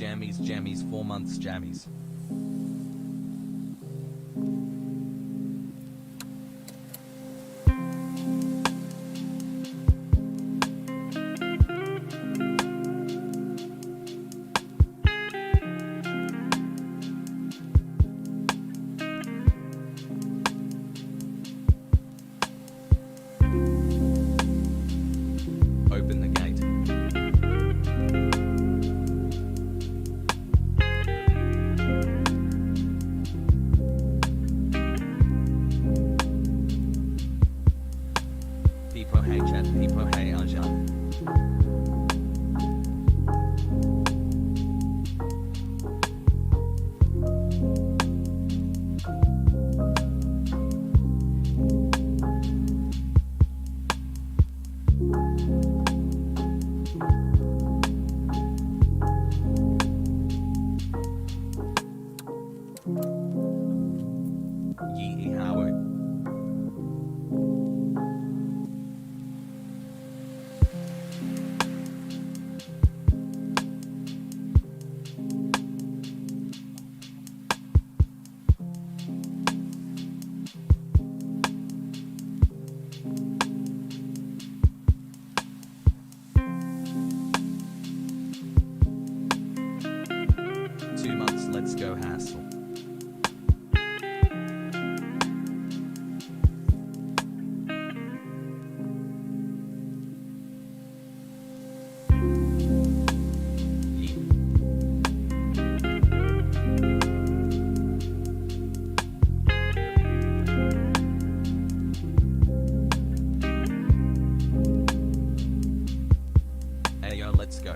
jammies, 4 months jammies. Open the gate. People hey chat, people hey Ajan. Yee Howard. Let's go hassle. Hey yo, let's go.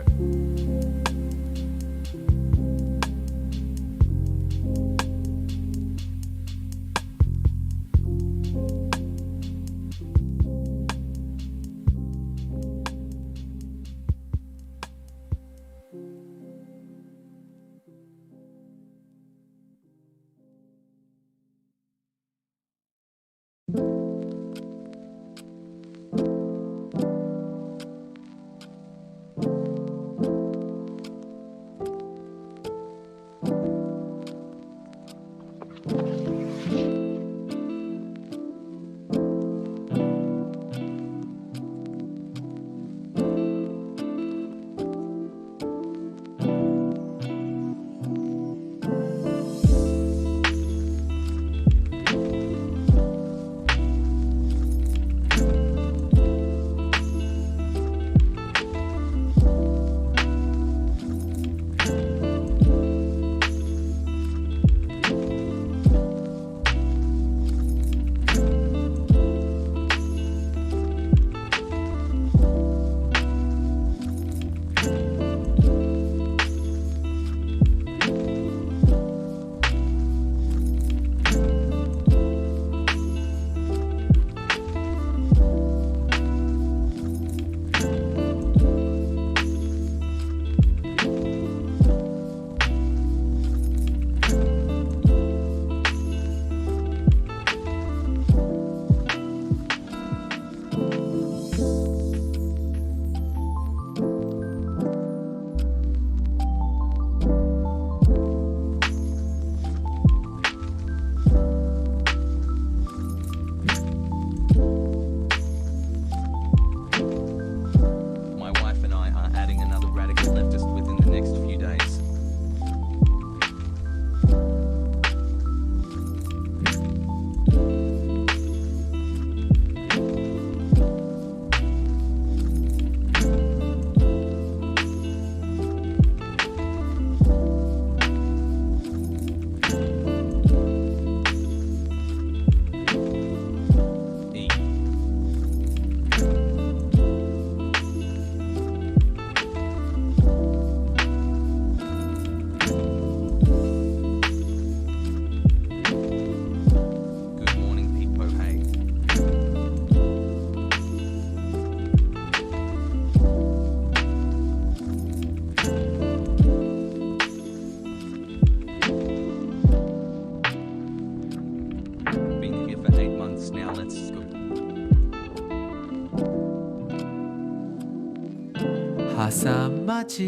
HasanAbi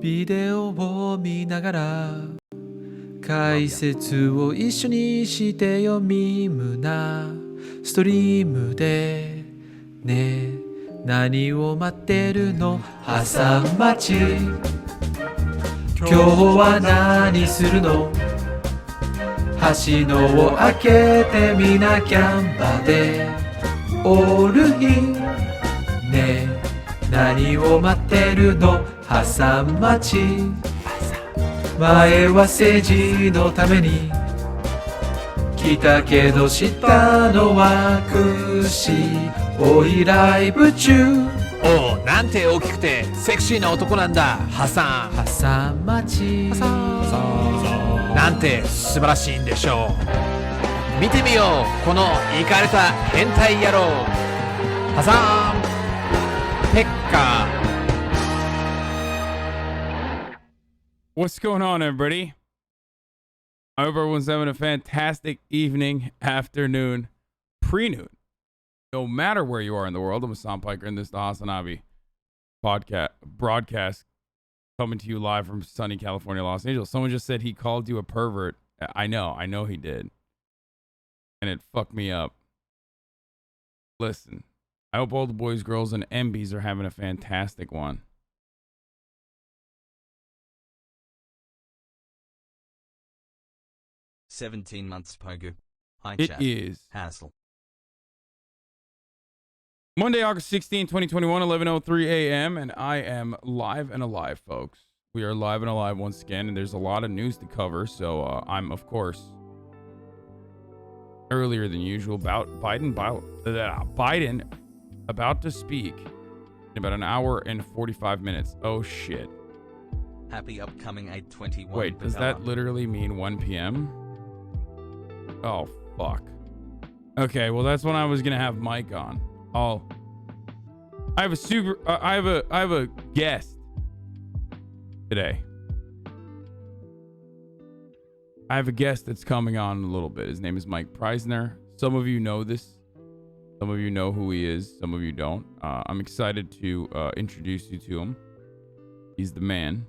ビデオを見ながら解説を一緒にしてよミームなストリームでね何を待ってるのハサン町今日は何するの橋のを開けてみなキャンバでオールインね何を待ってるのハサン町前は政治のために来たけど下のは串おいライブ中おうなんて大きくてセクシーな男なんだハサンハサン町なんて素晴らしいんでしょう見てみようこのイカれた変態野郎ハサンペッカー What's going on, everybody? I hope everyone's having a fantastic evening, afternoon, pre-noon. No matter where you are in the world, I'm Hassan Piker, and this is the HasanAbi broadcast coming to you live from sunny California, Los Angeles. Someone just said he called you a pervert. I know he did. And it fucked me up. Listen, I hope all the boys, girls, and MBs are having a fantastic one. "17 months, Pogu. Hi, It chat. is Hassle. Monday, August 16, 2021, 11:03 a.m. And I am live and alive, folks. We are live and alive once again, and there's a lot of news to cover. So I'm, of course, earlier than usual about Biden about to speak in about an hour and 45 minutes. Oh, shit. Happy upcoming 8/21. Wait, does that literally mean 1 p.m.? Oh, fuck. Okay, well, that's when I was going to have Mike on. I have a guest today. I have a guest that's coming on in a little bit. His name is Mike Prysner. Some of you know this. Some of you know who he is. Some of you don't. I'm excited to introduce you to him. He's the man.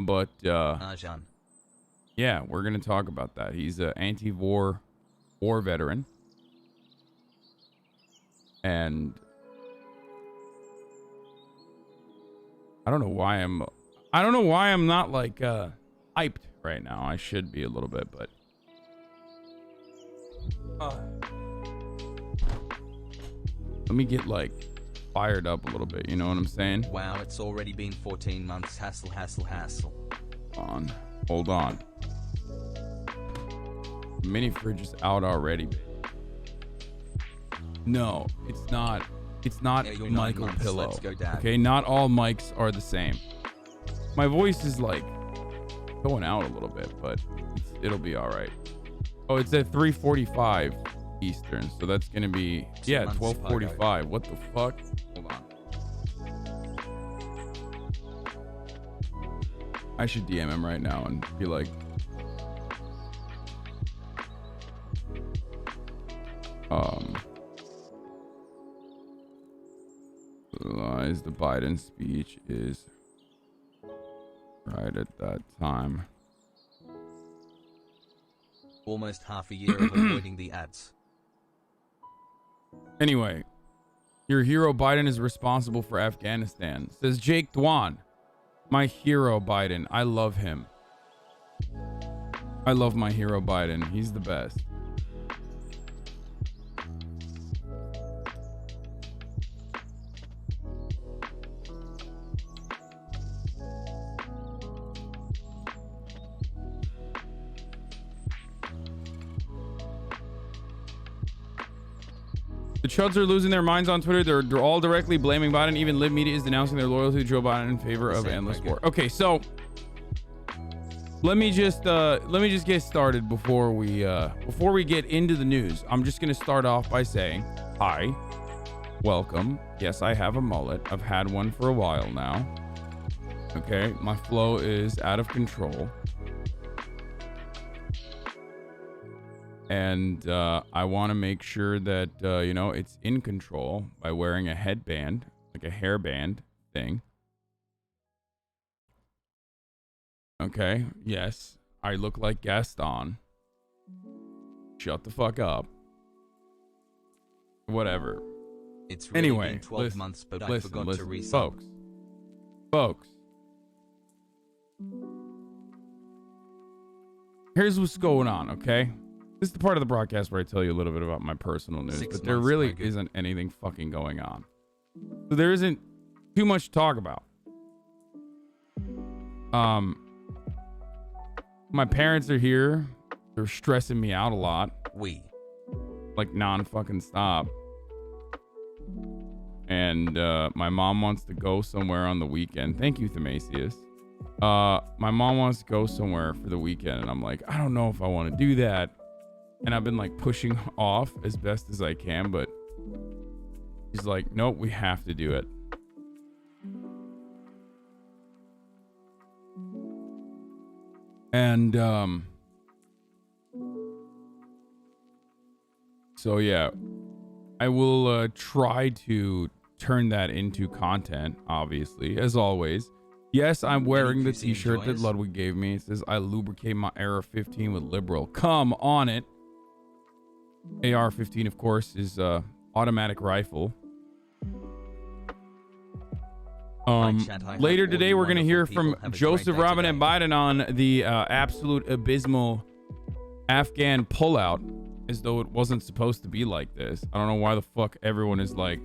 But Arjan. yeah, we're gonna talk about that. He's an anti-war veteran, and I don't know why I'm not like hyped right now. I should be a little bit, but let me get like fired up a little bit. You know what I'm saying? Wow, it's already been 14 months. Hassle. Hold on. The mini fridge is out already. No, it's not. It's not Yeah, you're 9 Michael months. Pillow. Let's go, Dad. Okay, not all mics are the same. My voice is like going out a little bit, but it'll be all right. Oh, it's at 3:45 Eastern, so that's gonna be 2 months, 12:45. What the fuck? Hold on. I should DM him right now and be like, realize the Biden speech is right at that time. Almost half a year of avoiding the ads. Anyway, your hero Biden is responsible for Afghanistan, says Jake Dwan. My hero Biden. I love him. I love my hero Biden. He's the best. The chuds are losing their minds on Twitter. They're all directly blaming Biden. Even Lib Media is denouncing their loyalty to Joe Biden in favor of endless war. Okay, so let me just get started before we get into the news. I'm just gonna start off by saying hi, welcome. Yes, I have a mullet. I've had one for a while now. Okay, my flow is out of control. And I want to make sure that, you know, it's in control by wearing a headband, like a hairband thing. Okay, yes, I look like Gaston. Shut the fuck up. Whatever. It's really Anyway, been 12 listen, months, but I listen, forgot listen, to resub. folks. Here's what's going on, okay? This is the part of the broadcast where I tell you a little bit about my personal news, 6 but there months, really Tiger. isn't anything fucking going on. So there isn't too much to talk about. My parents are here. They're stressing me out a lot. Like non-fucking stop. And my mom wants to go somewhere on the weekend. Thank you, Themasius. My mom wants to go somewhere for the weekend, and I'm like, I don't know if I want to do that. And I've been like pushing off as best as I can, but she's like, nope, we have to do it. And so yeah, I will try to turn that into content, obviously, as always. Yes, I'm wearing the t-shirt that Ludwig gave me. It says, I lubricate my AR-15 with Liberal. Come on it. AR-15, of course, is automatic rifle. Later today, we're going to hear from Joseph Robinette Biden on the absolute abysmal Afghan pullout, as though it wasn't supposed to be like this. I don't know why the fuck everyone is like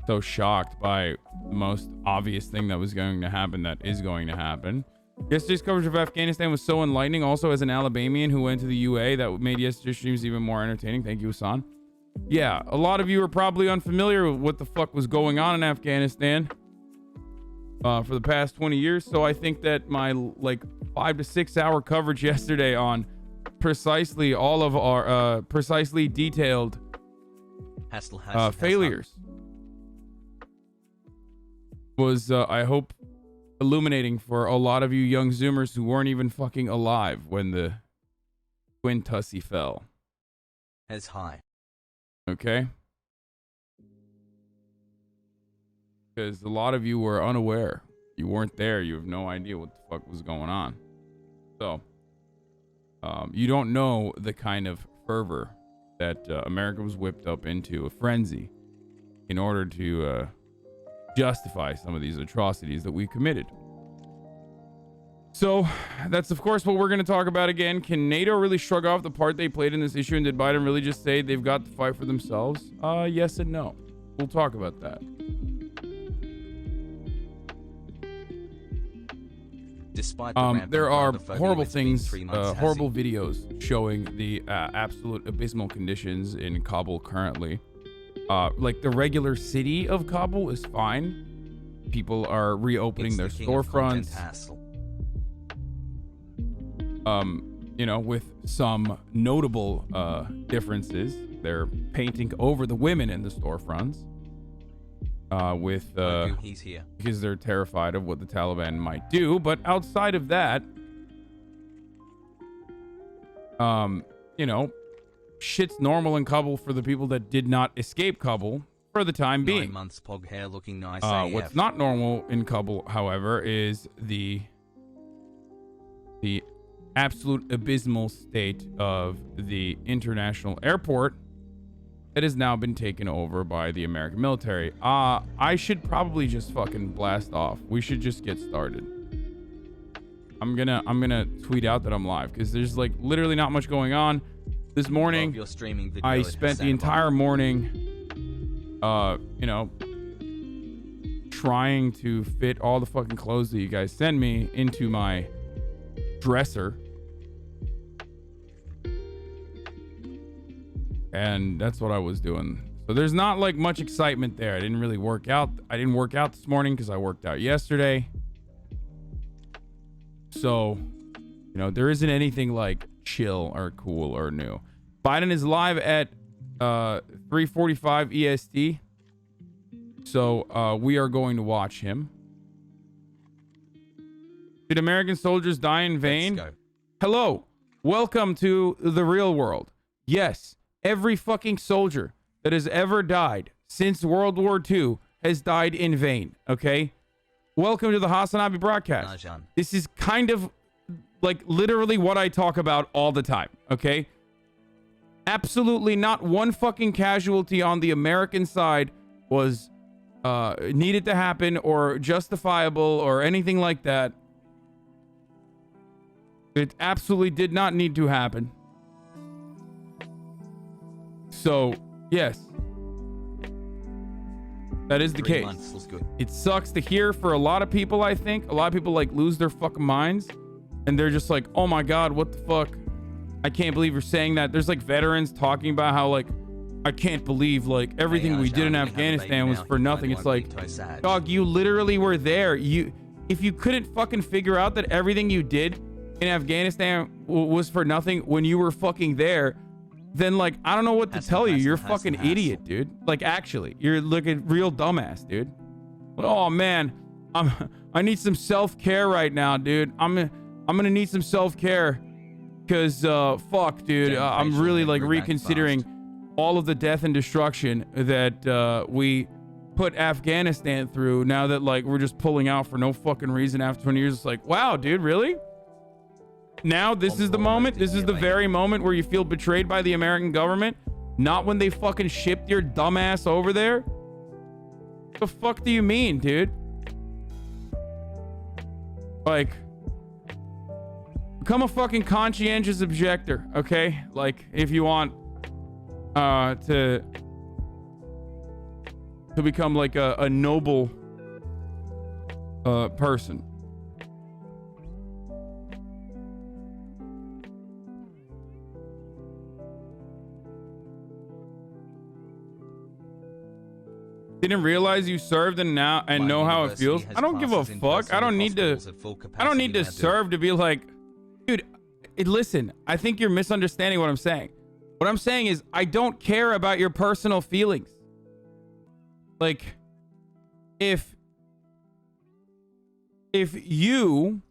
so shocked by the most obvious thing that was going to happen that is going to happen. Yesterday's coverage of Afghanistan was so enlightening. Also, as an Alabamian who went to the UA, that made yesterday's streams even more entertaining. Thank you, Hasan. Yeah, a lot of you are probably unfamiliar with what the fuck was going on in Afghanistan for the past 20 years. So I think that my like 5 to 6 hour coverage yesterday on precisely all of our precisely detailed failures was, I hope, illuminating for a lot of you young Zoomers who weren't even fucking alive when the Twin Tussie fell. As high. Okay? Because a lot of you were unaware. You weren't there. You have no idea what the fuck was going on. So, you don't know the kind of fervor that America was whipped up into, a frenzy, in order to justify some of these atrocities that we committed. So that's of course what we're going to talk about again. Can NATO really shrug off the part they played in this issue, and did Biden really just say they've got to fight for themselves? Yes and no. We'll talk about that. Despite the there are homophobia, horrible it's been things, 3 months, horrible videos showing the absolute abysmal conditions in Kabul currently. Like the regular city of Kabul is fine. People are reopening their storefronts. You know, with some notable differences. They're painting over the women in the storefronts. He's here. Because they're terrified of what the Taliban might do. But outside of that, you know, shit's normal in Kabul for the people that did not escape Kabul for the time being. 9 months, pog hair looking nice. What's not normal in Kabul, however, is the absolute abysmal state of the international airport that has now been taken over by the American military. I should probably just fucking blast off. We should just get started. I'm gonna tweet out that I'm live because there's like literally not much going on. This morning, your streaming video I spent the entire morning, you know, trying to fit all the fucking clothes that you guys send me into my dresser. And that's what I was doing. So there's not like much excitement there. I didn't really work out. I didn't work out this morning because I worked out yesterday. So, you know, there isn't anything like chill or cool or new. Biden is live at 3:45 EST. So we are going to watch him. Did American soldiers die in vain? Let's go. Hello. Welcome to the real world. Yes, every fucking soldier that has ever died since World War II has died in vain, okay? Welcome to the HasanAbi broadcast. Rajan. This is kind of like literally what I talk about all the time, okay? Absolutely not one fucking casualty on the American side was needed to happen or justifiable or anything like that. It absolutely did not need to happen. So, yes. That is the 3 case. months was good. It sucks to hear for a lot of people, I think. A lot of people like lose their fucking minds and they're just like, oh my God, what the fuck? I can't believe you're saying that. There's like veterans talking about how like, I can't believe like everything we did in Afghanistan was for nothing. It's like, dog, you literally were there. If you couldn't fucking figure out that everything you did in Afghanistan was for nothing when you were fucking there, then like, I don't know what to tell you. You're a fucking idiot, dude. Like actually, you're looking real dumbass, dude. Oh man, I need some self-care right now, dude. I'm gonna need some self-care because fuck, dude. I'm really like reconsidering all of the death and destruction that we put Afghanistan through now that like we're just pulling out for no fucking reason after 20 years. It's like, wow, dude, really? Now this is the moment. This is the very moment where you feel betrayed by the American government, not when they fucking shipped your dumbass over there. The fuck do you mean, dude? Like, become a fucking conscientious objector, okay? Like, if you want to become like a noble person. Didn't realize you served and now and know how it feels. I don't give a fuck. I don't need to serve to be like, dude, listen, I think you're misunderstanding what I'm saying. What I'm saying is I don't care about your personal feelings. Like, if you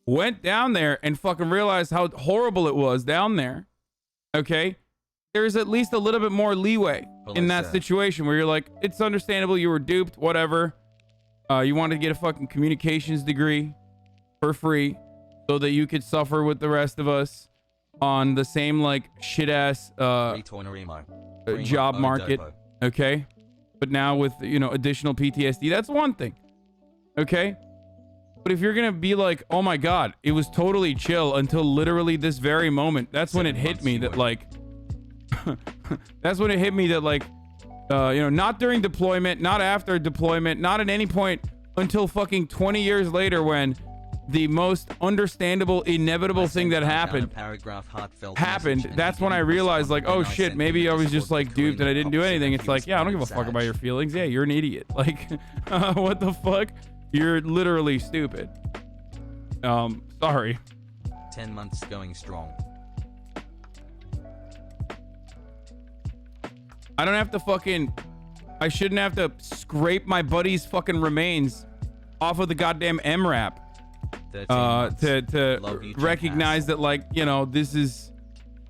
went down there and fucking realized how horrible it was down there, okay, there's at least a little bit more leeway in that situation where you're like, it's understandable, you were duped, whatever. You wanted to get a fucking communications degree for free so that you could suffer with the rest of us on the same like shit ass job market, okay? But now with, you know, additional PTSD, that's one thing, okay? But if you're gonna be like, oh my God, it was totally chill until literally this very moment, that's when it hit me that like, that's when it hit me that like, you know, not during deployment, not after deployment, not at any point until fucking 20 years later when the most understandable, inevitable thing that happened, that's when I realized like, oh shit, maybe I was just like duped and I didn't do anything. It's like, yeah, I don't give a fuck about your feelings. Yeah, you're an idiot. Like, what the fuck? You're literally stupid. Sorry. 10 months going strong. I don't have to fucking, I shouldn't have to scrape my buddy's fucking remains off of the goddamn MRAP to recognize that, like, you know, this is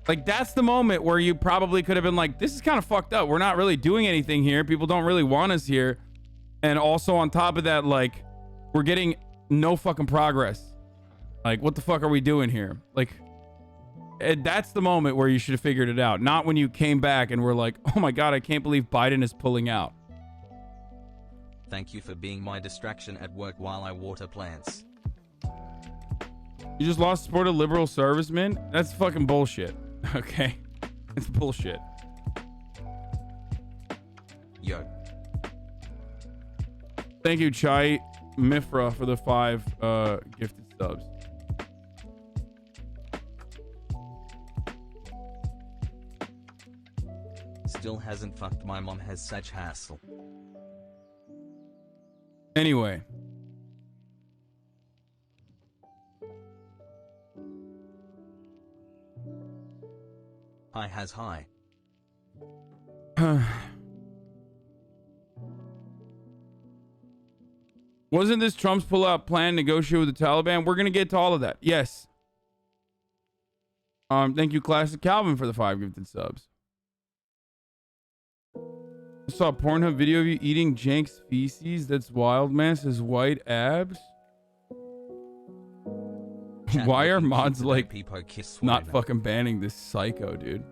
like, that's the moment where you probably could have been like, this is kind of fucked up. We're not really doing anything here. People don't really want us here. And also on top of that, like, we're getting no fucking progress. Like, what the fuck are we doing here? Like, that's the moment where you should have figured it out. Not when you came back and were like, oh my God, I can't believe Biden is pulling out. Thank you for being my distraction at work while I water plants. You just lost support of liberal servicemen? That's fucking bullshit. Okay? It's bullshit. Yo. Thank you, Chai Mifra, for the 5 gifted subs. Still hasn't fucked. My mom has such hassle. Anyway. Hi has hi. Wasn't this Trump's pullout plan negotiate with the Taliban? We're going to get to all of that. Yes. Thank you, Classic Calvin, for the 5 gifted subs. I saw a Pornhub video of you eating Jank's feces. That's wild, man. Says white abs. Why are mods like not fucking banning this psycho, dude?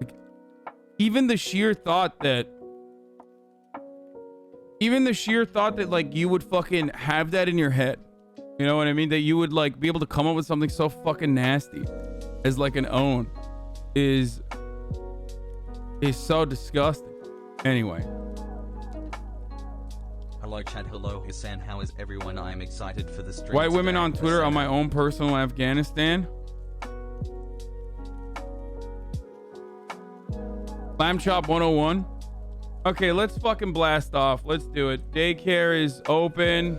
Like, even the sheer thought that like you would fucking have that in your head. You know what I mean? That you would like be able to come up with something so fucking nasty as like an own is so disgusting. Anyway. Hello chat, hello Hasan, how is everyone? I am excited for the stream. White women on Twitter on my own personal Afghanistan. Lamb Chop 101. Okay, let's fucking blast off. Let's do it. Daycare is open.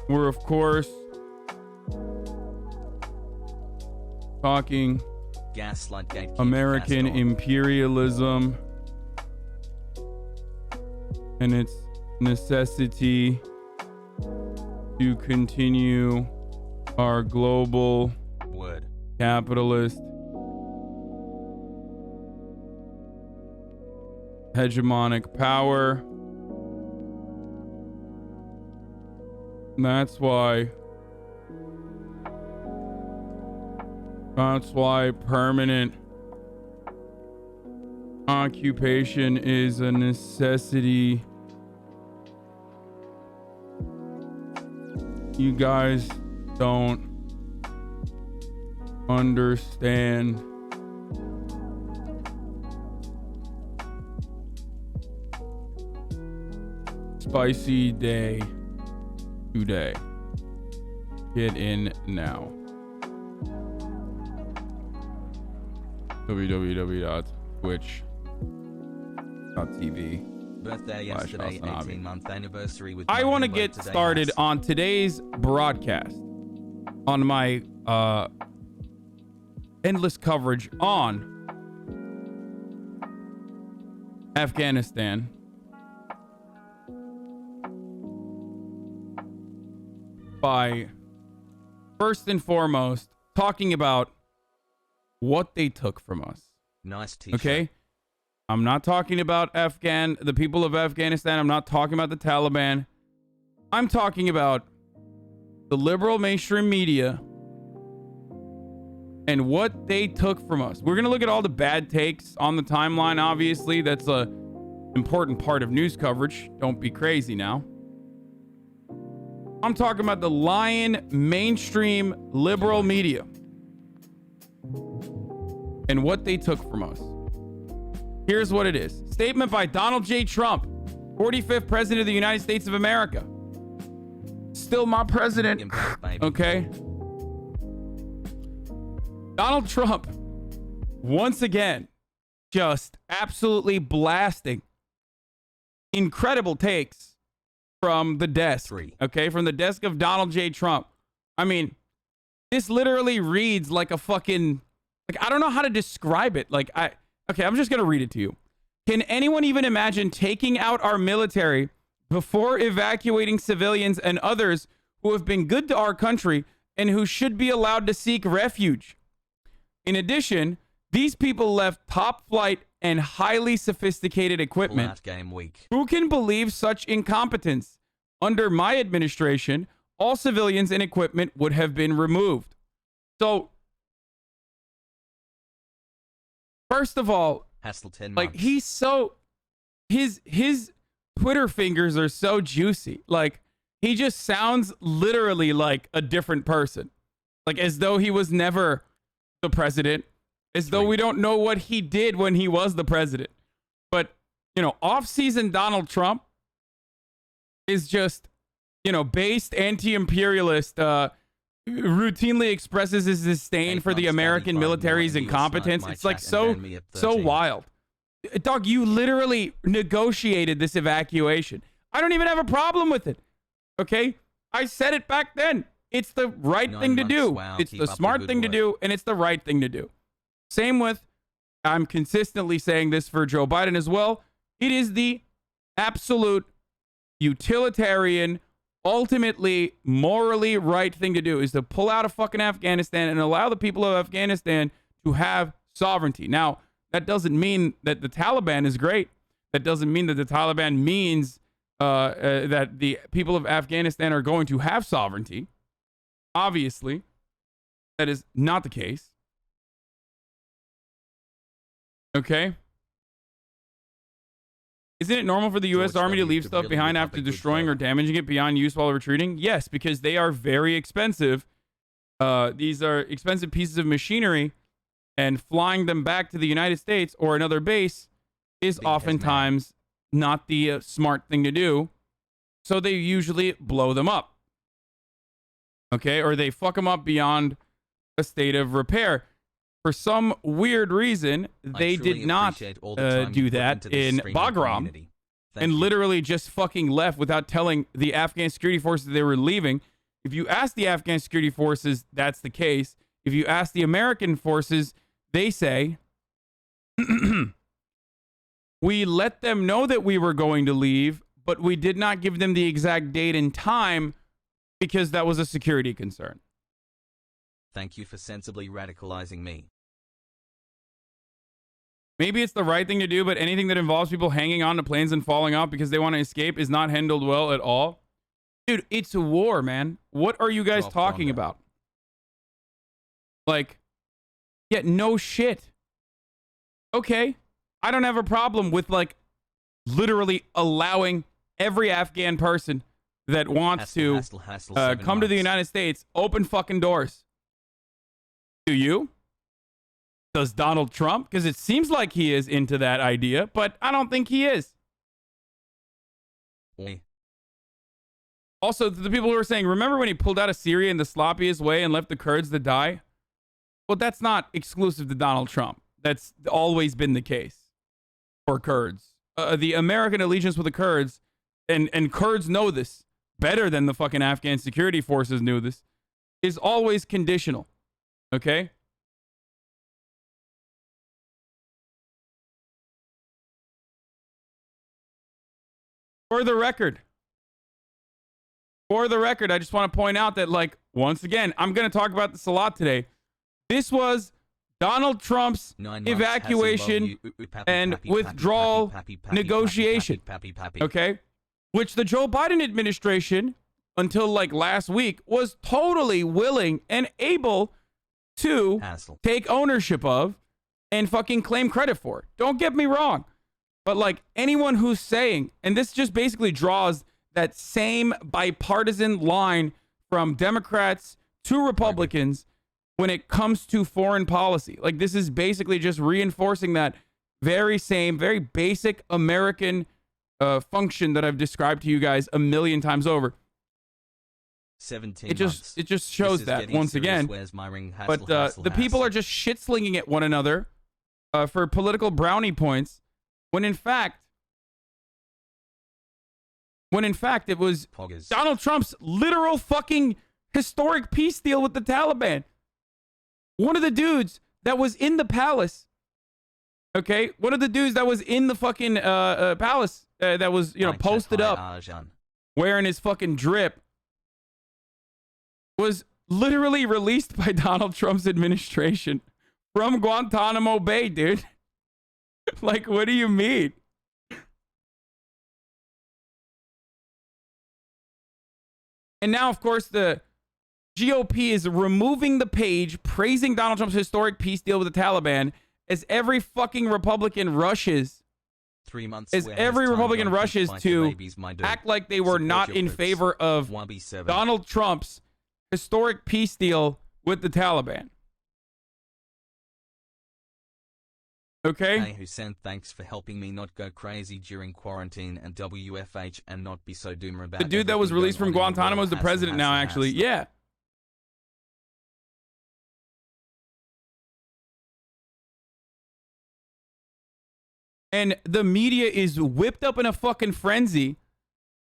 We're, of course, talking Gaslight Gate, American imperialism and its necessity to continue our global capitalist hegemonic power. That's why permanent occupation is a necessity. You guys don't understand. Spicy day today. Get in now. www.twitch.tv. Birthday yesterday, 18-month anniversary with I want to get started on today's broadcast on my endless coverage on Afghanistan. By first and foremost talking about what they took from us. Nice t-shirt. Okay? I'm not talking about the people of Afghanistan. I'm not talking about the Taliban. I'm talking about the liberal mainstream media and what they took from us. We're going to look at all the bad takes on the timeline, obviously. That's an important part of news coverage. Don't be crazy now. I'm talking about the lying mainstream liberal media and what they took from us. Here's what it is. Statement by Donald J. Trump, 45th President of the United States of America. Still my president. Okay. Donald Trump, once again, just absolutely blasting incredible takes from the desk. Okay, from the desk of Donald J. Trump. I mean, this literally reads like a fucking, like, I don't know how to describe it. Like, okay, I'm just going to read it to you. Can anyone even imagine taking out our military before evacuating civilians and others who have been good to our country and who should be allowed to seek refuge? In addition, these people left top flight and highly sophisticated equipment. Who can believe such incompetence? Under my administration, all civilians and equipment would have been removed. So, first of all, like, he's so, his Twitter fingers are so juicy. Like, he just sounds literally like a different person. Like, as though he was never the president. As though we don't know what he did when he was the president. But, you know, off-season Donald Trump is just, you know, based anti-imperialist, routinely expresses his disdain for the American military's incompetence. It's like so wild. Dog, you literally negotiated this evacuation. I don't even have a problem with it. Okay? I said it back then. It's the right thing to do. It's the smart thing to do, and it's the right thing to do. Same with, I'm consistently saying this for Joe Biden as well. It is the absolute utilitarian, ultimately morally right thing to do is to pull out of fucking Afghanistan and allow the people of Afghanistan to have sovereignty. Now, that doesn't mean that the Taliban is great. That doesn't mean that the Taliban means that the people of Afghanistan are going to have sovereignty. Obviously, that is not the case. Okay? Isn't it normal for the U.S. Army to leave stuff behind after destroying or damaging it beyond use while retreating? Yes, because they are very expensive. These are expensive pieces of machinery, and flying them back to the United States or another base is oftentimes not the smart thing to do. So they usually blow them up. Okay? Or they fuck them up beyond a state of repair. For some weird reason, they did not do that in Bagram and literally just fucking left without telling the Afghan security forces they were leaving. If you ask the Afghan security forces, that's the case. If you ask the American forces, they say, we let them know that we were going to leave, but we did not give them the exact date and time because that was a security concern. Thank you for sensibly radicalizing me. Maybe it's the right thing to do, but anything that involves people hanging on to planes and falling off because they want to escape is not handled well at all. Dude, it's a war, man. What are you guys talking about? Like, yeah, no shit. Okay. I don't have a problem with, like, literally allowing every Afghan person that wants to come to the United States open fucking doors. Do you? Does Donald Trump? Because it seems like he is into that idea, but I don't think he is. Also, the people who are saying, remember when he pulled out of Syria in the sloppiest way and left the Kurds to die? Well, that's not exclusive to Donald Trump. That's always been the case for Kurds. The American allegiance with the Kurds, and Kurds know this better than the fucking Afghan security forces knew this, is always conditional. Okay? For the record, I just want to point out that, like, once again, I'm going to talk about this a lot today. This was Donald Trump's evacuation and withdrawal negotiation, okay? Which the Joe Biden administration, until like last week, was totally willing and able to take ownership of and fucking claim credit for. Don't get me wrong. But like anyone who's saying, and this just basically draws that same bipartisan line from Democrats to Republicans when it comes to foreign policy. Like, this is basically just reinforcing that very same, very basic American function that I've described to you guys a million times over. 17 it just shows that once again. But the people are just shit slinging at one another for political brownie points. When in fact it was Donald Trump's literal fucking historic peace deal with the Taliban. One of the dudes that was in the palace, okay? One of the dudes that was in the fucking palace that was, you know, posted up wearing his fucking drip was literally released by Donald Trump's administration from Guantanamo Bay, dude. Like, what do you mean? And now, of course, the GOP is removing the page praising Donald Trump's historic peace deal with the Taliban as every fucking Republican rushes. 3 months. As every Republican rushes to act like they were not in favor of Donald Trump's historic peace deal with the Taliban. Okay. Hey, Hussein, thanks for helping me not go crazy during quarantine and WFH and not be so doomer about the dude that was released from Guantanamo is the president now, actually. Yeah. And the media is whipped up in a fucking frenzy,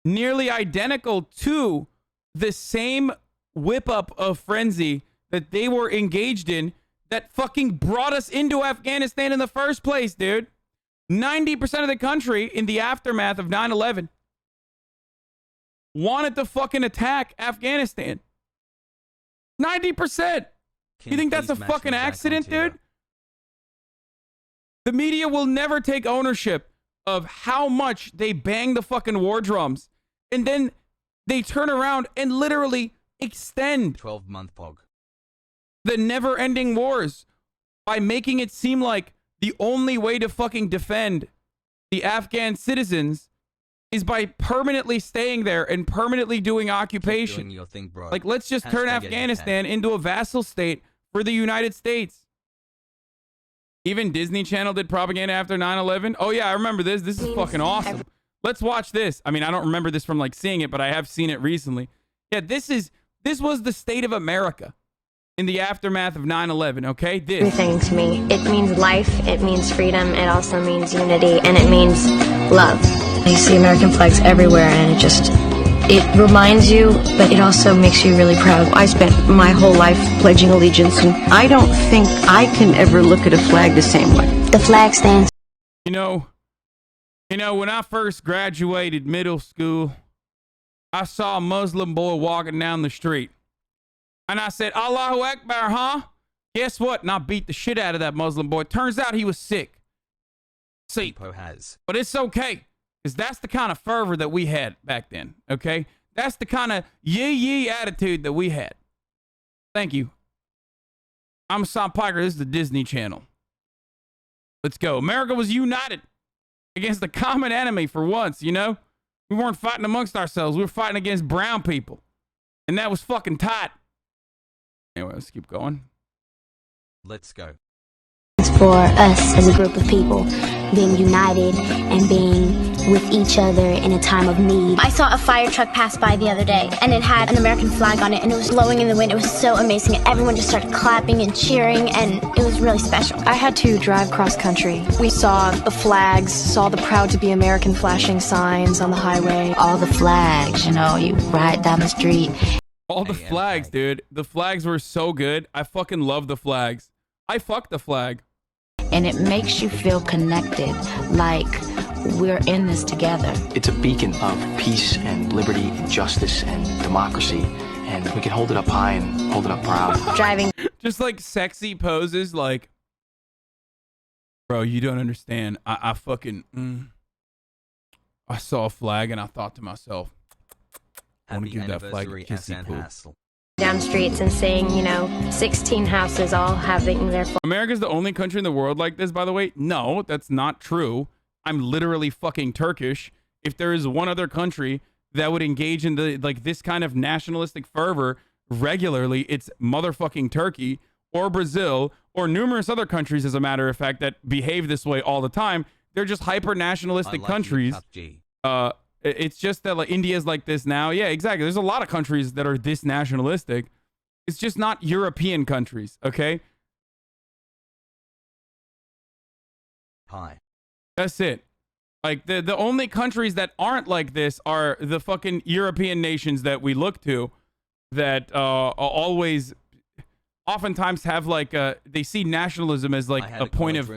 nearly identical to the same whip up of frenzy that they were engaged in that fucking brought us into Afghanistan in the first place, dude. 90% of the country in the aftermath of 9/11 wanted to fucking attack Afghanistan. 90%. You think that's a fucking accident, dude? The media will never take ownership of how much they bang the fucking war drums. And then they turn around and literally extend 12-month pog. The never-ending wars by making it seem like the only way to fucking defend the Afghan citizens is by permanently staying there and permanently doing occupation. Doing your thing, bro. Like, let's just turn Afghanistan into a vassal state for the United States. Even Disney Channel did propaganda after 9/11. Oh yeah, I remember this. This is fucking awesome. Let's watch this. I mean, I don't remember this from like seeing it, but I have seen it recently. Yeah, this was the state of America in the aftermath of 9/11, okay? This. Everything to me. It means life, it means freedom, it also means unity, and it means love. You see American flags everywhere, and it reminds you, but it also makes you really proud. I spent my whole life pledging allegiance, and I don't think I can ever look at a flag the same way. The flag stands. You know, when I first graduated middle school, I saw a Muslim boy walking down the street. And I said, Allahu Akbar, huh? Guess what? And I beat the shit out of that Muslim boy. Turns out he was sick. See, but it's okay. Because that's the kind of fervor that we had back then, okay? That's the kind of yee attitude that we had. Thank you. I'm Sam Piker. This is the Disney Channel. Let's go. America was united against the common enemy for once, you know? We weren't fighting amongst ourselves. We were fighting against brown people. And that was fucking tight. Anyway, let's keep going. Let's go. For us as a group of people, being united and being with each other in a time of need. I saw a fire truck pass by the other day, and it had an American flag on it, and it was blowing in the wind. It was so amazing. Everyone just started clapping and cheering, and it was really special. I had to drive cross country. We saw the flags, saw the proud to be American flashing signs on the highway. All the flags, you know, you ride down the street. All the flags, dude. The flags were so good. I fucking love the flags. I fucked the flag. And it makes you feel connected, like we're in this together. It's a beacon of peace and liberty and justice and democracy, and we can hold it up high and hold it up proud. Driving. Just like sexy poses, like, bro, you don't understand. I fucking, I saw a flag and I thought to myself, I want to give that flag a kissy poo. Down streets and seeing, 16 houses all having their flag. America's the only country in the world like this, by the way. No, that's not true. I'm literally fucking Turkish. If there is one other country that would engage in this kind of nationalistic fervor regularly, it's motherfucking Turkey or Brazil or numerous other countries, as a matter of fact, that behave this way all the time. They're just hyper nationalistic countries. It's just that like India's like this now. Yeah, exactly. There's a lot of countries that are this nationalistic. It's just not European countries, okay? Hi. That's it. Like the only countries that aren't like this are the fucking European nations that we look to that always oftentimes have like they see nationalism as like a point of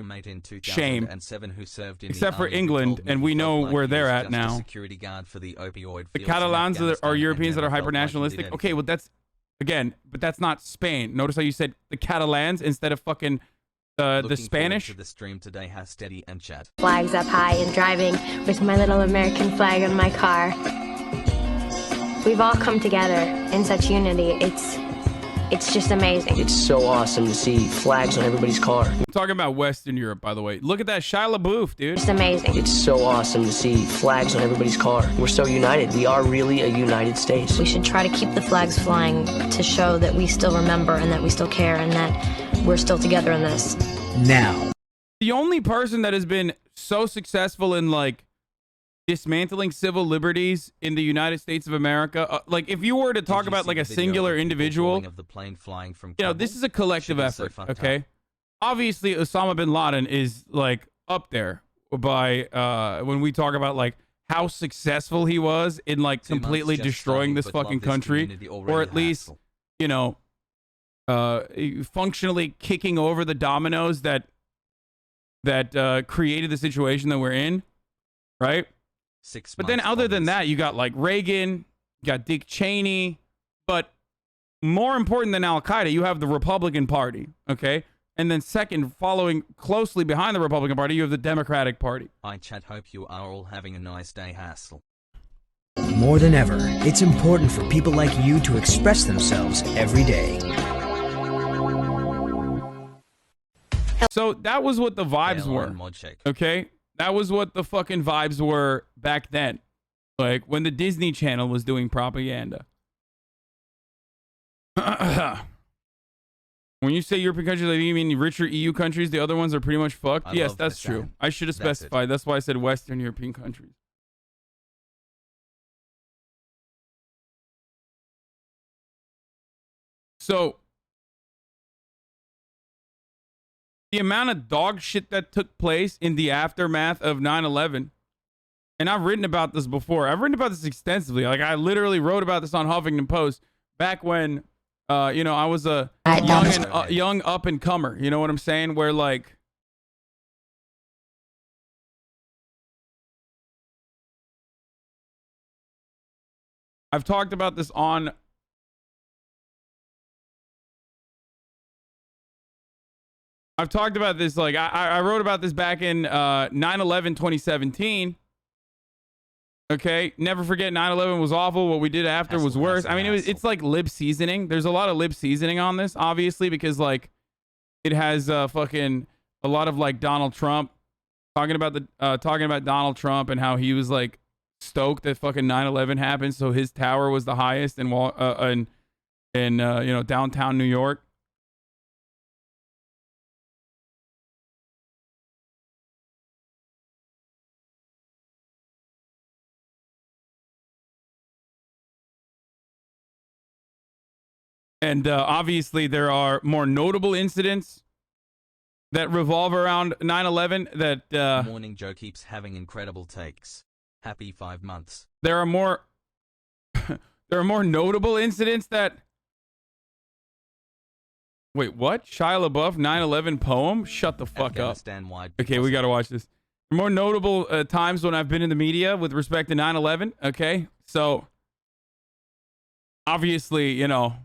shame, who served in except for England, and we know where they're at now. Security guard for the opioid. The Catalans are Europeans that are hyper nationalistic. Okay, well that's but that's not Spain. Notice how you said the Catalans instead of fucking the Spanish. The stream today has steady and chat. Flags up high and driving with my little American flag on my car. We've all come together in such unity. It's just amazing. It's so awesome to see flags on everybody's car. I'm talking about Western Europe, by the way. Look at that Shia LaBeouf, dude. It's amazing. It's so awesome to see flags on everybody's car. We're so united. We are really a United States. We should try to keep the flags flying to show that we still remember and that we still care and that we're still together in this. Now, the only person that has been so successful in like dismantling civil liberties in the United States of America, like if you were to talk about like a singular individual, of the plane flying from this is a collective effort, okay? Obviously, Osama bin Laden is like up there by when we talk about like how successful he was in like completely destroying this fucking country, or at least, functionally kicking over the dominoes that created the situation that we're in, right? But then other than that, you got like Reagan, You got Dick Cheney. But more important than Al-Qaeda, you have the Republican Party, okay? And then second, following closely behind the Republican Party, you have the Democratic Party. I chat, hope you are all having a nice day, Hassel. More than ever, it's important for people like you to express themselves every day. So that was what the vibes were, okay? That was what the fucking vibes were back then. Like, when the Disney Channel was doing propaganda. When you say European countries, like, you mean richer EU countries? The other ones are pretty much fucked? Yes, that's true. I should have specified. That's why I said Western European countries. So, the amount of dog shit that took place in the aftermath of 9/11, and I've written about this before. I've written about this extensively. Like, I literally wrote about this on Huffington Post back when, you know, I was a young up and comer. You know what I'm saying? Where, like, I've talked about this on I've talked about this, like, I wrote about this back in 9/11 2017. Okay, never forget 9/11 was awful. What we did after was worse. I mean, it's like lib seasoning. There's a lot of lib seasoning on this, obviously, because, like, it has fucking a lot of, like, Donald Trump talking about Donald Trump and how he was, like, stoked that fucking 9/11 happened, so his tower was the highest in you know, downtown New York. And obviously, there are more notable incidents that revolve around 9/11 that... Morning Joe keeps having incredible takes. Happy 5 months. There are more... there are more notable incidents that... Wait, what? Shia LaBeouf 9/11 poem? Shut the fuck up. Okay, we gotta watch this. More notable times when I've been in the media with respect to 9/11. Okay, so... Obviously, you know...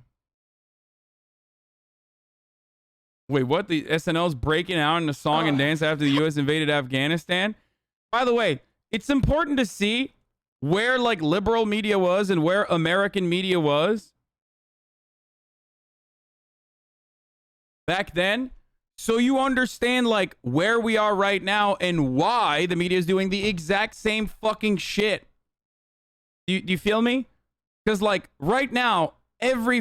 Wait, what? The SNL's breaking out in a song and dance after the U.S. invaded Afghanistan? By the way, it's important to see where, like, liberal media was and where American media was back then, so you understand, like, where we are right now and why the media is doing the exact same fucking shit. Do you feel me? Because, like, right now, every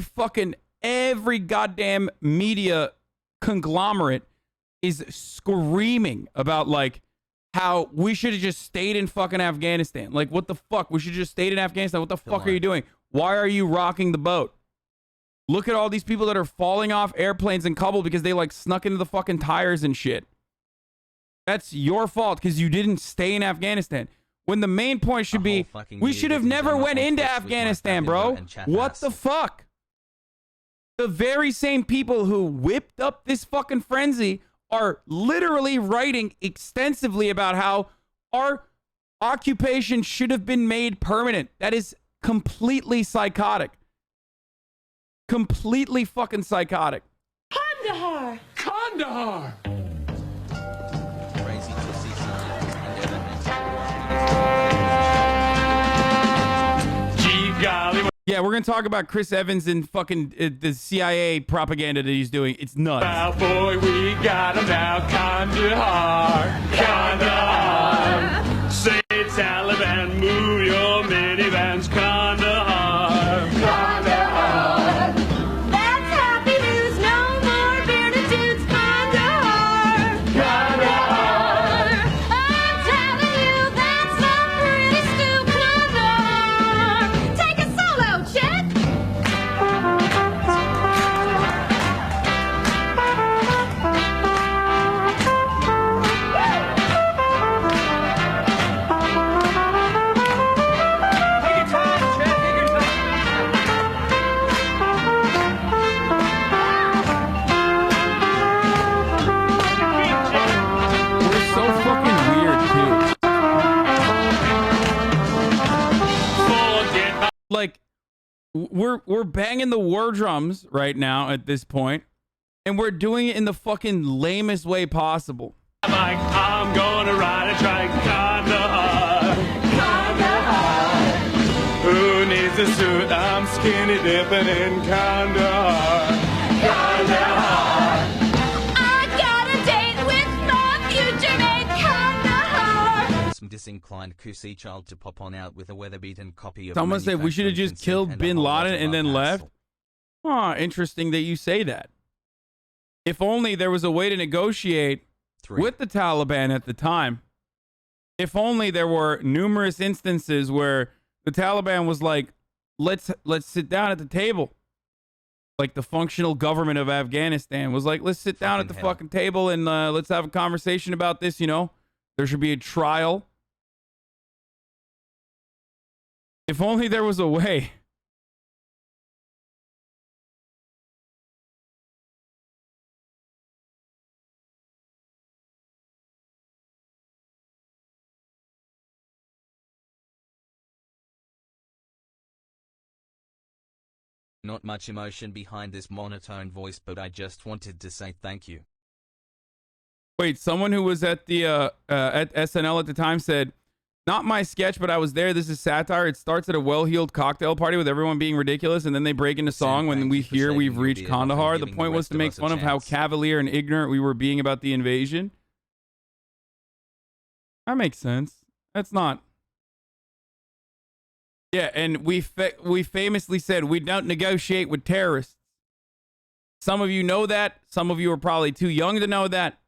goddamn media conglomerate is screaming about, like, how we should have just stayed in fucking Afghanistan. Like, what the fuck? We should have just stayed in Afghanistan. What the fuck are you doing? Why are you rocking the boat? Look at all these people that are falling off airplanes in Kabul because they, like, snuck into the fucking tires and shit. That's your fault because you didn't stay in Afghanistan. When the main point should be, we should have never went into Afghanistan, bro. What the fuck? The very same people who whipped up this fucking frenzy are literally writing extensively about how our occupation should have been made permanent. That is completely psychotic. Completely fucking psychotic. Kandahar! Kandahar! Crazy pussy Gee golly. Yeah, we're going to talk about Chris Evans and fucking the CIA propaganda that he's doing. It's nuts. Wow, boy, we got him now. Kandahar. Kandahar. Say Taliban, move your minivans. Kandahar. Kandahar. That's happy news. No more bearded dudes. Kandahar. Kandahar. I'm telling you, that's some pretty stew. Kandahar. Take a solo, Chet. we're banging the war drums right now at this point, and we're doing it in the fucking lamest way possible. Mike, I'm gonna ride a train Kandahar. Who needs a suit? I'm skinny dipping in Kandahar. I got a date with my future mate, Kandahar. Some disinclined Kusi child to pop on out with a weather-beaten copy of Someone said we should have just killed Bin Laden and then left. Huh, interesting that you say that. If only there was a way to negotiate with the Taliban at the time. If only there were numerous instances where the Taliban was like, let's sit down at the table. Like the functional government of Afghanistan was like, let's sit down at the fucking table and let's have a conversation about this, you know? There should be a trial. If only there was a way. Not much emotion behind this monotone voice, but I just wanted to say thank you. Wait, someone who was at the at SNL at the time said, "Not my sketch, but I was there. This is satire. It starts at a well-heeled cocktail party with everyone being ridiculous, and then they break into song when we hear we've reached Kandahar. The point was to make fun of how cavalier and ignorant we were being about the invasion." That makes sense. That's not. Yeah, and we famously said we don't negotiate with terrorists. Some of you know that. Some of you are probably too young to know that.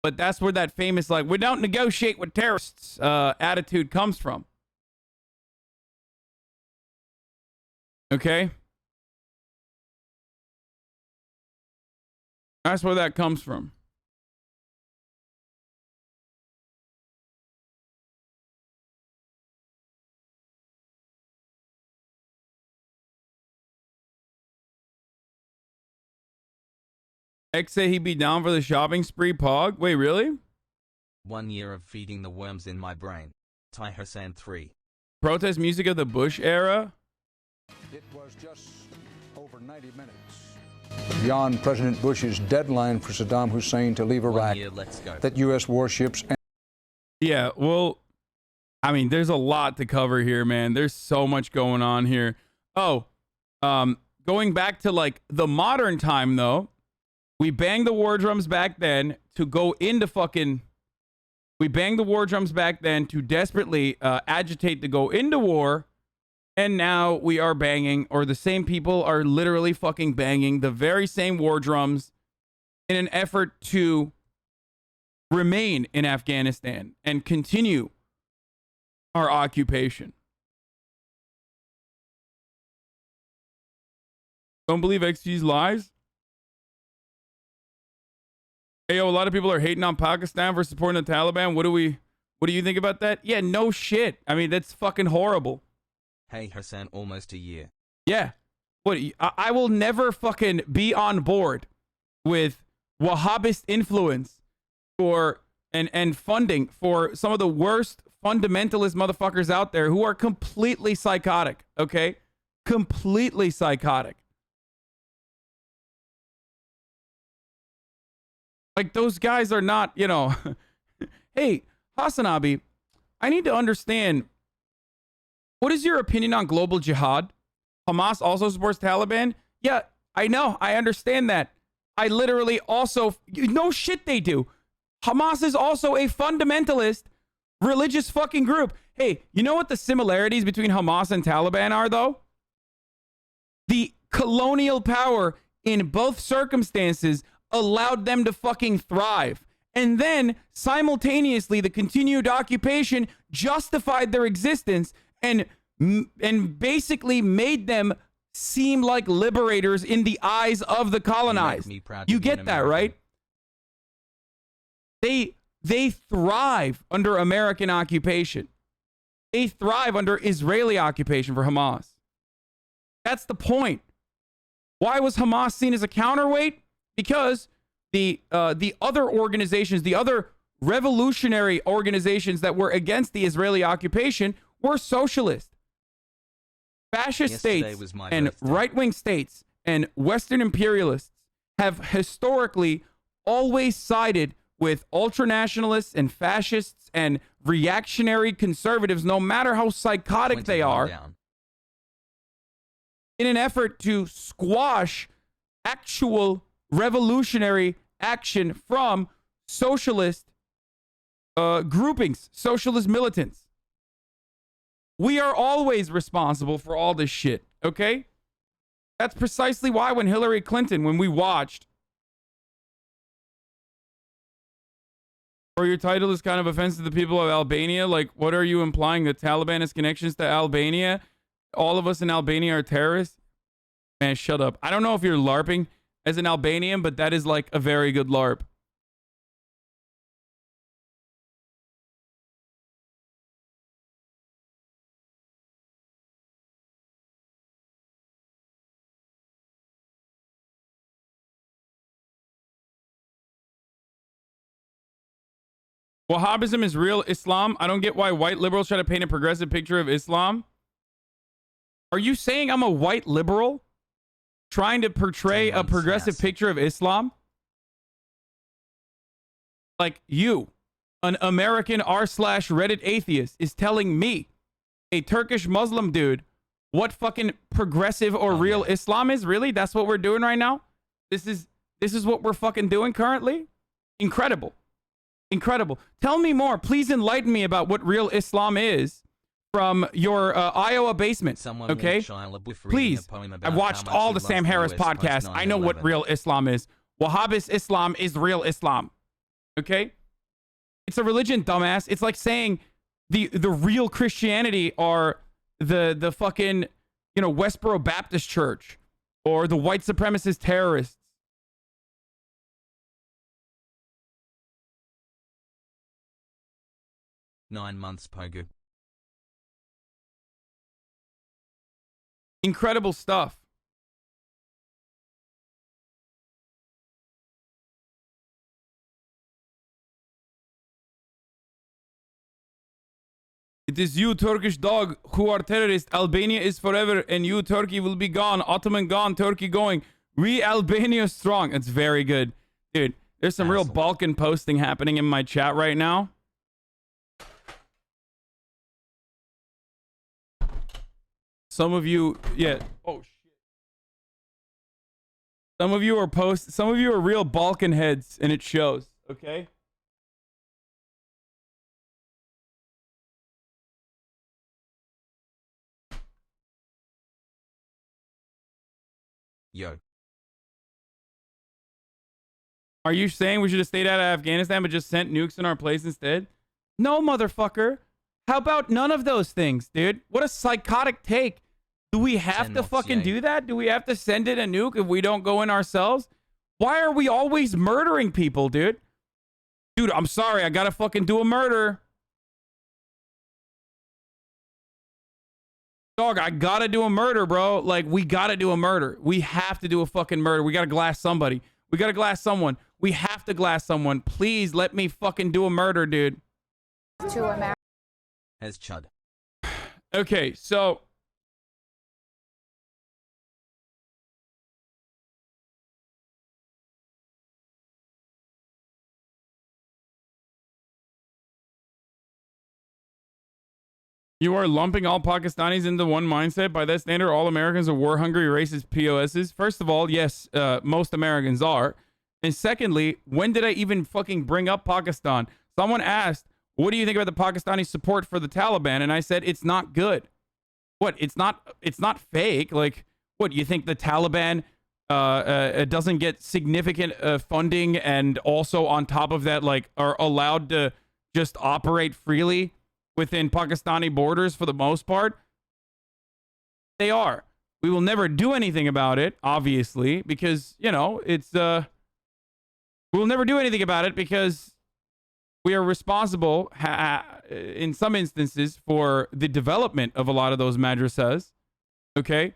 But that's where that famous, like, we don't negotiate with terrorists attitude comes from. Okay? That's where that comes from. X say he'd be down for the shopping spree, Pog. Wait, really? 1 year of feeding the worms in my brain. Ty Hassan 3. Protest music of the Bush era? It was just over 90 minutes beyond President Bush's deadline for Saddam Hussein to leave Iraq. 1 year, let's go. That U.S. warships... Yeah, well, I mean, there's a lot to cover here, man. There's so much going on here. Oh, going back to, like, the modern time, though. We banged the war drums back then to go into fucking... We banged the war drums back then to desperately agitate to go into war. And now we are banging, or the same people are literally fucking banging the very same war drums in an effort to remain in Afghanistan and continue our occupation. Don't believe XG's lies? Hey, yo, a lot of people are hating on Pakistan for supporting the Taliban. What do you think about that? Yeah, no shit. I mean, that's fucking horrible. Hey, Hassan, almost a year. Yeah. What? I will never fucking be on board with Wahhabist influence for and funding for some of the worst fundamentalist motherfuckers out there who are completely psychotic, okay? Completely psychotic. Like, those guys are not, you know... Hey, HasanAbi, I need to understand, what is your opinion on global jihad? Hamas also supports Taliban? Yeah, I know. I understand that. I literally also... No shit they do. Hamas is also a fundamentalist religious fucking group. Hey, you know what the similarities between Hamas and Taliban are, though? The colonial power in both circumstances allowed them to fucking thrive. And then, simultaneously, the continued occupation justified their existence and basically made them seem like liberators in the eyes of the colonized. You get that, right? They thrive under American occupation. They thrive under Israeli occupation for Hamas. That's the point. Why was Hamas seen as a counterweight? Because the other organizations, the other revolutionary organizations that were against the Israeli occupation were socialist. fascist Yesterday states was my and birthday. right-wing states and Western imperialists have historically always sided with ultranationalists and fascists and reactionary conservatives, no matter how psychotic they 21 are, down. in an effort to squash actual revolutionary action from socialist groupings, socialist militants. We are always responsible for all this shit, okay? That's precisely why when Hillary Clinton, when we watched, or your title is kind of offensive to the people of Albania, like, what are you implying? The Taliban has connections to Albania? All of us in Albania are terrorists? Man, shut up. I don't know if you're LARPing as an Albanian, but that is like a very good LARP. Wahhabism is real Islam. I don't get why white liberals try to paint a progressive picture of Islam. Are you saying I'm a white liberal trying to portray a progressive picture of Islam? Like you, an American r/Reddit atheist, is telling me, a Turkish Muslim dude, what fucking progressive or real Islam is? Really? That's what we're doing right now? This is what we're fucking doing currently? Incredible. Incredible. Tell me more. Please enlighten me about what real Islam is from your Iowa basement. Okay? Please. I've watched all the Sam Harris podcasts. I know what real Islam is. Wahhabist Islam is real Islam. Okay? It's a religion, dumbass. It's like saying the real Christianity are the fucking, you know, Westboro Baptist Church or the white supremacist terrorists. Nine months, Pogu. Incredible stuff. It is you, Turkish dog, who are terrorists. Albania is forever, and you, Turkey, will be gone. Ottoman gone, Turkey going. We Albania strong. It's very good. Dude, there's some real Balkan posting happening in my chat right now. Some of you, yeah. Oh shit. Some of you are real Balkan heads, and it shows. Okay. Yo. Are you saying we should have stayed out of Afghanistan but just sent nukes in our place instead? No, motherfucker. How about none of those things, dude? What a psychotic take. Do we have to fucking do that? Do we have to send in a nuke if we don't go in ourselves? Why are we always murdering people, dude? Dude, I'm sorry. I gotta fucking do a murder. Dog, I gotta do a murder, bro. Like, we gotta do a murder. We have to do a fucking murder. We gotta glass somebody. We gotta glass someone. We have to glass someone. Please let me fucking do a murder, dude. To America. As Chud. Okay, so... You are lumping all Pakistanis into one mindset. By that standard, all Americans are war-hungry, racist POSs. First of all, yes, most Americans are. And secondly, when did I even fucking bring up Pakistan? Someone asked, what do you think about the Pakistani support for the Taliban? And I said, it's not good. What? It's not fake. Like, what? You think the Taliban doesn't get significant funding and also on top of that, like, are allowed to just operate freely within Pakistani borders for the most part? They are. We will never do anything about it, obviously, because, you know, it's, we'll never do anything about it because we are responsible, in some instances, for the development of a lot of those madrasas, okay?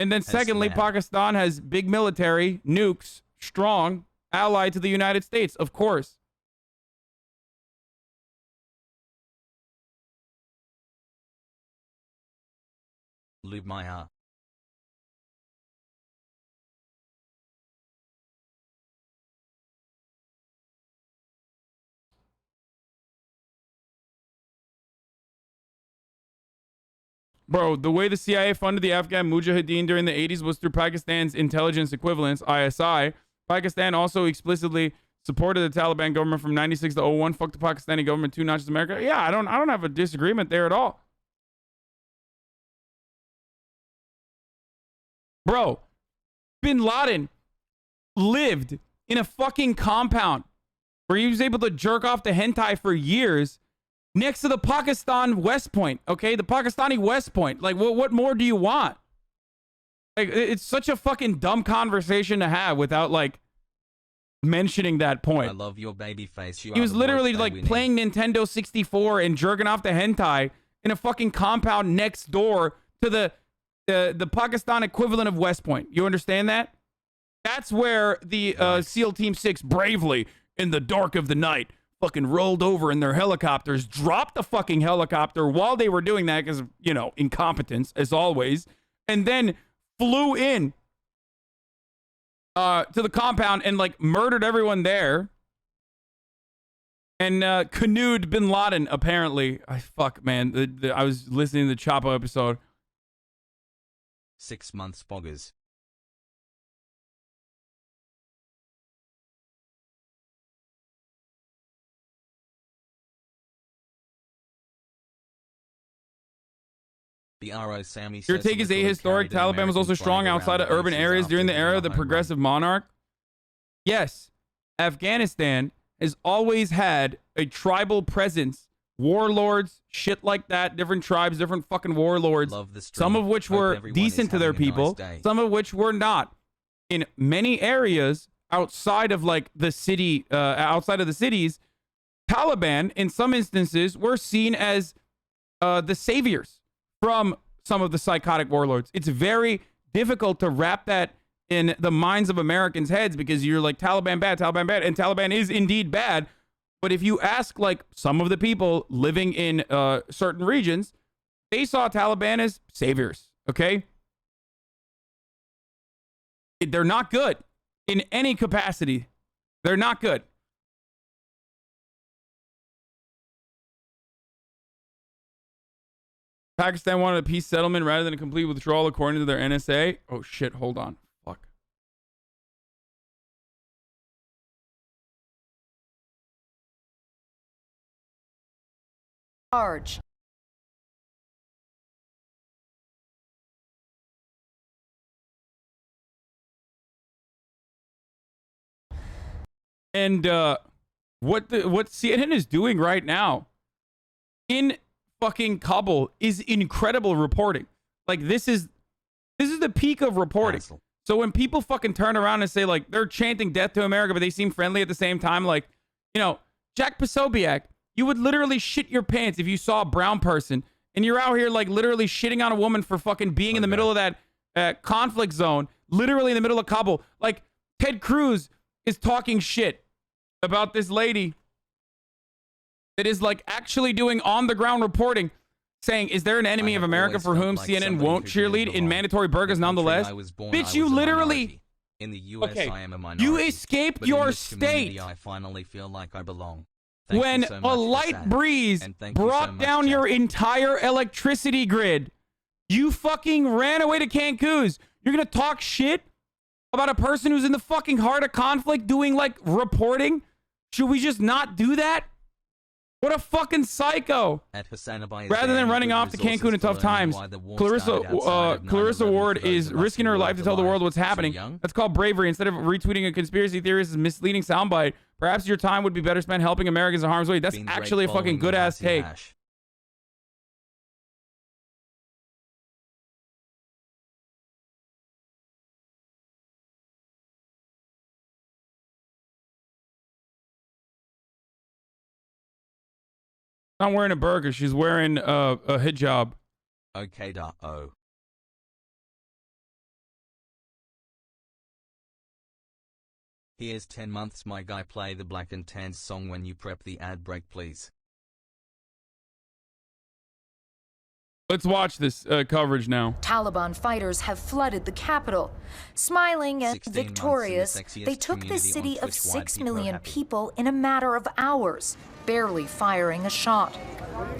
And then secondly, Pakistan has big military, nukes, strong, allied to the United States, of course. Lube my heart. Bro, the way the CIA funded the Afghan Mujahideen during the 80s was through Pakistan's intelligence equivalents, ISI. Pakistan also explicitly supported the Taliban government from 96 to 01. Fuck the Pakistani government, 2 notches America. Yeah, I don't have a disagreement there at all. Bro, Bin Laden lived in a fucking compound where he was able to jerk off to hentai for years next to the Pakistan West Point, okay? The Pakistani West Point. Like, what more do you want? Like, it's such a fucking dumb conversation to have without, like, mentioning that point. I love your baby face. He was literally, like, playing Nintendo 64 and jerking off to hentai in a fucking compound next door to the Pakistan equivalent of West Point. You understand that? That's where the SEAL Team 6 bravely, in the dark of the night, fucking rolled over in their helicopters, dropped the fucking helicopter while they were doing that because, you know, incompetence, as always, and then flew in to the compound and, like, murdered everyone there and canoed Bin Laden, apparently. Fuck, man. I was listening to the Chapo episode. 6 months boggers. Your take is ahistoric. Taliban was also strong outside of urban areas during the era of the progressive monarch. Yes, Afghanistan has always had a tribal presence. Warlords, shit like that, different tribes, different fucking warlords. Some of which were decent to their people, some of which were not. In many areas outside of like the city, outside of the cities, Taliban, in some instances, were seen as the saviors from some of the psychotic warlords. It's very difficult to wrap that in the minds of Americans' heads because you're like, Taliban bad, and Taliban is indeed bad. But if you ask like some of the people living in certain regions, they saw Taliban as saviors, okay? They're not good in any capacity. They're not good. Pakistan wanted a peace settlement rather than a complete withdrawal according to their NSA. Oh shit, hold on. Fuck. Large. And what CNN is doing right now in fucking Kabul is incredible reporting. Like this is the peak of reporting. Hassle. So when people fucking turn around and say like they're chanting death to America, but they seem friendly at the same time, like, you know, Jack Posobiec, you would literally shit your pants if you saw a brown person and you're out here like literally shitting on a woman for fucking being in the middle of that conflict zone, literally in the middle of Kabul. Like Ted Cruz is talking shit about this lady that is like actually doing on the ground reporting, saying, is there an enemy of America for whom CNN won't cheerlead in mandatory burqas nonetheless? Bitch, you literally, in the US, okay, I am a minority, you escaped your state. I finally feel like I belong. When a light breeze brought down your entire electricity grid, you fucking ran away to Cancun. You're gonna talk shit about a person who's in the fucking heart of conflict doing like reporting? Should we just not do that? What a fucking psycho. Rather than running off to Cancun in tough times, Clarissa Ward is risking her life to tell the world what's happening. That's called bravery. Instead of retweeting a conspiracy theorist's misleading soundbite, perhaps your time would be better spent helping Americans in harm's way. That's actually a fucking good-ass take. Not wearing a burqa. She's wearing a hijab. Okay.oh. Here's 10 months, my guy. Play the Black and Tans song when you prep the ad break, please. Let's watch this coverage now. Taliban fighters have flooded the capital. Smiling and victorious, they took this city of 6 million people in a matter of hours, barely firing a shot.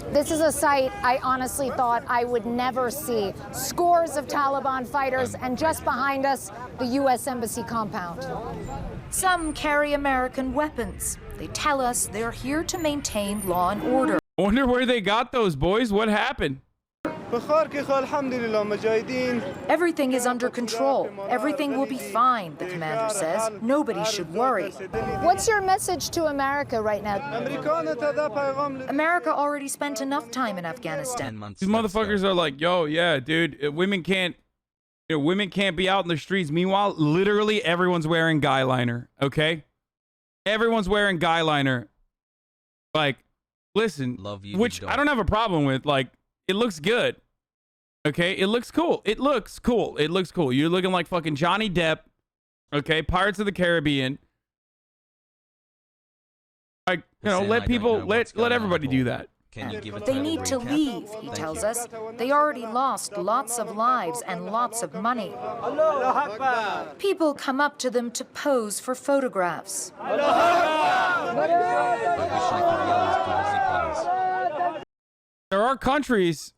This is a sight I honestly thought I would never see. Scores of Taliban fighters, and just behind us, the U.S. Embassy compound. Some carry American weapons. They tell us they're here to maintain law and order. I wonder where they got those, boys. What happened? Everything is under control. Everything will be fine, the commander says. Nobody should worry. What's your message to America right now? America already spent enough time in Afghanistan. These motherfuckers are like, yo, yeah, dude, women can't be out in the streets. Meanwhile, literally everyone's wearing guy liner, okay? Everyone's wearing guy liner. Like, listen, which I don't have a problem with. Like, it looks good. Okay, it looks cool. It looks cool. It looks cool. You're looking like fucking Johnny Depp. Okay, Pirates of the Caribbean. Like, you know, let people, let everybody do that. They need to leave, he tells us. They already lost lots of lives and lots of money. People come up to them to pose for photographs. There are countries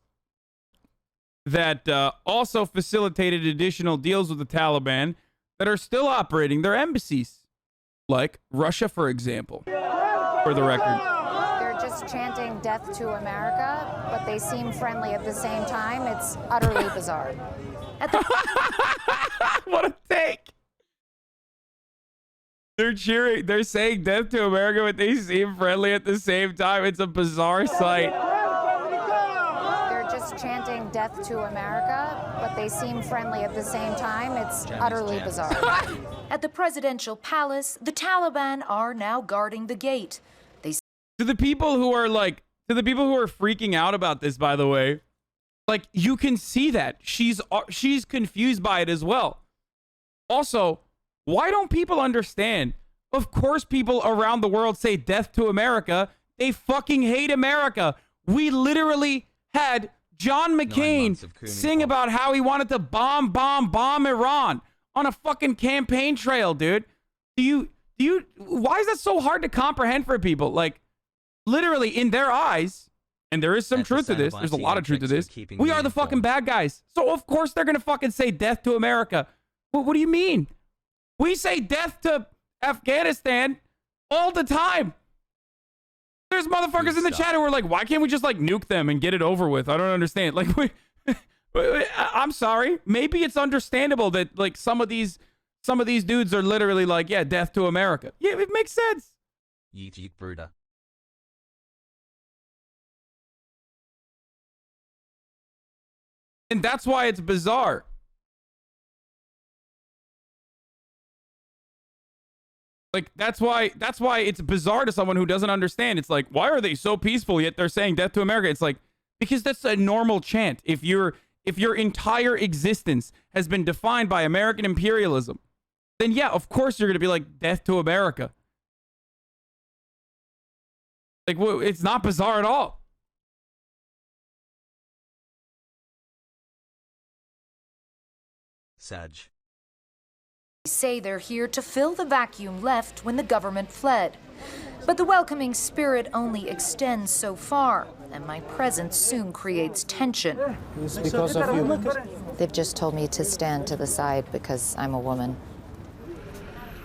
that also facilitated additional deals with the Taliban that are still operating their embassies, like Russia, for example, for the record. They're just chanting death to America, but they seem friendly at the same time. It's utterly bizarre. What a take! They're cheering, they're saying death to America, but they seem friendly at the same time. It's a bizarre sight. Chanting death to America, but they seem friendly at the same time. It's utterly bizarre. At the presidential palace, the Taliban are now guarding the gate. To the people who are freaking out about this, by the way, like, you can see that she's confused by it as well. Also, why don't people understand? Of course, people around the world say death to America. They fucking hate America. We literally had John McCain sing about how he wanted to bomb Iran on a fucking campaign trail, dude. Why is that so hard to comprehend for people? Like, literally, in their eyes, and there is some truth to this, there's a lot of truth to this, we are the fucking bad guys. So, of course, they're gonna fucking say death to America. What do you mean? We say death to Afghanistan all the time. There's motherfuckers in the chat who are like, why can't we just like nuke them and get it over with? I don't understand. Like, I'm sorry. Maybe it's understandable that like some of these dudes are literally like, yeah, death to America. Yeah, it makes sense. Yeet Bruder. And that's why it's bizarre. Like, that's why it's bizarre to someone who doesn't understand. It's like, why are they so peaceful yet they're saying death to America? It's like, because that's a normal chant. If your entire existence has been defined by American imperialism, then yeah, of course you're going to be like, death to America. Like, it's not bizarre at all. Sag. Say they're here to fill the vacuum left when the government fled. But the welcoming spirit only extends so far, and my presence soon creates tension. It's because of you. They've just told me to stand to the side because I'm a woman.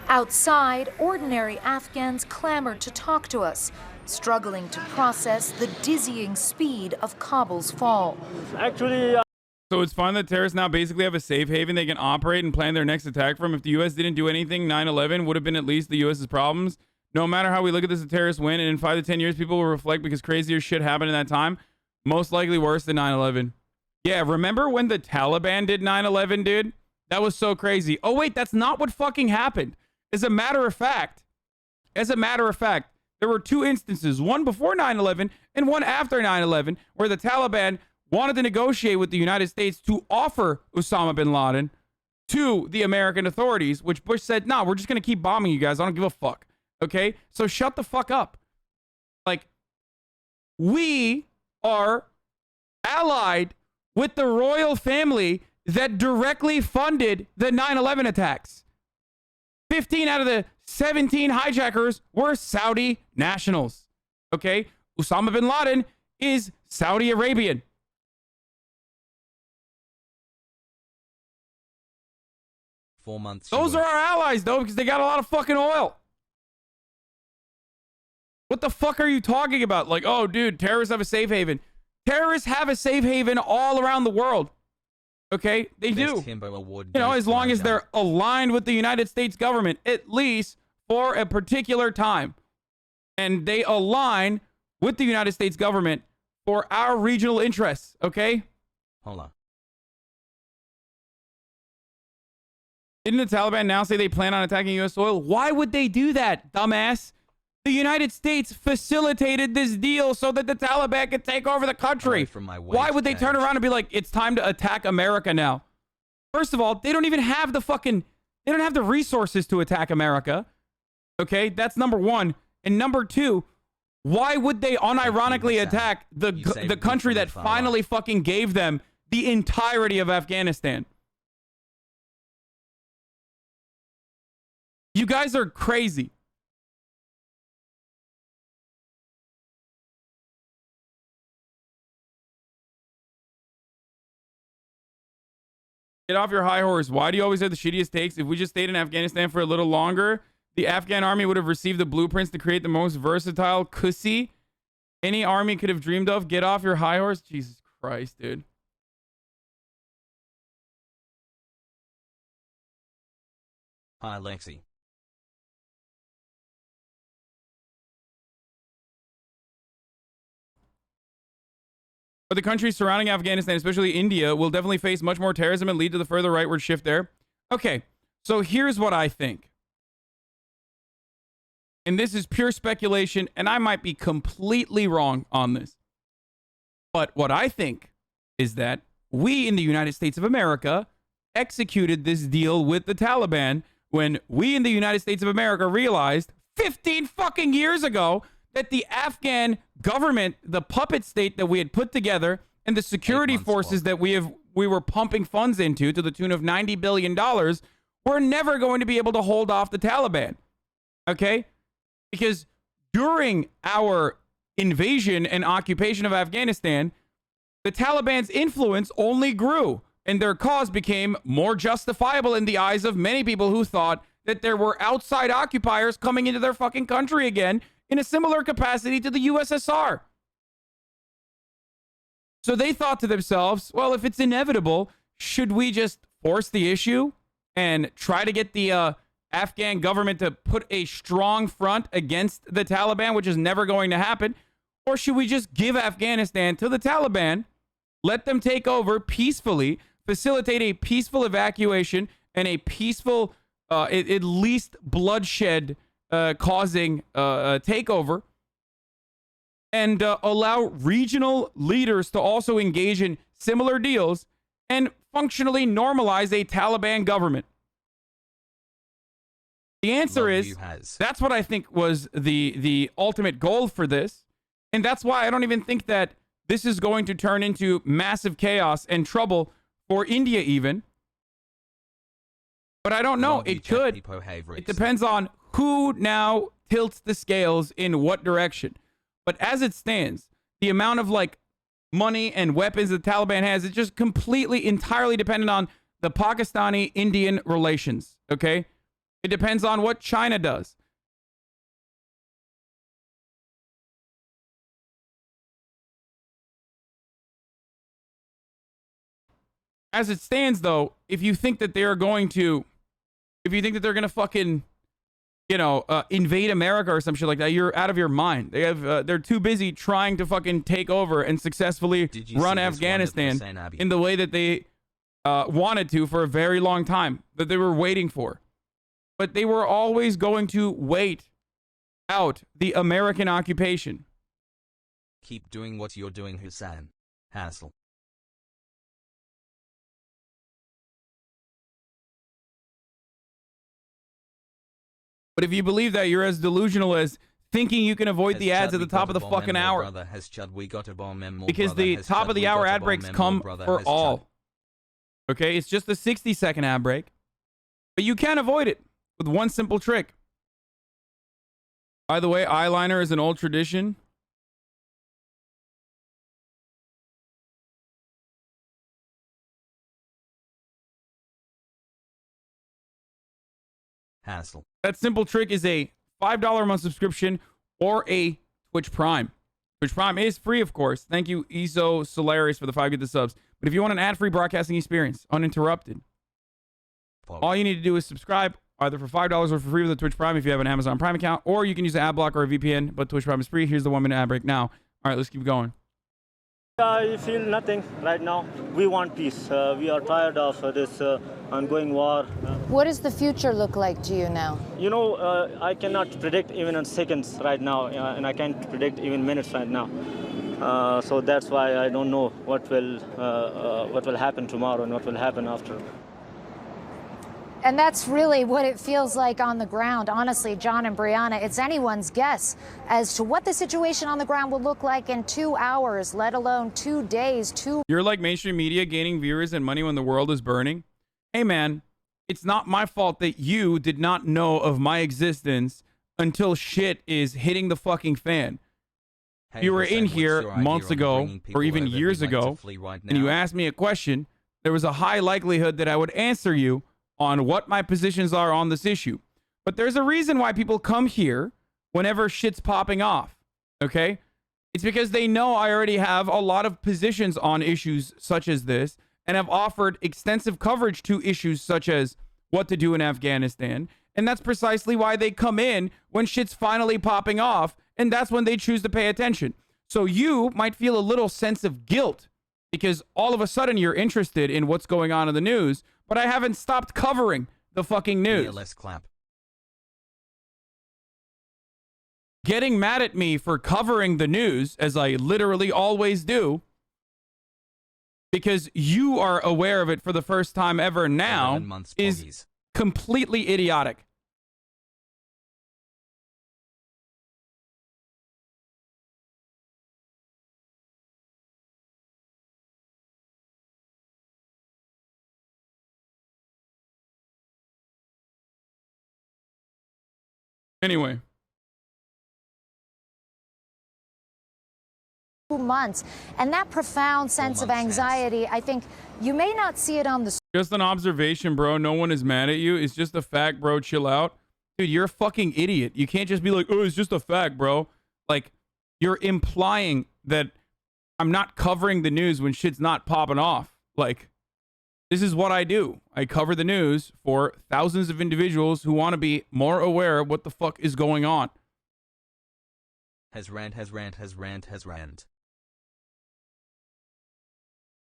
Outside, ordinary Afghans clamored to talk to us, struggling to process the dizzying speed of Kabul's fall. Actually, so it's fine that terrorists now basically have a safe haven they can operate and plan their next attack from. If the U.S. didn't do anything, 9/11 would have been at least the U.S.'s problems. No matter how we look at this, the terrorists win, and in 5 to 10 years, people will reflect because crazier shit happened in that time. Most likely worse than 9/11. Yeah, remember when the Taliban did 9/11, dude? That was so crazy. Oh, wait, that's not what fucking happened. As a matter of fact, there were 2 instances, one before 9/11 and one after 9/11, where the Taliban wanted to negotiate with the United States to offer Osama bin Laden to the American authorities, which Bush said, no, we're just going to keep bombing you guys. I don't give a fuck. Okay? So shut the fuck up. Like, we are allied with the royal family that directly funded the 9/11 attacks. 15 out of the 17 hijackers were Saudi nationals. Okay? Osama bin Laden is Saudi Arabian. Those are our allies, though, because they got a lot of fucking oil. What the fuck are you talking about? Like, oh, dude, terrorists have a safe haven. Terrorists have a safe haven all around the world. Okay? They do. You know, as long as they're aligned with the United States government, at least for a particular time. And they align with the United States government for our regional interests. Okay? Hold on. Didn't the Taliban now say they plan on attacking U.S. soil? Why would they do that, dumbass? The United States facilitated this deal so that the Taliban could take over the country. Why would they turn around and be like, it's time to attack America now? First of all, they don't even have they don't have the resources to attack America. Okay, that's number one. And number two, why would they unironically attack the country that finally fucking gave them the entirety of Afghanistan? You guys are crazy. Get off your high horse. Why do you always have the shittiest takes? If we just stayed in Afghanistan for a little longer, the Afghan army would have received the blueprints to create the most versatile kusi any army could have dreamed of. Get off your high horse. Jesus Christ, dude. Hi, Lexi. But the countries surrounding Afghanistan, especially India, will definitely face much more terrorism and lead to the further rightward shift there. Okay, so here's what I think. And this is pure speculation, and I might be completely wrong on this. But what I think is that we in the United States of America executed this deal with the Taliban when we in the United States of America realized 15 fucking years ago that the Afghan government, the puppet state that we had put together, and the security forces that we were pumping funds into to the tune of $90 billion, were never going to be able to hold off the Taliban. Okay? Because during our invasion and occupation of Afghanistan, the Taliban's influence only grew, and their cause became more justifiable in the eyes of many people who thought that there were outside occupiers coming into their fucking country again in a similar capacity to the USSR. So they thought to themselves, well, if it's inevitable, should we just force the issue and try to get the Afghan government to put a strong front against the Taliban, which is never going to happen? Or should we just give Afghanistan to the Taliban, let them take over peacefully, facilitate a peaceful evacuation and a peaceful, at least bloodshed causing takeover, and allow regional leaders to also engage in similar deals and functionally normalize a Taliban government? The answer is, that's what I think was the ultimate goal for this. And that's why I don't even think that this is going to turn into massive chaos and trouble for India even. But I don't know. It could. It depends on who now tilts the scales in what direction. But as it stands, the amount of like money and weapons the Taliban has is just completely, entirely dependent on the Pakistani-Indian relations. Okay? It depends on what China does. As it stands, though, if you think that they're going to fucking, invade America or some shit like that, you're out of your mind. They're too busy trying to fucking take over and successfully run Afghanistan in the way that they wanted to for a very long time, that they were waiting for. But they were always going to wait out the American occupation. Keep doing what you're doing, Hassan. Hassle. But if you believe that, you're as delusional as thinking you can avoid the ads at the top of the fucking hour. Because the top of the hour ad breaks come for all. Okay, it's just a 60-second ad break. But you can avoid it with one simple trick. By the way, eyeliner is an old tradition. Hassle. That simple trick is a $5 a month subscription or a Twitch Prime. Twitch Prime is free, of course. Thank you, Iso Solaris, for the 5 get the subs. But if you want an ad-free broadcasting experience, uninterrupted, all you need to do is subscribe either for $5 or for free with a Twitch Prime if you have an Amazon Prime account, or you can use an ad block or a VPN, but Twitch Prime is free. Here's the 1-minute ad break now. All right, let's keep going. I feel nothing right now. We want peace. We are tired of this ongoing war. What does the future look like to you now? You know, I cannot predict even in seconds right now, and I can't predict even minutes right now. So that's why I don't know what will happen tomorrow and what will happen after. And that's really what it feels like on the ground. Honestly, John and Brianna, it's anyone's guess as to what the situation on the ground will look like in 2 hours, let alone 2 days. You're like mainstream media gaining viewers and money when the world is burning. Hey, man, it's not my fault that you did not know of my existence until shit is hitting the fucking fan. Hey, you were in what's here your months idea on ago bringing people or even over years who'd like to ago, flee right and you now? asked me a question. There was a high likelihood that I would answer you on what my positions are on this issue. But there's a reason why people come here whenever shit's popping off, okay? It's because they know I already have a lot of positions on issues such as this and have offered extensive coverage to issues such as what to do in Afghanistan. And that's precisely why they come in when shit's finally popping off, and that's when they choose to pay attention. So you might feel a little sense of guilt because all of a sudden you're interested in what's going on in the news, but I haven't stopped covering the fucking news. Let's clap. Getting mad at me for covering the news, as I literally always do, because you are aware of it for the first time ever now, is completely idiotic. Anyway. 2 months. And that profound sense of anxiety, I think you may not see it on the... Just an observation, bro. No one is mad at you. It's just a fact, bro. Chill out. Dude, you're a fucking idiot. You can't just be like, oh, it's just a fact, bro. Like, you're implying that I'm not covering the news when shit's not popping off. Like, this is what I do. I cover the news for thousands of individuals who want to be more aware of what the fuck is going on. Has rant.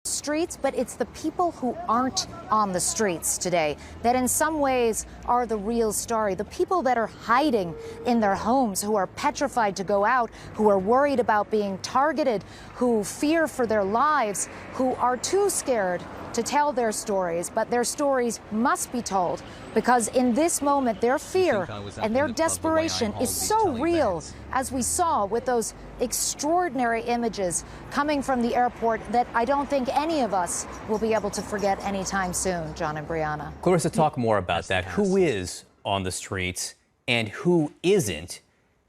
Streets, but it's the people who aren't on the streets today that in some ways are the real story. The people that are hiding in their homes, who are petrified to go out, who are worried about being targeted, who fear for their lives, who are too scared to tell their stories, but their stories must be told because in this moment their fear and their desperation is so real, as we saw with those extraordinary images coming from the airport that I don't think any of us will be able to forget anytime soon, John and Brianna. Clarissa, talk more about that. Who is on the streets and who isn't?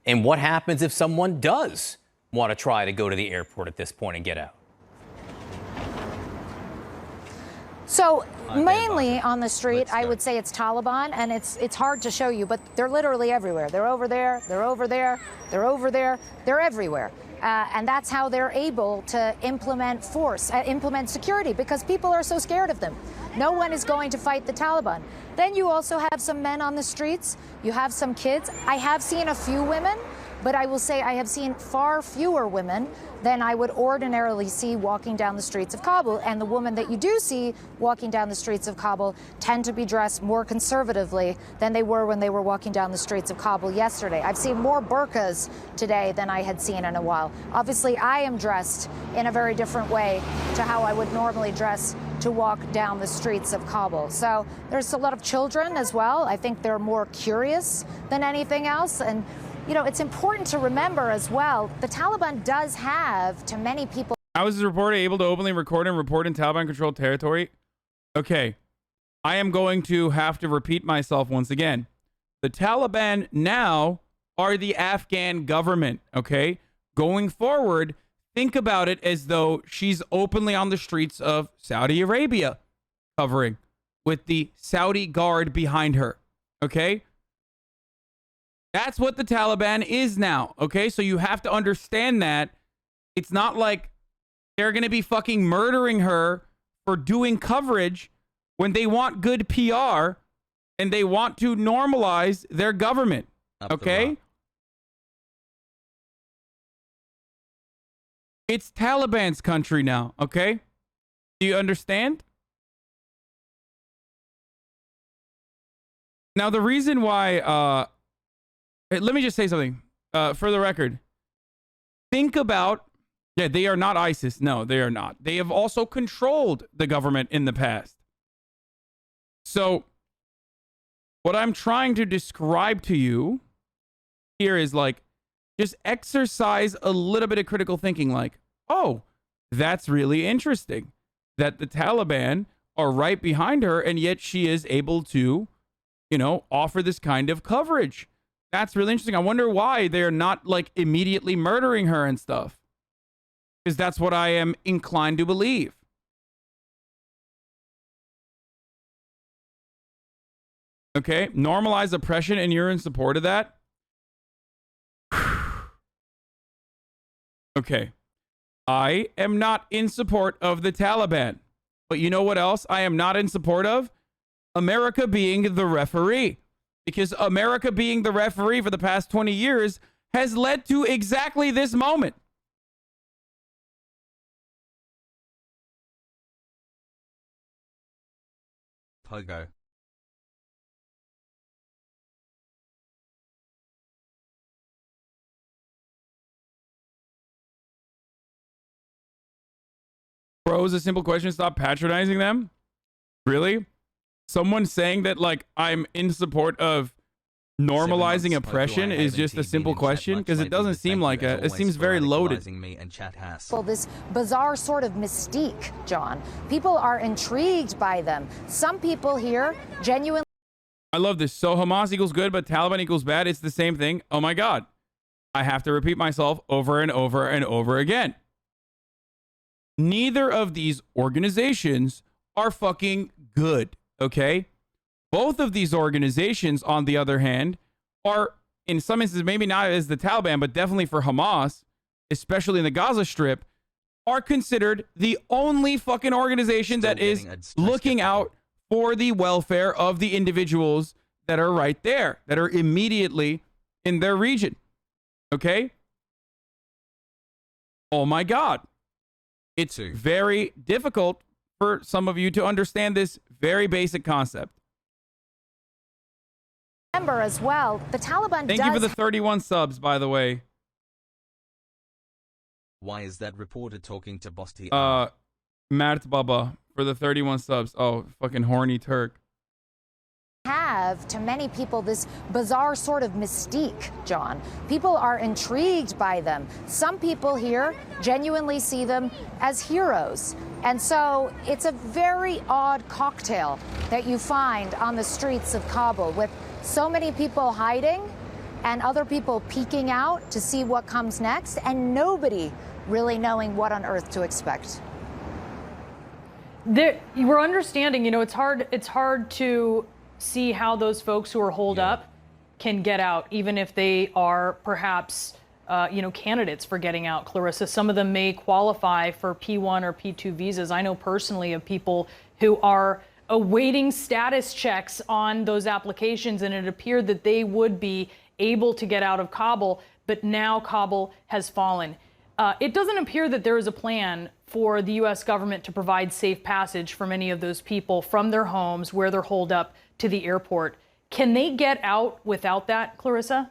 And what happens if someone does want to try to go to the airport at this point and get out? So mainly on the street, I would say it's Taliban, and it's hard to show you, but they're literally everywhere. They're over there, they're over there, they're over there, they're everywhere. And that's how they're able to implement force, implement security, because people are so scared of them. No one is going to fight the Taliban. Then you also have some men on the streets. You have some kids. I have seen a few women, but I will say I have seen far fewer women than I would ordinarily see walking down the streets of Kabul. And the women that you do see walking down the streets of Kabul tend to be dressed more conservatively than they were when they were walking down the streets of Kabul yesterday. I've seen more burqas today than I had seen in a while. Obviously, I am dressed in a very different way to how I would normally dress to walk down the streets of Kabul. So there's a lot of children as well. I think they're more curious than anything else. And you know, it's important to remember as well, the Taliban does have, to many people. How is this reporter able to openly record and report in Taliban-controlled territory? Okay, I am going to have to repeat myself once again. The Taliban now are the Afghan government, okay? Going forward, think about it as though she's openly on the streets of Saudi Arabia, covering with the Saudi guard behind her, okay? That's what the Taliban is now, okay? So you have to understand that it's not like they're going to be fucking murdering her for doing coverage when they want good PR and they want to normalize their government, okay? It's Taliban's country now, okay? Do you understand? Now, the reason why, let me just say something, for the record. Think about, yeah, they are not ISIS. No, they are not. They have also controlled the government in the past. So, what I'm trying to describe to you here is like, just exercise a little bit of critical thinking, like, oh, that's really interesting that the Taliban are right behind her and yet she is able to, you know, offer this kind of coverage. That's really interesting. I wonder why they're not like immediately murdering her and stuff. Because that's what I am inclined to believe. Okay, normalize oppression and you're in support of that? Okay, I am not in support of the Taliban. But you know what else I am not in support of? America being the referee. Because America being the referee for the past 20 years has led to exactly this moment. Pogo. Bros, a simple question. Stop patronizing them. Really? Someone saying that, like, I'm in support of normalizing oppression is just a simple question? Because it doesn't seem like it. It seems very loaded. Well, this bizarre sort of mystique, John. People are intrigued by them. Some people here genuinely. I love this. So Hamas equals good, but Taliban equals bad. It's the same thing. Oh my God. I have to repeat myself over and over and over again. Neither of these organizations are fucking good, okay? Both of these organizations, on the other hand, are, in some instances, maybe not as the Taliban, but definitely for Hamas, especially in the Gaza Strip, are considered the only fucking organization that is looking out for the welfare of the individuals that are right there, that are immediately in their region. Okay? Oh my God. It's very difficult for some of you to understand this very basic concept. Remember as well, the Taliban Thank you for the 31 subs, by the way. Why is that reporter talking to Bosti? Mert Baba for the 31 subs. Oh, fucking horny Turk. Have, to many people, this bizarre sort of mystique, John. People are intrigued by them. Some people here genuinely see them as heroes. And so it's a very odd cocktail that you find on the streets of Kabul, with so many people hiding and other people peeking out to see what comes next, and nobody really knowing what on earth to expect. We're understanding, you know, it's hard to see how those folks who are holed up can get out, even if they are perhaps, candidates for getting out, Clarissa. Some of them may qualify for P1 or P2 visas. I know personally of people who are awaiting status checks on those applications, and it appeared that they would be able to get out of Kabul, but now Kabul has fallen. It doesn't appear that there is a plan for the U.S. government to provide safe passage for many of those people from their homes where they're holed up to the airport. Can they get out without that, Clarissa?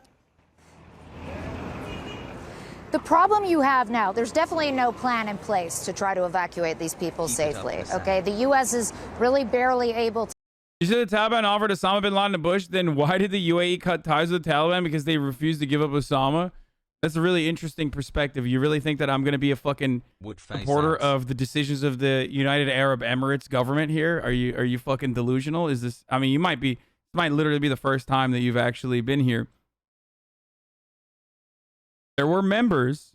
The problem you have now, there's definitely no plan in place to try to evacuate these people safely. Okay, the U.S. is really barely able to. You said the Taliban offered Osama bin Laden to Bush. Then why did the UAE cut ties with the Taliban? Because they refused to give up Osama? That's a really interesting perspective. You really think that I'm going to be a fucking supporter of the decisions of the United Arab Emirates government here? Are you fucking delusional? Is this, I mean, you might be, this might literally be the first time that you've actually been here. There were members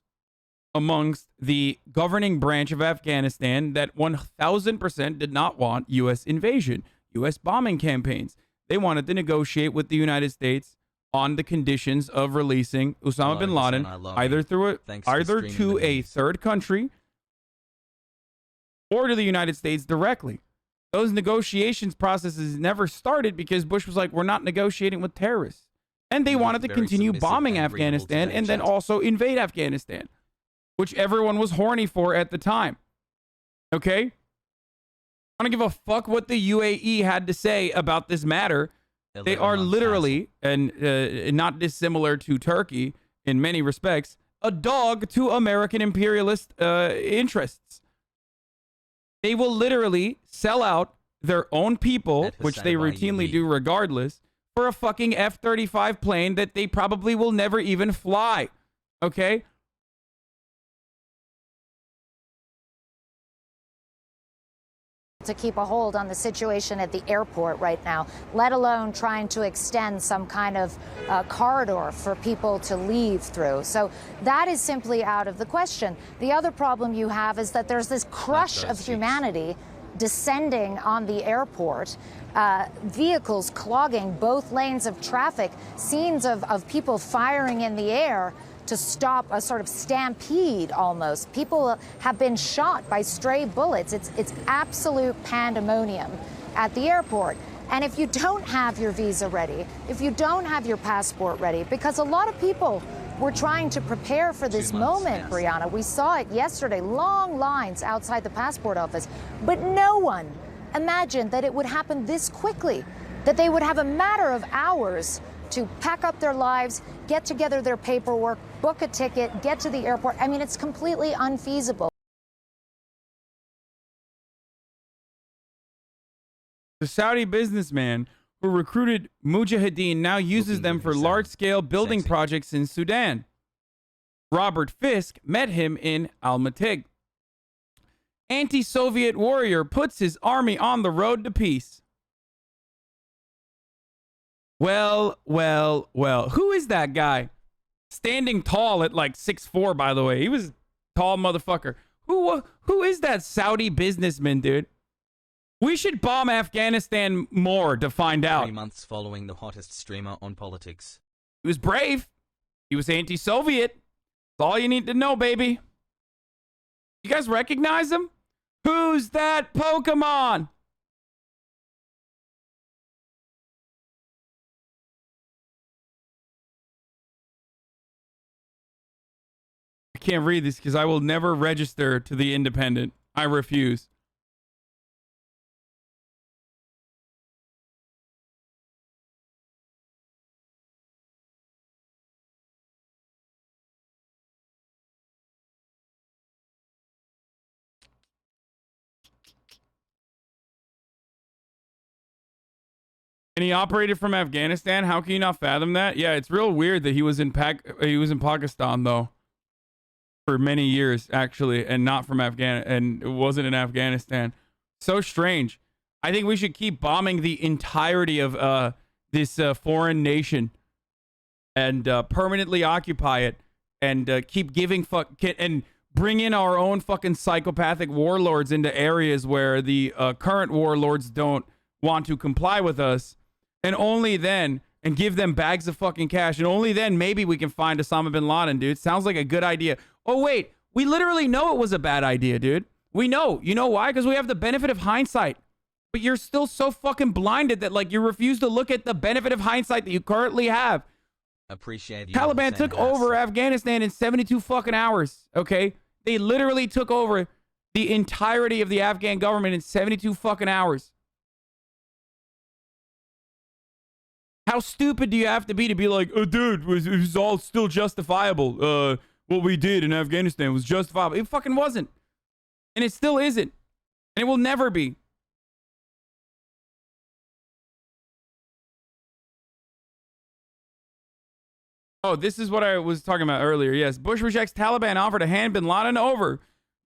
amongst the governing branch of Afghanistan that 1000% did not want U.S. invasion, U.S. bombing campaigns. They wanted to negotiate with the United States on the conditions of releasing Osama bin Laden, either through to a third country or to the United States directly. Those negotiations processes never started because Bush was like, we're not negotiating with terrorists. And they wanted to continue bombing Afghanistan and then also invade Afghanistan, which everyone was horny for at the time. Okay? I don't give a fuck what the UAE had to say about this matter. They are literally, and not dissimilar to Turkey in many respects, a dog to American imperialist interests. They will literally sell out their own people, which they routinely do regardless, for a fucking F-35 plane that they probably will never even fly. Okay? To keep a hold on the situation at the airport right now, let alone trying to extend some kind of corridor for people to leave through. So that is simply out of the question. The other problem you have is that there's this crush of humanity descending on the airport, vehicles clogging both lanes of traffic, scenes of people firing in the air to stop a sort of stampede almost. People have been shot by stray bullets. It's absolute pandemonium at the airport. And if you don't have your visa ready, if you don't have your passport ready, because a lot of people were trying to prepare for this moment, Brianna. We saw it yesterday, long lines outside the passport office, but no one imagined that it would happen this quickly, that they would have a matter of hours to pack up their lives, get together their paperwork, book a ticket, get to the airport. I mean, it's completely unfeasible. The Saudi businessman who recruited Mujahideen now uses them for large-scale building projects in Sudan. Robert Fisk met him in Al-Matig. Anti-Soviet warrior puts his army on the road to peace. Well. Who is that guy? Standing tall at like 6'4", by the way. He was a tall motherfucker. Who is that Saudi businessman, dude? We should bomb Afghanistan more to find out. 3 months following the hottest streamer on politics. He was brave. He was anti-Soviet. That's all you need to know, baby. You guys recognize him? Who's that Pokemon? I can't read this because I will never register to the Independent. I refuse. And he operated from Afghanistan. How can you not fathom that? Yeah, it's real weird that he was in Pakistan though for many years actually, and not from and it wasn't in Afghanistan. So strange. I think we should keep bombing the entirety of this foreign nation and permanently occupy it and keep giving and bring in our own fucking psychopathic warlords into areas where the current warlords don't want to comply with us. And only then, and give them bags of fucking cash, and only then maybe we can find Osama bin Laden, dude. Sounds like a good idea. Oh, wait. We literally know it was a bad idea, dude. We know. You know why? Because we have the benefit of hindsight. But you're still so fucking blinded that, like, you refuse to look at the benefit of hindsight that you currently have. Appreciate you. Taliban took over Afghanistan in 72 fucking hours, okay? They literally took over the entirety of the Afghan government in 72 fucking hours. How stupid do you have to be like, oh, dude, it was all still justifiable. What we did in Afghanistan was justifiable. It fucking wasn't. And it still isn't. And it will never be. Oh, this is what I was talking about earlier. Yes, Bush rejects Taliban offer to hand bin Laden over.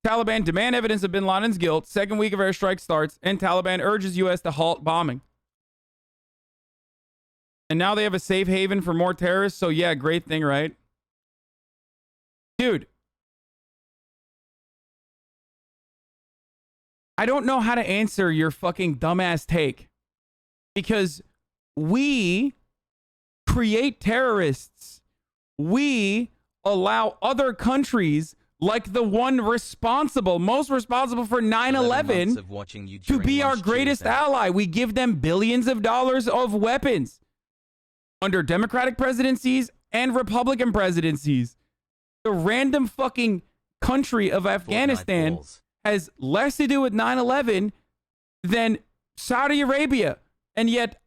Taliban demand evidence of bin Laden's guilt. Second week of airstrike starts, and Taliban urges U.S. to halt bombing. And now they have a safe haven for more terrorists. So yeah, great thing, right? Dude. I don't know how to answer your fucking dumbass take. Because we create terrorists. We allow other countries like the one most responsible for 9/11 to be our greatest ally. We give them billions of dollars of weapons under Democratic presidencies and Republican presidencies. The random fucking country of Afghanistan has less to do with 9/11 than Saudi Arabia. And yet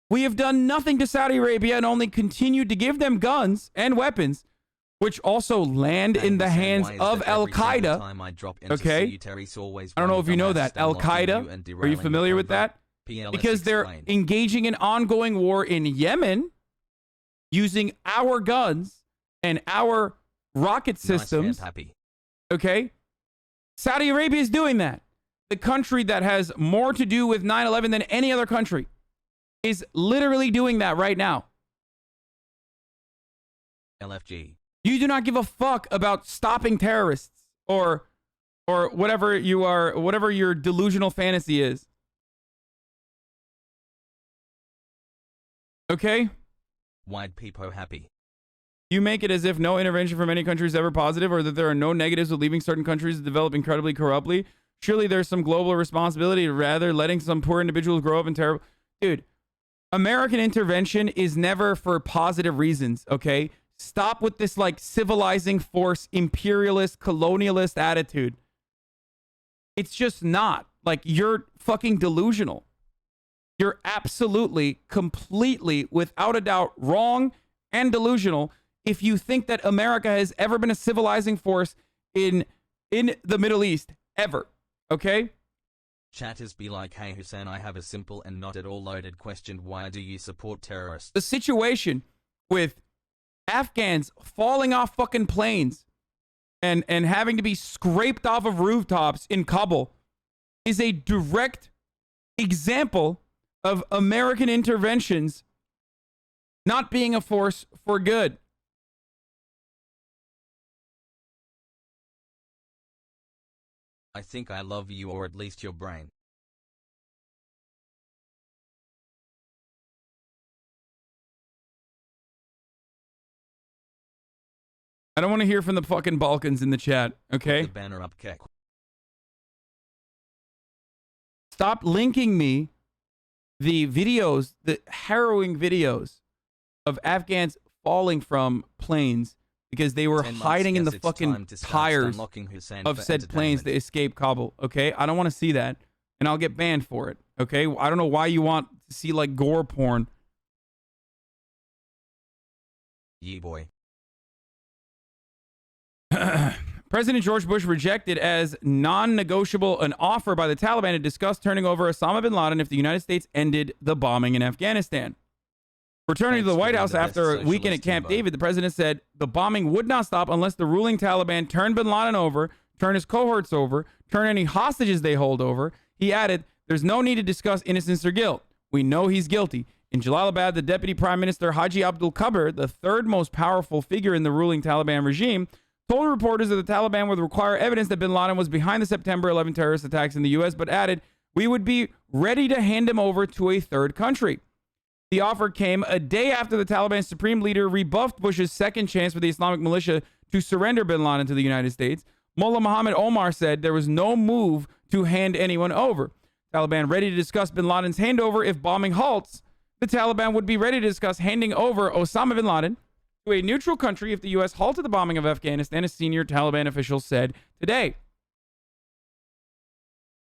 we have done nothing to Saudi Arabia and only continued to give them guns and weapons, which also land in the hands of Al-Qaeda. Okay? I don't know if you know that. Al-Qaeda, are you familiar with that? Because they're engaging in ongoing war in Yemen using our guns and our rocket systems. Okay? Saudi Arabia is doing that. The country that has more to do with 9/11 than any other country is literally doing that right now. LFG. You do not give a fuck about stopping terrorists or whatever you are, whatever your delusional fantasy is. Okay? Wide people happy. You make it as if no intervention from any country is ever positive, or that there are no negatives with leaving certain countries to develop incredibly corruptly. Surely there's some global responsibility, rather letting some poor individuals grow up in terrible... Dude, American intervention is never for positive reasons, okay? Stop with this, like, civilizing force, imperialist, colonialist attitude. It's just not. Like, you're fucking delusional. You're absolutely, completely, without a doubt, wrong and delusional if you think that America has ever been a civilizing force in the Middle East, ever. Okay? Chatters be like, hey Hussein, I have a simple and not at all loaded question. Why do you support terrorists? The situation with Afghans falling off fucking planes and having to be scraped off of rooftops in Kabul is a direct example of American interventions not being a force for good. I think I love you, or at least your brain. I don't want to hear from the fucking Balkans in the chat, okay? Put the banner up, Kirk. Stop linking me the videos, the harrowing videos of Afghans falling from planes because they were hiding in the fucking tires of said planes to escape Kabul, okay? I don't want to see that, and I'll get banned for it, okay? I don't know why you want to see, like, gore porn. Yee boy. President George Bush rejected as non-negotiable an offer by the Taliban to discuss turning over Osama bin Laden if the United States ended the bombing in Afghanistan. Returning to the White House after a weekend at Camp David, the president said the bombing would not stop unless the ruling Taliban turned bin Laden over, turn his cohorts over, turn any hostages they hold over. He added, there's no need to discuss innocence or guilt. We know he's guilty. In Jalalabad, the Deputy Prime Minister Haji Abdul Kabir, the third most powerful figure in the ruling Taliban regime, told reporters that the Taliban would require evidence that bin Laden was behind the September 11 terrorist attacks in the U.S., but added, we would be ready to hand him over to a third country. The offer came a day after the Taliban supreme leader rebuffed Bush's second chance for the Islamic militia to surrender bin Laden to the United States. Mullah Muhammad Omar said there was no move to hand anyone over. Taliban ready to discuss bin Laden's handover if bombing halts. The Taliban would be ready to discuss handing over Osama bin Laden to a neutral country if the U.S. halted the bombing of Afghanistan, a senior Taliban official said today.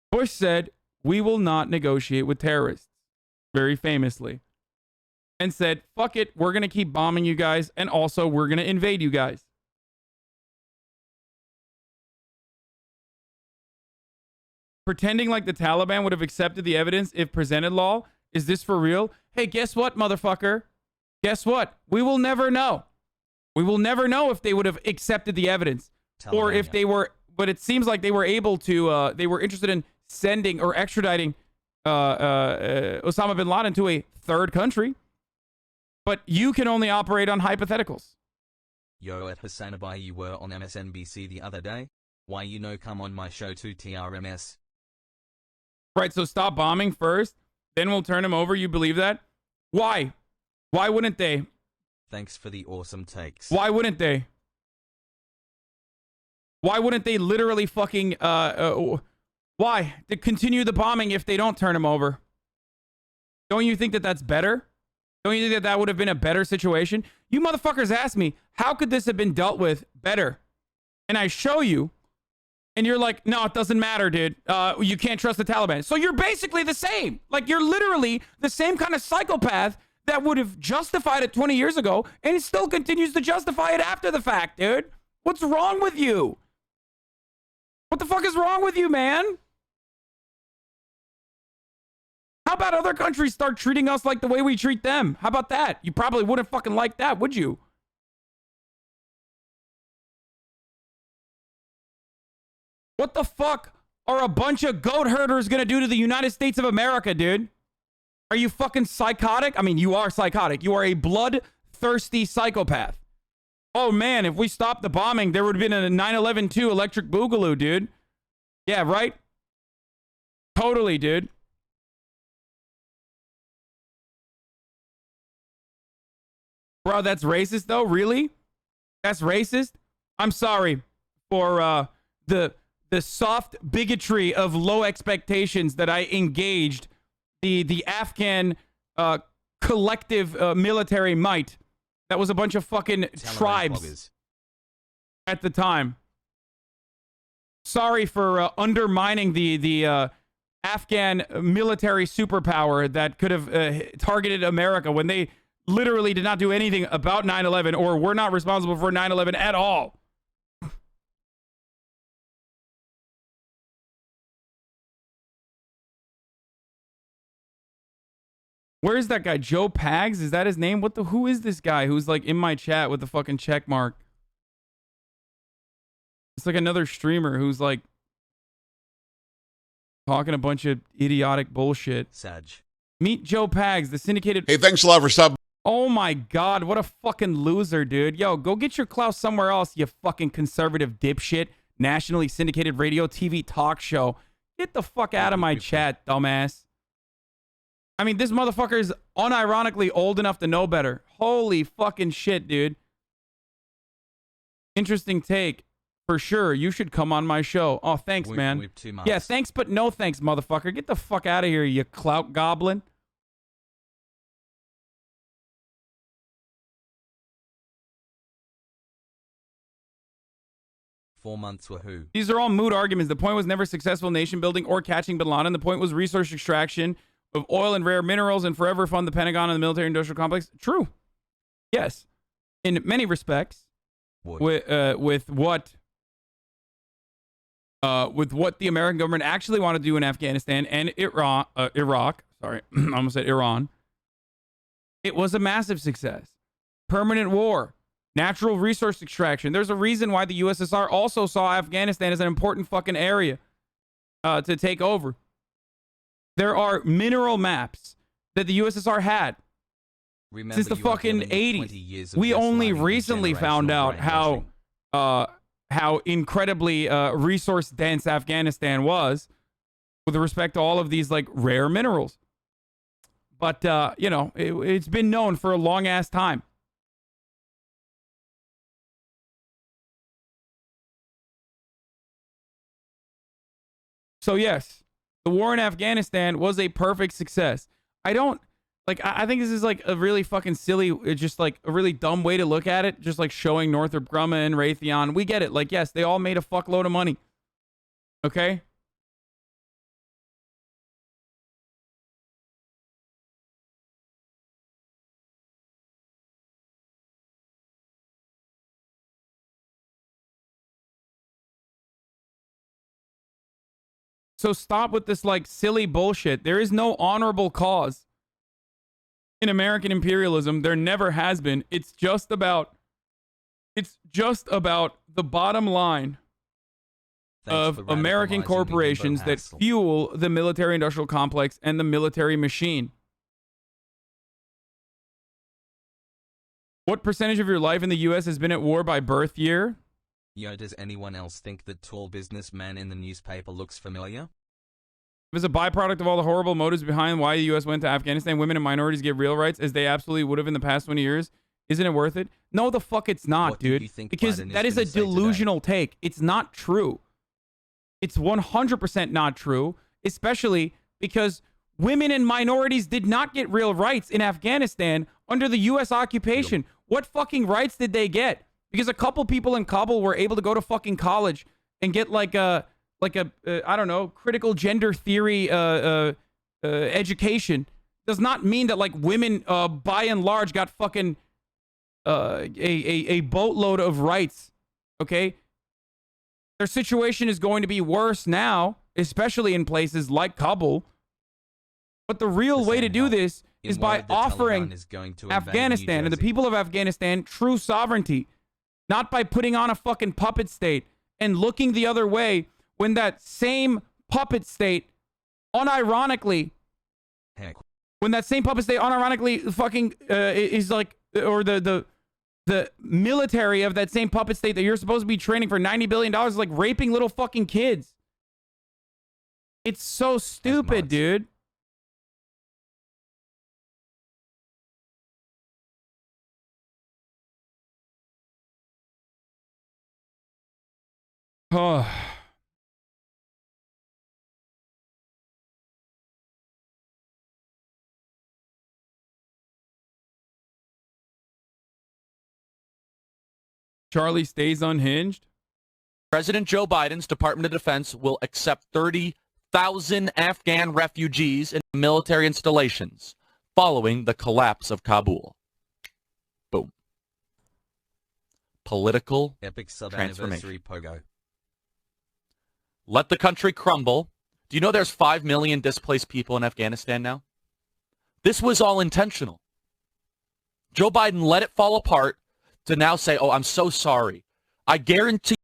Bush said, we will not negotiate with terrorists, very famously, and said, fuck it, we're going to keep bombing you guys, and also we're going to invade you guys. Pretending like the Taliban would have accepted the evidence if presented law. Is this for real? Hey, guess what, motherfucker? Guess what? We will never know. We will never know if they would have accepted the evidence or if they were, but it seems like they were able to, they were interested in sending or extraditing Osama bin Laden to a third country. But you can only operate on hypotheticals. Yo, at HasanAbi, you were on MSNBC the other day. Why you no come on my show to TRMS? Right, so stop bombing first, then we'll turn him over. You believe that? Why? Why wouldn't they? Thanks for the awesome takes. Why wouldn't they? Why wouldn't they literally fucking, why? To continue the bombing if they don't turn him over? Don't you think that that's better? Don't you think that that would have been a better situation? You motherfuckers asked me, how could this have been dealt with better? And I show you, and you're like, no, it doesn't matter, dude. You can't trust the Taliban. So you're basically the same. Like, you're literally the same kind of psychopath that would have justified it 20 years ago, and it still continues to justify it after the fact, dude. What's wrong with you? What the fuck is wrong with you, man? How about other countries start treating us like the way we treat them? How about that? You probably wouldn't fucking like that, would you? What the fuck are a bunch of goat herders gonna do to the United States of America, dude? Are you fucking psychotic? I mean, you are psychotic. You are a bloodthirsty psychopath. Oh man, if we stopped the bombing, there would have been a 9/11-2 electric boogaloo, dude. Yeah, right? Totally, dude. Bro, that's racist though? Really? That's racist? I'm sorry for the soft bigotry of low expectations that I engaged the Afghan collective military might. That was a bunch of fucking tribes at the time. Sorry for undermining the Afghan military superpower that could have targeted America when they literally did not do anything about 9/11 or were not responsible for 9/11 at all. Where is that guy? Joe Pags? Is that his name? Who is this guy who's like in my chat with the fucking check mark? It's like another streamer who's like talking a bunch of idiotic bullshit. Sag. Meet Joe Pags, the syndicated. Hey, thanks a lot for stopping. Oh my God, what a fucking loser, dude. Yo, go get your clout somewhere else, you fucking conservative dipshit. Nationally syndicated radio, TV talk show. Get the fuck out of my chat, dumbass. I mean, this motherfucker is unironically old enough to know better. Holy fucking shit, dude. Interesting take. For sure, you should come on my show. Oh, thanks, man. Yeah, thanks, but no thanks, motherfucker. Get the fuck out of here, you clout goblin. $4 were who? These are all moot arguments. The point was never successful nation building or catching bin Laden. The point was resource extraction of oil and rare minerals and forever fund the Pentagon and the military industrial complex. True. Yes. In many respects, with what the American government actually wanted to do in Afghanistan and Iraq, sorry, I almost said Iran, it was a massive success. Permanent war, natural resource extraction. There's a reason why the USSR also saw Afghanistan as an important fucking area to take over. There are mineral maps that the USSR had since the fucking 80s. We only recently found out how incredibly resource dense Afghanistan was with respect to all of these like rare minerals. But you know, it's been known for a long ass time. So yes, the war in Afghanistan was a perfect success. I think this is like a really fucking silly, just like a really dumb way to look at it. Just like showing Northrop Grumman, Raytheon. We get it. Like, yes, they all made a fuckload of money. Okay? So stop with this like silly bullshit. There is no honorable cause in American imperialism. There never has been. It's just about It's just about the bottom line of American corporations that fuel the military-industrial complex and the military machine. What percentage of your life in the U.S. has been at war by birth year? Yo, does anyone else think that tall businessman in the newspaper looks familiar? As a byproduct of all the horrible motives behind why the U.S. went to Afghanistan, women and minorities get real rights as they absolutely would have in the past 20 years. Isn't it worth it? No, the fuck it's not, What do you dude. think Because Biden that is is a gonna say today? delusional take. It's not true. It's 100% not true, especially because women and minorities did not get real rights in Afghanistan under the U.S. occupation. What fucking rights did they get? Because a couple people in Kabul were able to go to fucking college and get like a I don't know, critical gender theory education. Does not mean that like women by and large got fucking a boatload of rights. Okay? Their situation is going to be worse now, especially in places like Kabul. But the real way to do this is by offering Afghanistan and the people of Afghanistan true sovereignty, not by putting on a fucking puppet state and looking the other way when that same puppet state unironically fucking is like, or the military of that same puppet state that you're supposed to be training for $90 billion is like raping little fucking kids. It's so stupid, dude. Oh. Charlie stays unhinged. President Joe Biden's Department of Defense will accept 30,000 Afghan refugees in military installations following the collapse of Kabul. Boom. Political Epic transformation. sub-anniversary pogo. Let the country crumble. Do you know there's 5 million displaced people in Afghanistan now? This was all intentional. Joe Biden let it fall apart to now say, oh, I'm so sorry. I guarantee.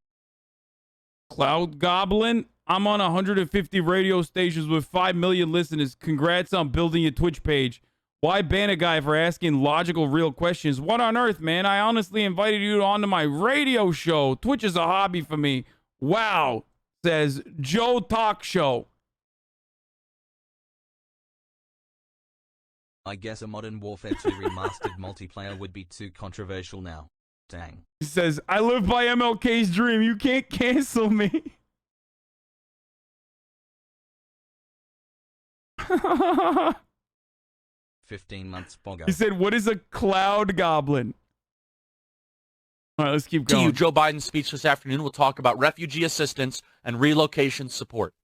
Cloud Goblin, I'm on 150 radio stations with 5 million listeners. Congrats on building your Twitch page. Why ban a guy for asking logical, real questions? What on earth, man? I honestly invited you onto my radio show. Twitch is a hobby for me. Wow, says Joe Talk Show. I guess a Modern Warfare 2 remastered multiplayer would be too controversial now. Dang. He says, I live by MLK's dream. You can't cancel me. 15 months Pogo. He said, what is a Cloud Goblin? All right, let's keep going. To you, Joe Biden's speech this afternoon will talk about refugee assistance and relocation support.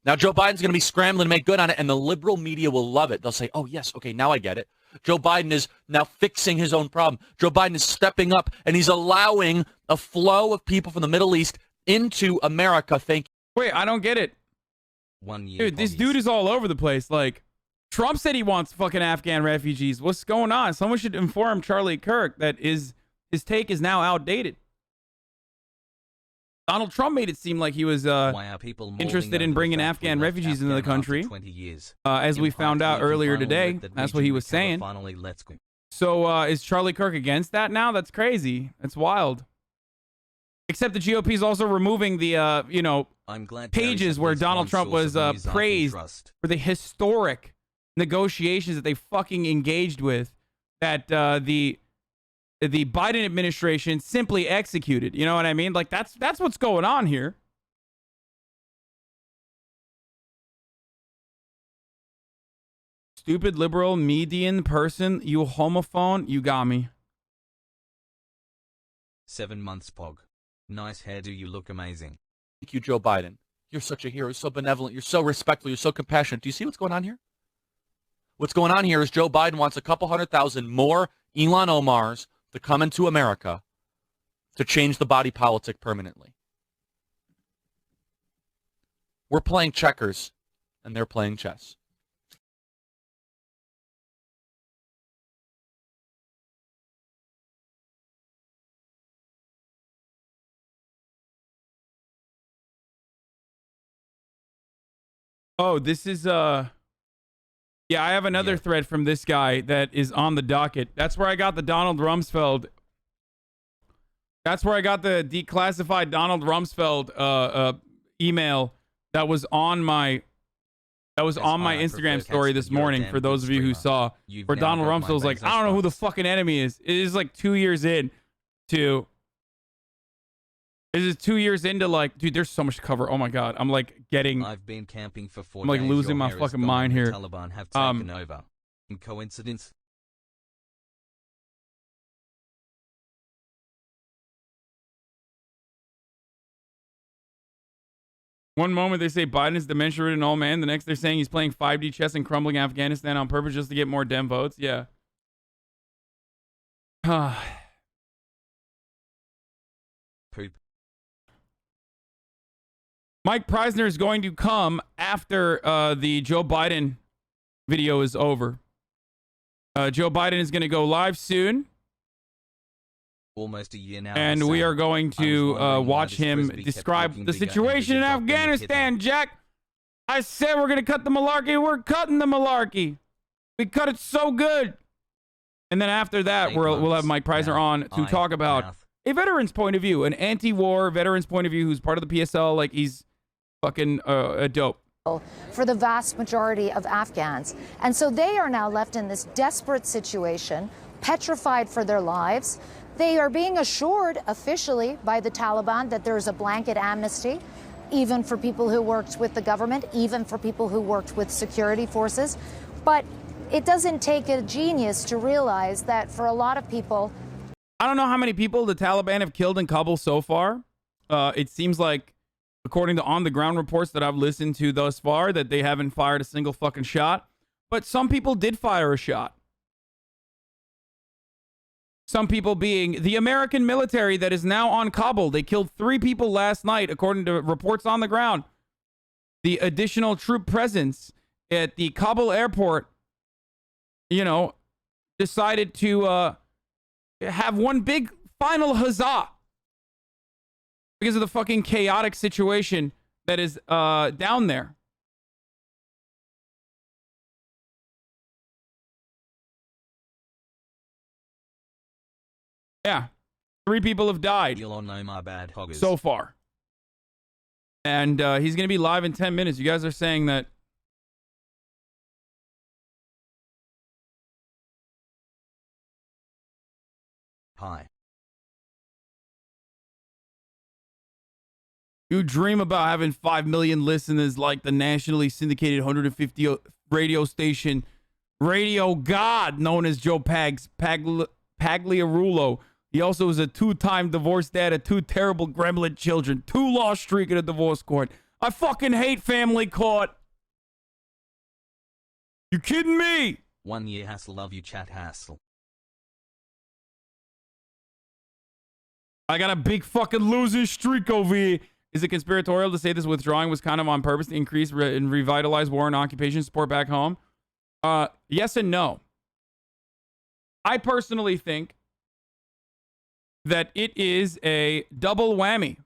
Now, Joe Biden's going to be scrambling to make good on it, and the liberal media will love it. They'll say, oh, yes, okay, now I get it. Joe Biden is now fixing his own problem. Joe Biden is stepping up, and he's allowing a flow of people from the Middle East into America. Thank you. Wait, I don't get it. 1 year. Dude, this dude is all over the place. Like, Trump said he wants fucking Afghan refugees. What's going on? Someone should inform Charlie Kirk that his take is now outdated. Donald Trump made it seem like he was interested in bringing Afghan refugees into the country. 20 years. As we found out earlier today, that's what he was saying. Finally, let's go. So is Charlie Kirk against that now? That's crazy. That's wild. Except the GOP is also removing the, I'm glad pages where Donald Trump was praised for the historic negotiations that they fucking engaged with that the Biden administration simply executed. You know what I mean? Like, that's what's going on here. Stupid liberal median person, you homophone, you got me. 7 months Pog. Nice hairdo, you look amazing. Thank you, Joe Biden. You're such a hero. You're so benevolent. You're so respectful. You're so compassionate. Do you see what's going on here? What's going on here is Joe Biden wants a couple 100,000 more Elon Omars to come into America to change the body politic permanently. We're playing checkers, and they're playing chess. Oh, this is yeah, I have another thread from this guy that is on the docket. That's where I got the Donald Rumsfeld. That's where I got the declassified Donald Rumsfeld email that was on my Instagram story this morning for those of you who saw, where Donald Rumsfeld's like, I don't know who the fucking enemy is. It is like 2 years in to This is 2 years into, like, dude, there's so much to cover. Oh my god, I'm like getting. I've been camping for 4 I'm like days. losing my Your hair is fucking gone mind and here. The Taliban have taken over. Coincidence? One moment they say Biden is dementia-ridden old man. The next they're saying he's playing 5D chess and crumbling Afghanistan on purpose just to get more Dem votes. Yeah. Poop. Mike Prysner is going to come after the Joe Biden video is over. Joe Biden is going to go live soon. Almost a year now. And we are going to watch him describe the situation in Afghanistan, Jack. I said we're going to cut the malarkey. We're cutting the malarkey. We cut it so good. And then after that, we'll have Mike Prysner on to talk about a veteran's point of view, an anti-war veteran's point of view who's part of the PSL. Like, he's fucking a dope. For the vast majority of Afghans. And so they are now left in this desperate situation, petrified for their lives. They are being assured officially by the Taliban that there's a blanket amnesty, even for people who worked with the government, even for people who worked with security forces. But it doesn't take a genius to realize that for a lot of people. I don't know how many people the Taliban have killed in Kabul so far. It seems like, according to on-the-ground reports that I've listened to thus far, that they haven't fired a single fucking shot. But some people did fire a shot. Some people being the American military that is now on Kabul. They killed 3 people last night, according to reports on the ground. The additional troop presence at the Kabul airport, you know, decided to have one big final huzzah because of the fucking chaotic situation that is down there. Yeah. 3 people have died You'll all know my bad hoggers. so far. And he's going to be live in 10 minutes. You guys are saying that. Hi. You dream about having 5 million listeners like the nationally syndicated 150 radio station Radio God known as Joe Pagliarulo. He also is a 2-time divorced dad of 2 terrible gremlin children, 2 lost streak in a divorce court. I fucking hate family court. You kidding me? 1 year hassle, love you chat hassle. I got a big fucking losing streak over here. Is it conspiratorial to say this withdrawing was kind of on purpose to increase and revitalize war and occupation support back home? Yes and no. I personally think that it is a double whammy.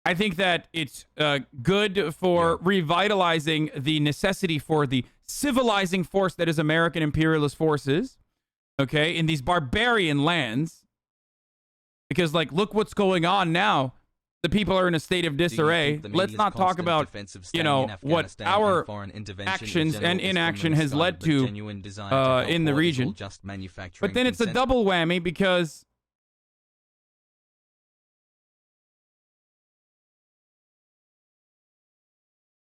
I think that it's good for revitalizing the necessity for the civilizing force that is American imperialist forces, okay, in these barbarian lands. Because, like, look what's going on now. The people are in a state of disarray. Let's not talk about, you know, what our actions and inaction has led to in the region. But then it's a double whammy because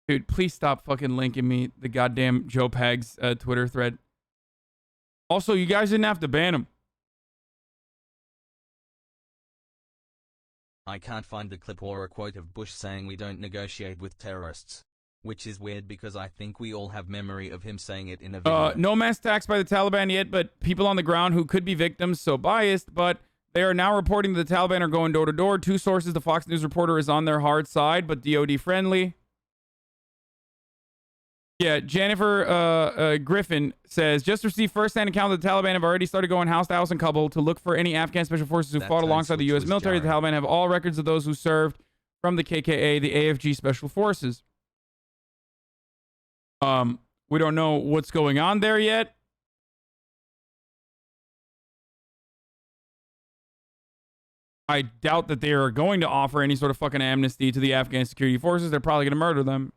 dude, please stop fucking linking me the goddamn Joe Pags Twitter thread. Also, you guys didn't have to ban him. I can't find the clip or a quote of Bush saying we don't negotiate with terrorists. Which is weird because I think we all have memory of him saying it in a video. No mass attacks by the Taliban yet, but people on the ground who could be victims, so biased, but they are now reporting that the Taliban are going door to door. 2 sources, the Fox News reporter is on their hard side, but DOD friendly. Yeah, Jennifer Griffin says, just received first-hand account that the Taliban have already started going house to house in Kabul to look for any Afghan special forces who fought alongside the U.S. military. The Taliban have all records of those who served from the KKA, the AFG special forces. We don't know what's going on there yet. I doubt that they are going to offer any sort of fucking amnesty to the Afghan security forces. They're probably going to murder them.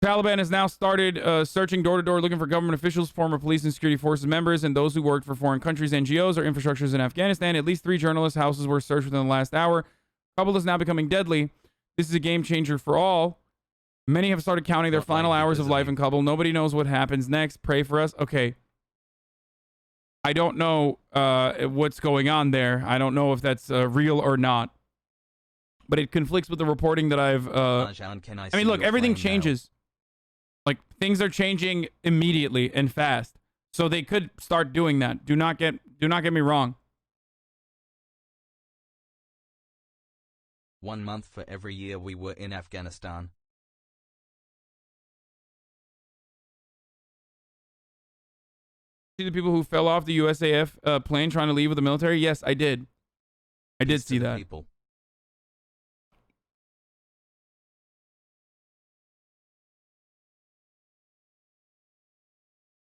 Taliban has now started searching door to door looking for government officials, former police and security forces members, and those who worked for foreign countries, NGOs, or infrastructures in Afghanistan. At least 3 journalists' houses were searched within the last hour. Trouble is now becoming deadly. This is a game changer for all. Many have started counting their final hours of life in Kabul. Nobody knows what happens next. Pray for us. Okay. I don't know what's going on there. I don't know if that's real or not. But it conflicts with the reporting that I've... I mean, look, everything changes. Like, things are changing immediately and fast. So they could start doing that. Do not get me wrong. 1 month for every year we were in Afghanistan. See the people who fell off the USAF plane trying to leave with the military? Yes, I did. I did see that. People.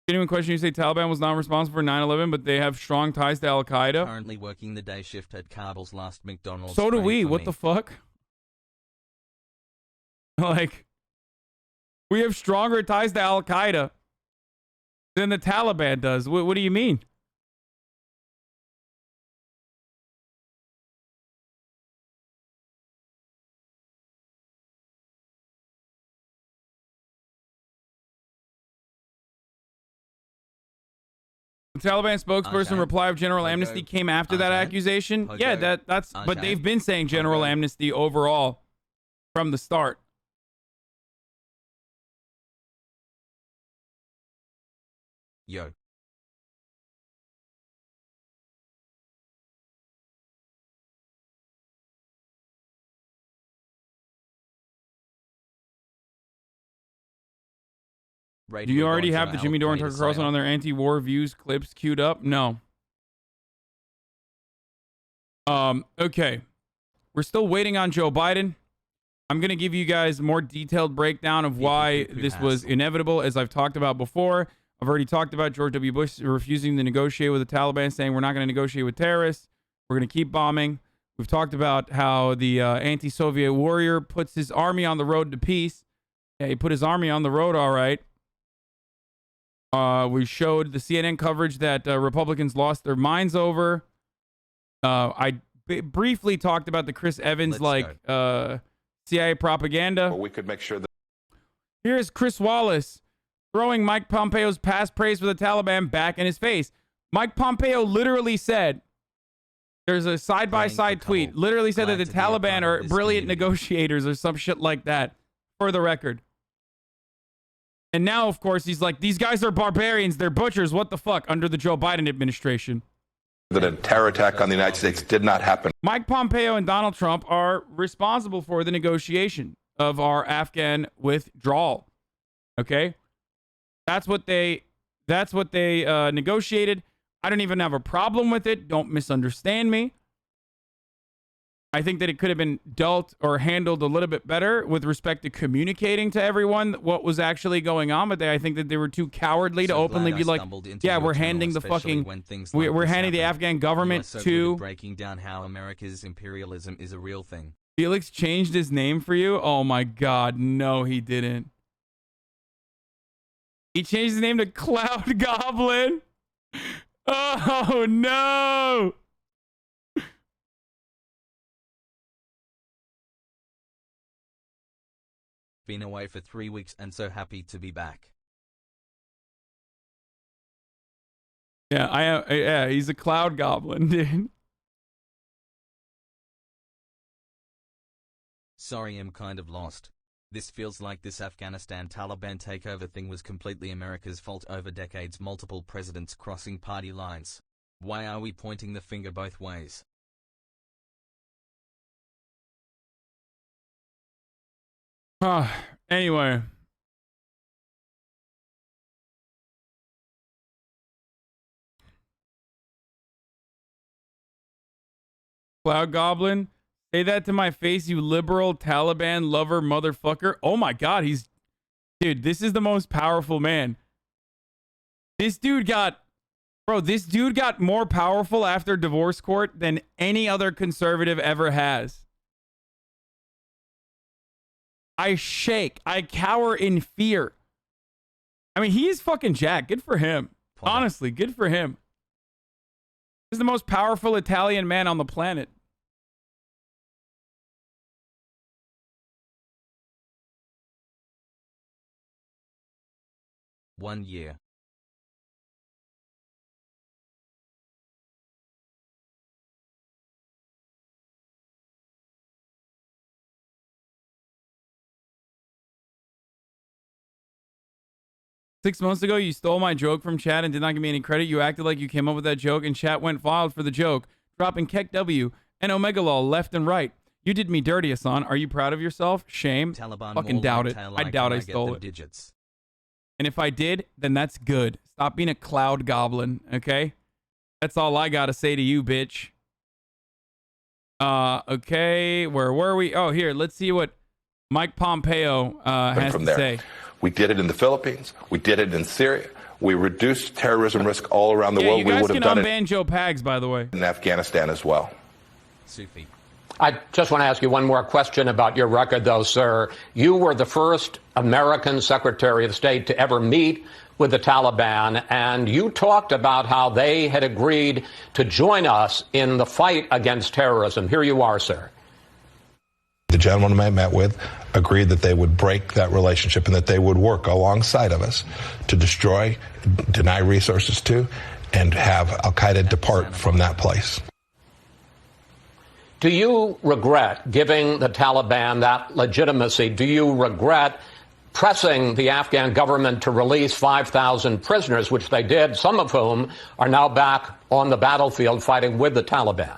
Genuine question, you say Taliban was not responsible for 9/11, but they have strong ties to Al-Qaeda? Currently working the day shift at Kabul's last McDonald's. So do Pray we. for What me. the fuck? Like, we have stronger ties to Al-Qaeda than the Taliban does. What do you mean? The Taliban spokesperson reply of general amnesty came after that accusation. Yeah, that's but they've been saying general amnesty overall from the start. Yo. Do you already have the Radio Jimmy Dore and Al-Qaeda Tucker Carlson psyop. on their anti-war views clips queued up? No. Okay. We're still waiting on Joe Biden. I'm going to give you guys more detailed breakdown of why this was inevitable, as I've talked about before. I've already talked about George W. Bush refusing to negotiate with the Taliban, saying we're not going to negotiate with terrorists. We're going to keep bombing. We've talked about how the anti-Soviet warrior puts his army on the road to peace. Yeah, he put his army on the road, all right. We showed the CNN coverage that Republicans lost their minds over. I briefly talked about the Chris Evans CIA propaganda. Well, we could make sure that. Here's Chris Wallace throwing Mike Pompeo's past praise for the Taliban back in his face. Mike Pompeo literally said, there's a side-by-side tweet, literally said that the Taliban are brilliant negotiators or some shit like that, for the record. And now, of course, he's like, these guys are barbarians. They're butchers. What the fuck? Under the Joe Biden administration. That a terror attack on the United States did not happen. Mike Pompeo and Donald Trump are responsible for the negotiation of our Afghan withdrawal. Okay? That's what they negotiated. I don't even have a problem with it. Don't misunderstand me. I think that it could have been dealt or handled a little bit better with respect to communicating to everyone what was actually going on. But I think that they were too cowardly to openly be like, yeah, we're handing the fucking, we're handing the Afghan government to. Breaking down how America's imperialism is a real thing. Felix changed his name for you? Oh my God. No, he didn't. He changed his name to Cloud Goblin. Oh no. Been away for 3 weeks and so happy to be back. Yeah, yeah, he's a cloud goblin, dude. Sorry, I'm kind of lost. This feels like this Afghanistan Taliban takeover thing was completely America's fault over decades, multiple presidents crossing party lines. Why are we pointing the finger both ways? Anyway. Cloud Goblin, Say that to my face, you liberal Taliban lover motherfucker. Oh my God, dude, this is the most powerful man. This dude got more powerful after divorce court than any other conservative ever has. I shake. I cower in fear. I mean, he is fucking jacked. Good for him. Honestly, good for him. He's the most powerful Italian man on the planet. One year. Six months ago, you stole my joke from chat and did not give me any credit. You acted like you came up with that joke, and chat went wild for the joke, dropping Keck W and Omegalol left and right. You did me dirty, Hasan. Are you proud of yourself? Shame. Taliban Fucking doubt it. I doubt I stole it. Digits. And if I did, then that's good. Stop being a cloud goblin, okay? That's all I gotta say to you, bitch. Okay, where were we? Oh, here. Let's see what Mike Pompeo has to say. We did it in the Philippines. We did it in Syria. We reduced terrorism risk all around the world. You guys we would have done unban Joe Pags, by the way. In Afghanistan as well. Sufi. I just want to ask you one more question about your record, though, sir. You were the first American Secretary of State to ever meet with the Taliban, and you talked about how they had agreed to join us in the fight against terrorism. Here you are, sir. The gentleman I met with agreed that they would break that relationship and that they would work alongside of us to destroy, deny resources to, and have al-Qaeda depart from that place. Do you regret giving the Taliban that legitimacy? Do you regret pressing the Afghan government to release 5,000 prisoners, which they did, some of whom are now back on the battlefield fighting with the Taliban?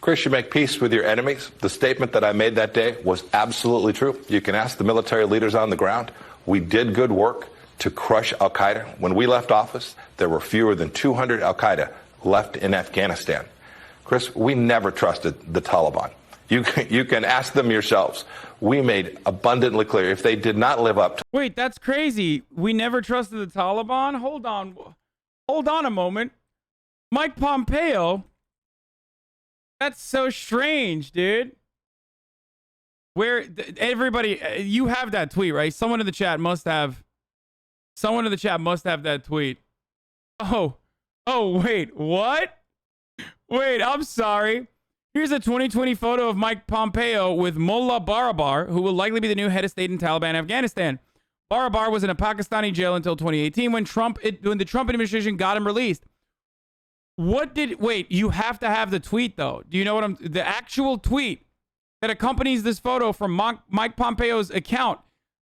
Chris, you make peace with your enemies. The statement that I made that day was absolutely true. You can ask the military leaders on the ground. We did good work to crush al-Qaeda. When we left office, there were fewer than 200 al-Qaeda left in Afghanistan. Chris, we never trusted the Taliban. You can ask them yourselves. We made abundantly clear if they did not live up to... Wait, that's crazy. We never trusted the Taliban? Hold on a moment. Mike Pompeo... That's so strange, dude. Where everybody, you have that tweet, right? Someone in the chat must have that tweet. Oh, wait, what? Wait, I'm sorry. Here's a 2020 photo of Mike Pompeo with Mullah Barabar, who will likely be the new head of state in Taliban Afghanistan. Barabar was in a Pakistani jail until 2018 when the Trump administration got him released. Wait, you have to have the tweet, though. Do you know what the actual tweet that accompanies this photo from Mike Pompeo's account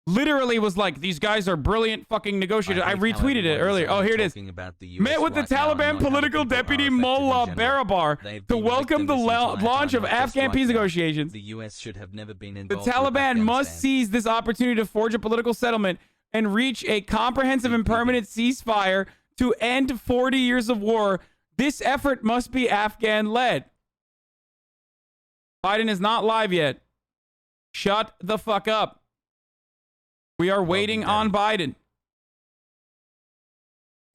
literally was like, these guys are brilliant fucking negotiators. I retweeted it earlier. Oh, here it is. Met with the Taliban political deputy Mullah Barabar to welcome the launch of Afghan peace negotiations. The U.S. should have never been The involved. Taliban must seize this opportunity to forge a political settlement and reach a comprehensive and permanent ceasefire to end 40 years of war. This effort must be Afghan-led. Biden is not live yet. Shut the fuck up. We are waiting on Biden.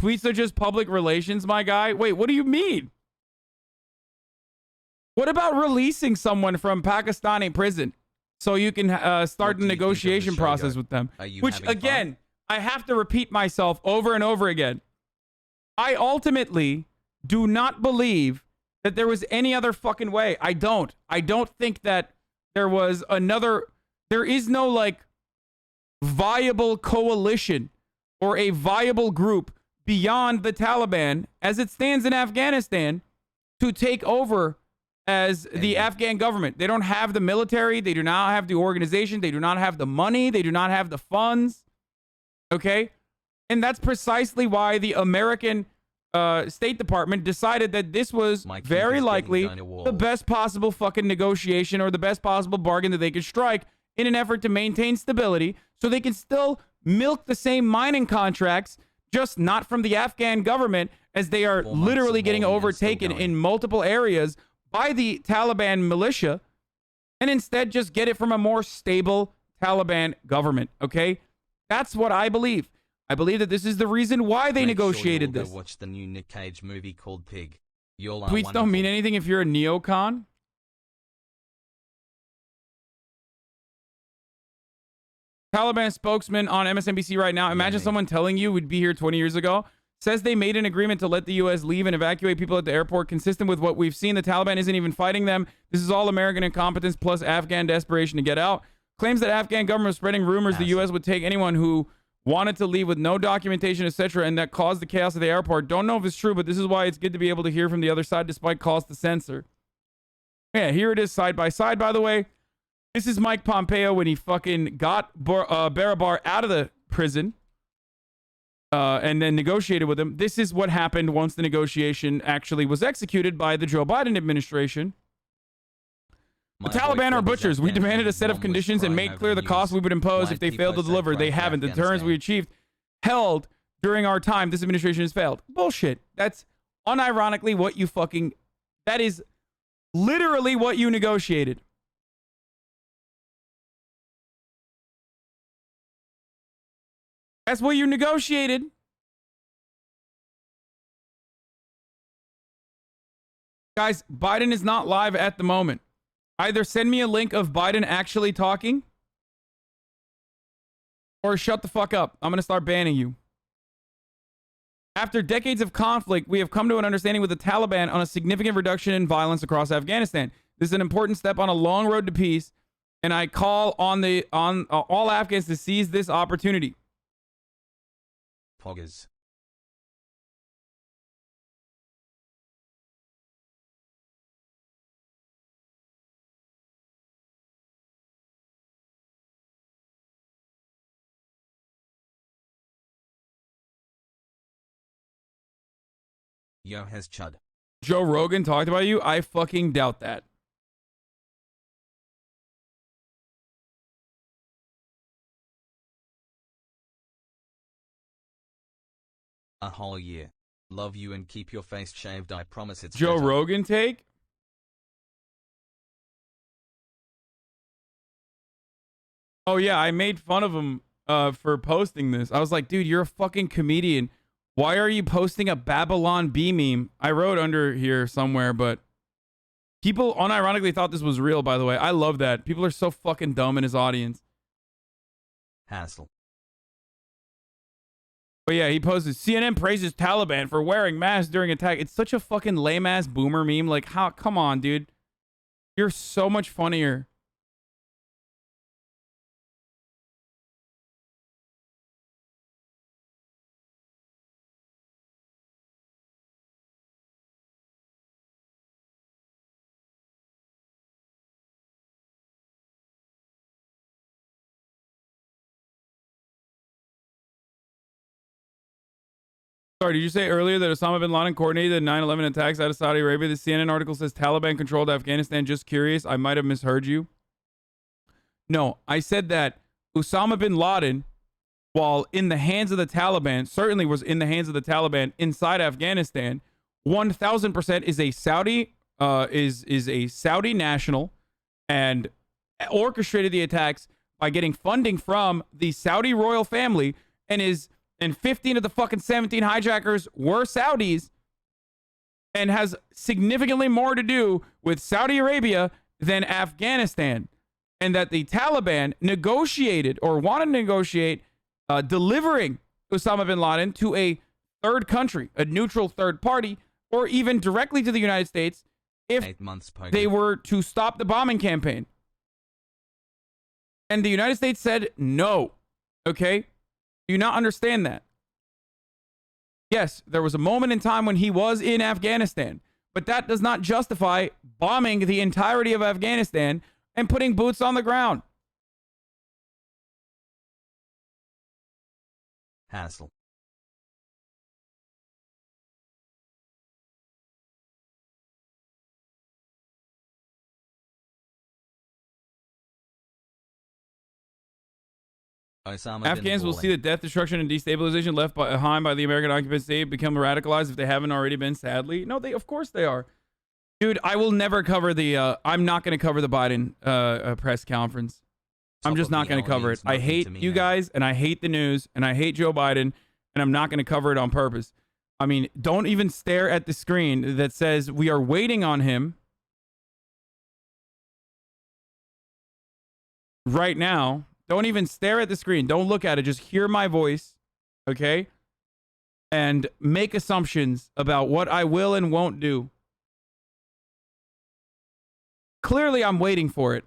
Tweets are just public relations, my guy. Wait, what do you mean? What about releasing someone from Pakistani prison so you can start the negotiation process with them? Which, again, I have to repeat myself over and over again. I ultimately do not believe that there was any other fucking way. I don't think that there is no like viable coalition or a viable group beyond the Taliban as it stands in Afghanistan to take over as the Afghan government. They don't have the military. They do not have the organization. They do not have the money. They do not have the funds. Okay? And that's precisely why the American State Department decided that this was very likely the best possible fucking negotiation or the best possible bargain that they could strike in an effort to maintain stability so they can still milk the same mining contracts, just not from the Afghan government, as they are literally getting overtaken in multiple areas by the Taliban militia and instead just get it from a more stable Taliban government, okay? That's what I believe. I believe that this is the reason why they negotiated Go this. watch the new Nick Cage movie called Pig. You'll Tweets don't mean anything if you're a neocon. Taliban spokesman on MSNBC right now. Imagine someone telling you we'd be here 20 years ago. Says they made an agreement to let the U.S. leave and evacuate people at the airport consistent with what we've seen. The Taliban isn't even fighting them. This is all American incompetence plus Afghan desperation to get out. Claims that Afghan government was spreading rumors the U.S. would take anyone who wanted to leave with no documentation, etc., and that caused the chaos at the airport. Don't know if it's true, but this is why it's good to be able to hear from the other side despite calls to censor. Yeah, here it is side by side, by the way. This is Mike Pompeo when he fucking got Barabar out of the prison and then negotiated with him. This is what happened once the negotiation actually was executed by the Joe Biden administration. The Taliban are butchers. We demanded a set of conditions and made clear the cost we would impose if they failed to deliver. They haven't. The terms we achieved held during our time. This administration has failed. Bullshit. That's unironically what you fucking... That is literally what you negotiated. That's what you negotiated. Guys, Biden is not live at the moment. Either send me a link of Biden actually talking or shut the fuck up. I'm going to start banning you. After decades of conflict, we have come to an understanding with the Taliban on a significant reduction in violence across Afghanistan. This is an important step on a long road to peace, and I call on all Afghans to seize this opportunity. Poggers. Yo has Chud. Joe Rogan talked about you? I fucking doubt that. A whole year. Love you and keep your face shaved. I promise it's Joe better. Rogan take? Oh yeah, I made fun of him for posting this. I was like, dude, you're a fucking comedian. Why are you posting a Babylon Bee meme? I wrote under here somewhere, but people unironically thought this was real, by the way. I love that. People are so fucking dumb in his audience. Hassle. But yeah, he posted, CNN praises Taliban for wearing masks during attack. It's such a fucking lame-ass boomer meme. Like, how? Come on, dude. You're so much funnier. Sorry, did you say earlier that Osama bin Laden coordinated the 9/11 attacks out of Saudi Arabia? The CNN article says Taliban controlled Afghanistan. Just curious. I might have misheard you. No, I said that Osama bin Laden, while in the hands of the Taliban, certainly was in the hands of the Taliban inside Afghanistan. 1,000% is a Saudi is a Saudi national and orchestrated the attacks by getting funding from the Saudi royal family and 15 of the fucking 17 hijackers were Saudis and has significantly more to do with Saudi Arabia than Afghanistan. And that the Taliban negotiated or wanted to negotiate delivering Osama bin Laden to a third country, a neutral third party, or even directly to the United States if 8 months they were to stop the bombing campaign. And the United States said no. Okay? Do you not understand that? Yes, there was a moment in time when he was in Afghanistan, but that does not justify bombing the entirety of Afghanistan and putting boots on the ground. Hassle. Afghans will see the death, destruction, and destabilization left behind by the American occupant state become radicalized if they haven't already been, sadly. No, of course they are. Dude, I will never cover the, I'm not going to cover the Biden press conference. I'm just not going to cover it. I hate you guys, and I hate the news, and I hate Joe Biden, and I'm not going to cover it on purpose. I mean, don't even stare at the screen that says we are waiting on him right now. Don't even stare at the screen. Don't look at it. Just hear my voice, okay? And make assumptions about what I will and won't do. Clearly, I'm waiting for it.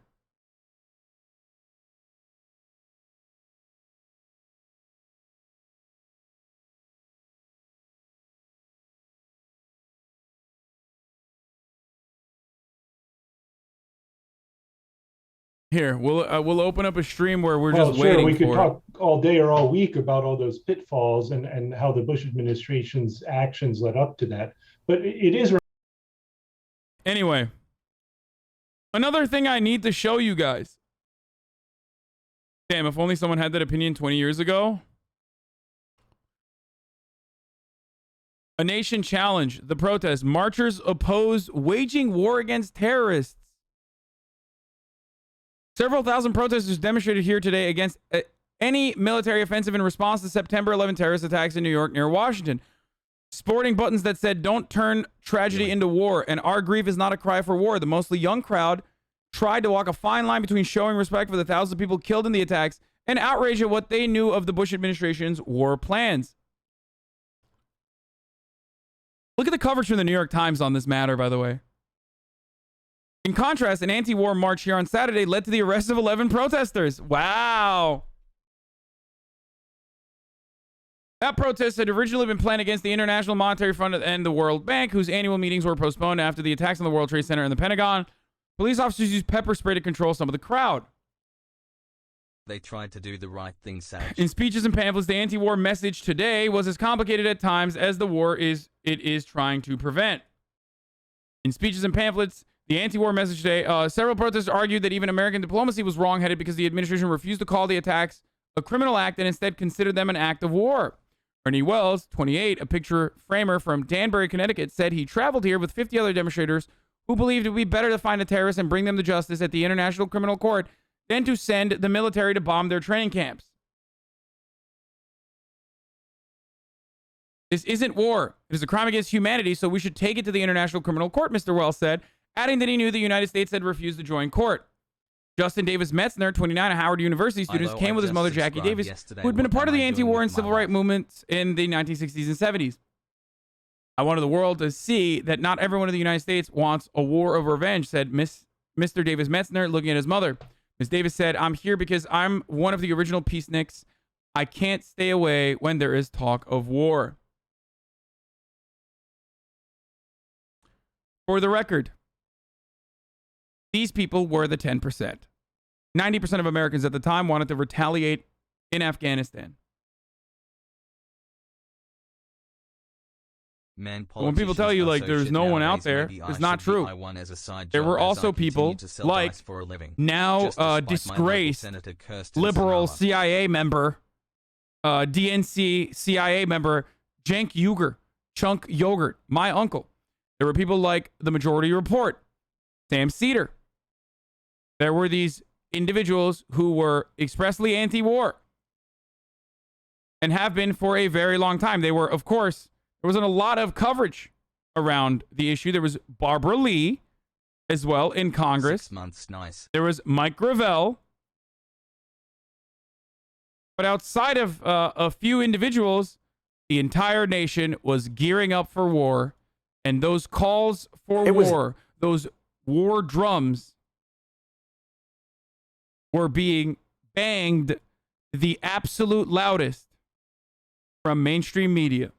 Here, we'll open up a stream where we're just waiting we could for talk all day or all week about all those pitfalls and how the Bush administration's actions led up to that. But it is. Anyway, another thing I need to show you guys. Damn, if only someone had that opinion 20 years ago. A Nation Challenge, the protest. Marchers oppose waging war against terrorists. Several thousand protesters demonstrated here today against any military offensive in response to September 11 terrorist attacks in New York near Washington, sporting buttons that said, "Don't turn tragedy into war," and "Our grief is not a cry for war." The mostly young crowd tried to walk a fine line between showing respect for the thousands of people killed in the attacks and outrage at what they knew of the Bush administration's war plans. Look at the coverage from the New York Times on this matter, by the way. In contrast, an anti-war march here on Saturday led to the arrest of 11 protesters. Wow. That protest had originally been planned against the International Monetary Fund and the World Bank, whose annual meetings were postponed after the attacks on the World Trade Center and the Pentagon. Police officers used pepper spray to control some of the crowd. They tried to do the right thing, Savage. In speeches and pamphlets, the anti-war message today was as complicated at times as the war it is trying to prevent. In speeches and pamphlets, the anti-war message today, several protesters argued that even American diplomacy was wrong-headed because the administration refused to call the attacks a criminal act and instead considered them an act of war. Ernie Wells, 28, a picture framer from Danbury, Connecticut, said he traveled here with 50 other demonstrators who believed it would be better to find the terrorists and bring them to justice at the International Criminal Court than to send the military to bomb their training camps. This isn't war. It is a crime against humanity, so we should take it to the International Criminal Court, Mr. Wells said, adding that he knew the United States had refused to join court. Justin Davis Metzner, 29, a Howard University student, came with his mother, Jackie Davis, who had been a part of the anti-war and civil rights movements in the 1960s and 70s. I wanted the world to see that not everyone in the United States wants a war of revenge, said Mr. Davis Metzner, looking at his mother. Ms. Davis said, "I'm here because I'm one of the original peaceniks. I can't stay away when there is talk of war." For the record, these people were the 10%. 90% of Americans at the time wanted to retaliate in Afghanistan. Man, when people tell you, like, there's no one out there, it's not true. There were also people like now disgraced liberal CIA member, DNC CIA member, Cenk Uygur, Chunk Yogurt, my uncle. There were people like the Majority Report, Sam Cedar. There were these individuals who were expressly anti-war and have been for a very long time. They were, of course, there wasn't a lot of coverage around the issue. There was Barbara Lee as well in Congress. 6 months, nice. There was Mike Gravel. But outside of a few individuals, the entire nation was gearing up for war. And those calls for war, those war drums were being banged the absolute loudest from mainstream media.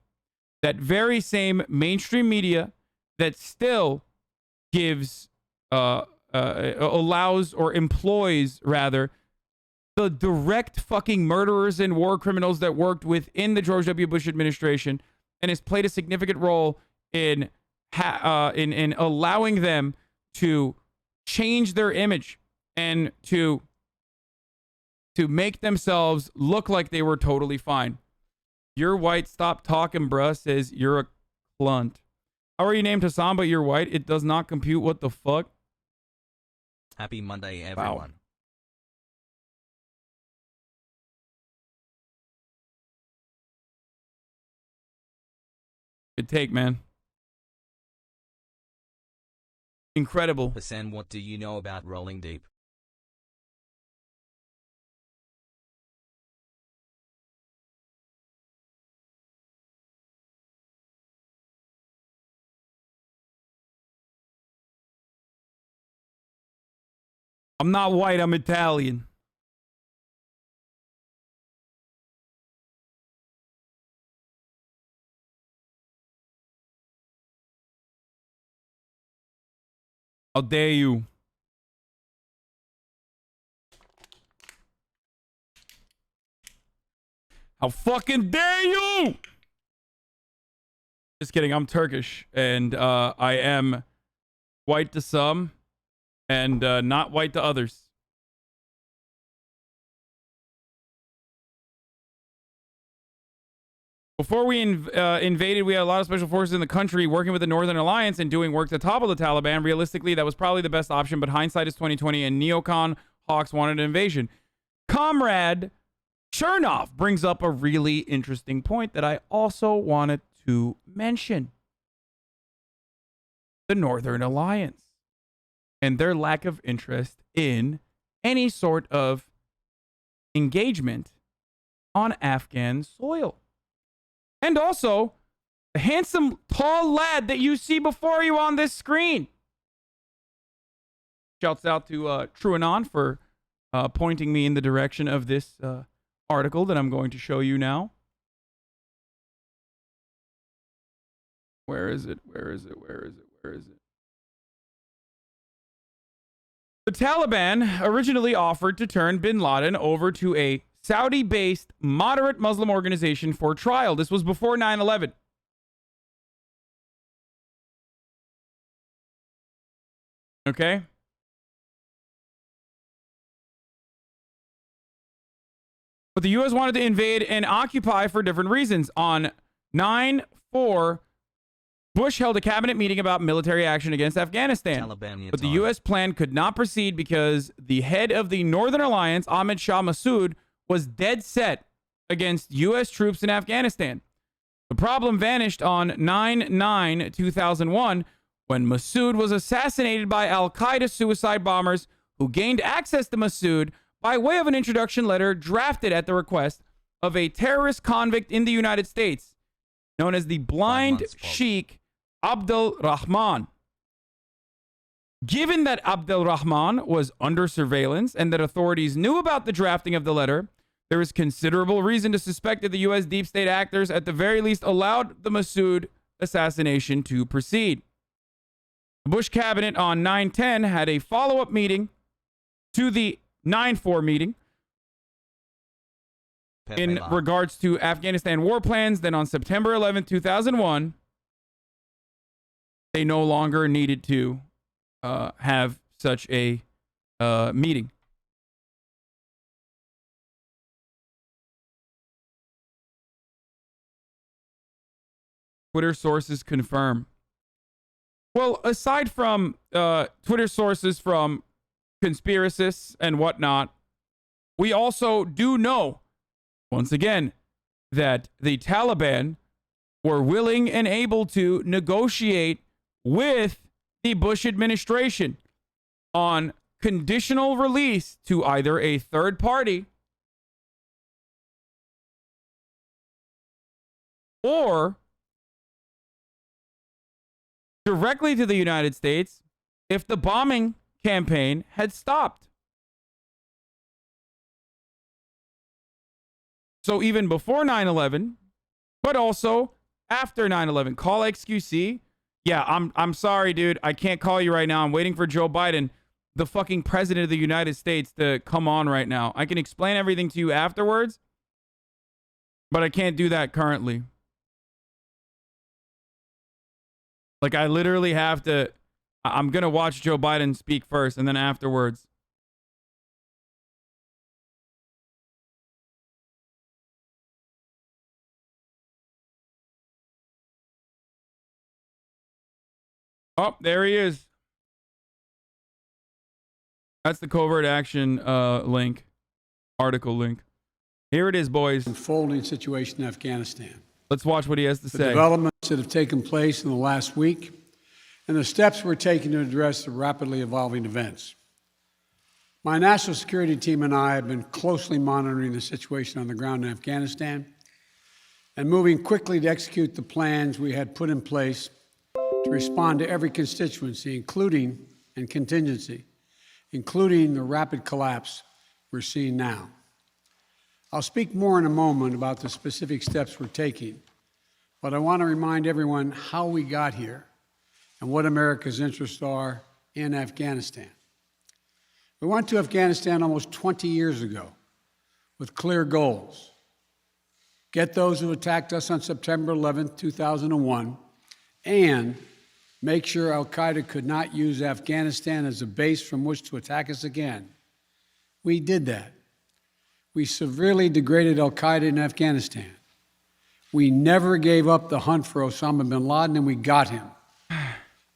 That very same mainstream media that still gives, allows or employs, rather, the direct fucking murderers and war criminals that worked within the George W. Bush administration and has played a significant role in allowing them to change their image and to make themselves look like they were totally fine. You're white, stop talking, bruh, says you're a clunt. How are you named Hassan, but you're white? It does not compute. What the fuck? Happy Monday, everyone. Wow. Good take, man. Incredible. Hassan, what do you know about rolling deep? I'm not white, I'm Italian. How dare you? How fucking dare you? Just kidding, I'm Turkish, and I am white to some, and not white to others. Before we invaded, we had a lot of special forces in the country working with the Northern Alliance and doing work to topple the Taliban. Realistically, that was probably the best option, but hindsight is 2020, and neocon hawks wanted an invasion. Comrade Chernoff brings up a really interesting point that I also wanted to mention. The Northern Alliance and their lack of interest in any sort of engagement on Afghan soil. And also, the handsome, tall lad that you see before you on this screen. Shouts out to True Anon for pointing me in the direction of this article that I'm going to show you now. Where is it? Where is it? Where is it? Where is it? The Taliban originally offered to turn bin Laden over to a Saudi-based moderate Muslim organization for trial. This was before 9/11. Okay? But the U.S. wanted to invade and occupy for different reasons. On 9/4, Bush held a cabinet meeting about military action against Afghanistan. But the U.S. plan could not proceed because the head of the Northern Alliance, Ahmed Shah Massoud, was dead set against U.S. troops in Afghanistan. The problem vanished on 9/9/2001 when Massoud was assassinated by al-Qaeda suicide bombers who gained access to Massoud by way of an introduction letter drafted at the request of a terrorist convict in the United States known as the Blind Sheikh Abdul Rahman. Given that Abdul Rahman was under surveillance and that authorities knew about the drafting of the letter, there is considerable reason to suspect that the U.S. deep state actors at the very least allowed the Massoud assassination to proceed. The Bush cabinet on 9/10 had a follow-up meeting to the 9/4 meeting in regards to Afghanistan war plans. Then on September 11, 2001, they no longer needed to have such a meeting. Twitter sources confirm. Well, aside from Twitter sources from conspiracists and whatnot, we also do know, once again, that the Taliban were willing and able to negotiate with the Bush administration on conditional release to either a third party or directly to the United States if the bombing campaign had stopped. So even before 9/11, but also after 9/11, call XQC. Yeah, I'm sorry, dude. I can't call you right now. I'm waiting for Joe Biden, the fucking president of the United States, to come on right now. I can explain everything to you afterwards, but I can't do that currently. Like, I literally have to, I'm going to watch Joe Biden speak first, and then afterwards. Oh, there he is. That's the covert action link, article link. Here it is, boys. Unfolding situation in Afghanistan. Let's watch what he has to The say. developments that have taken place in the last week and the steps we're taking to address the rapidly evolving events. My national security team and I have been closely monitoring the situation on the ground in Afghanistan and moving quickly to execute the plans we had put in place to respond to every constituency, including and contingency, including the rapid collapse we're seeing now. I'll speak more in a moment about the specific steps we're taking, but I want to remind everyone how we got here and what America's interests are in Afghanistan. We went to Afghanistan almost 20 years ago with clear goals. Get those who attacked us on September 11, 2001, and make sure al-Qaeda could not use Afghanistan as a base from which to attack us again. We did that. We severely degraded al-Qaeda in Afghanistan. We never gave up the hunt for Osama bin Laden, and we got him.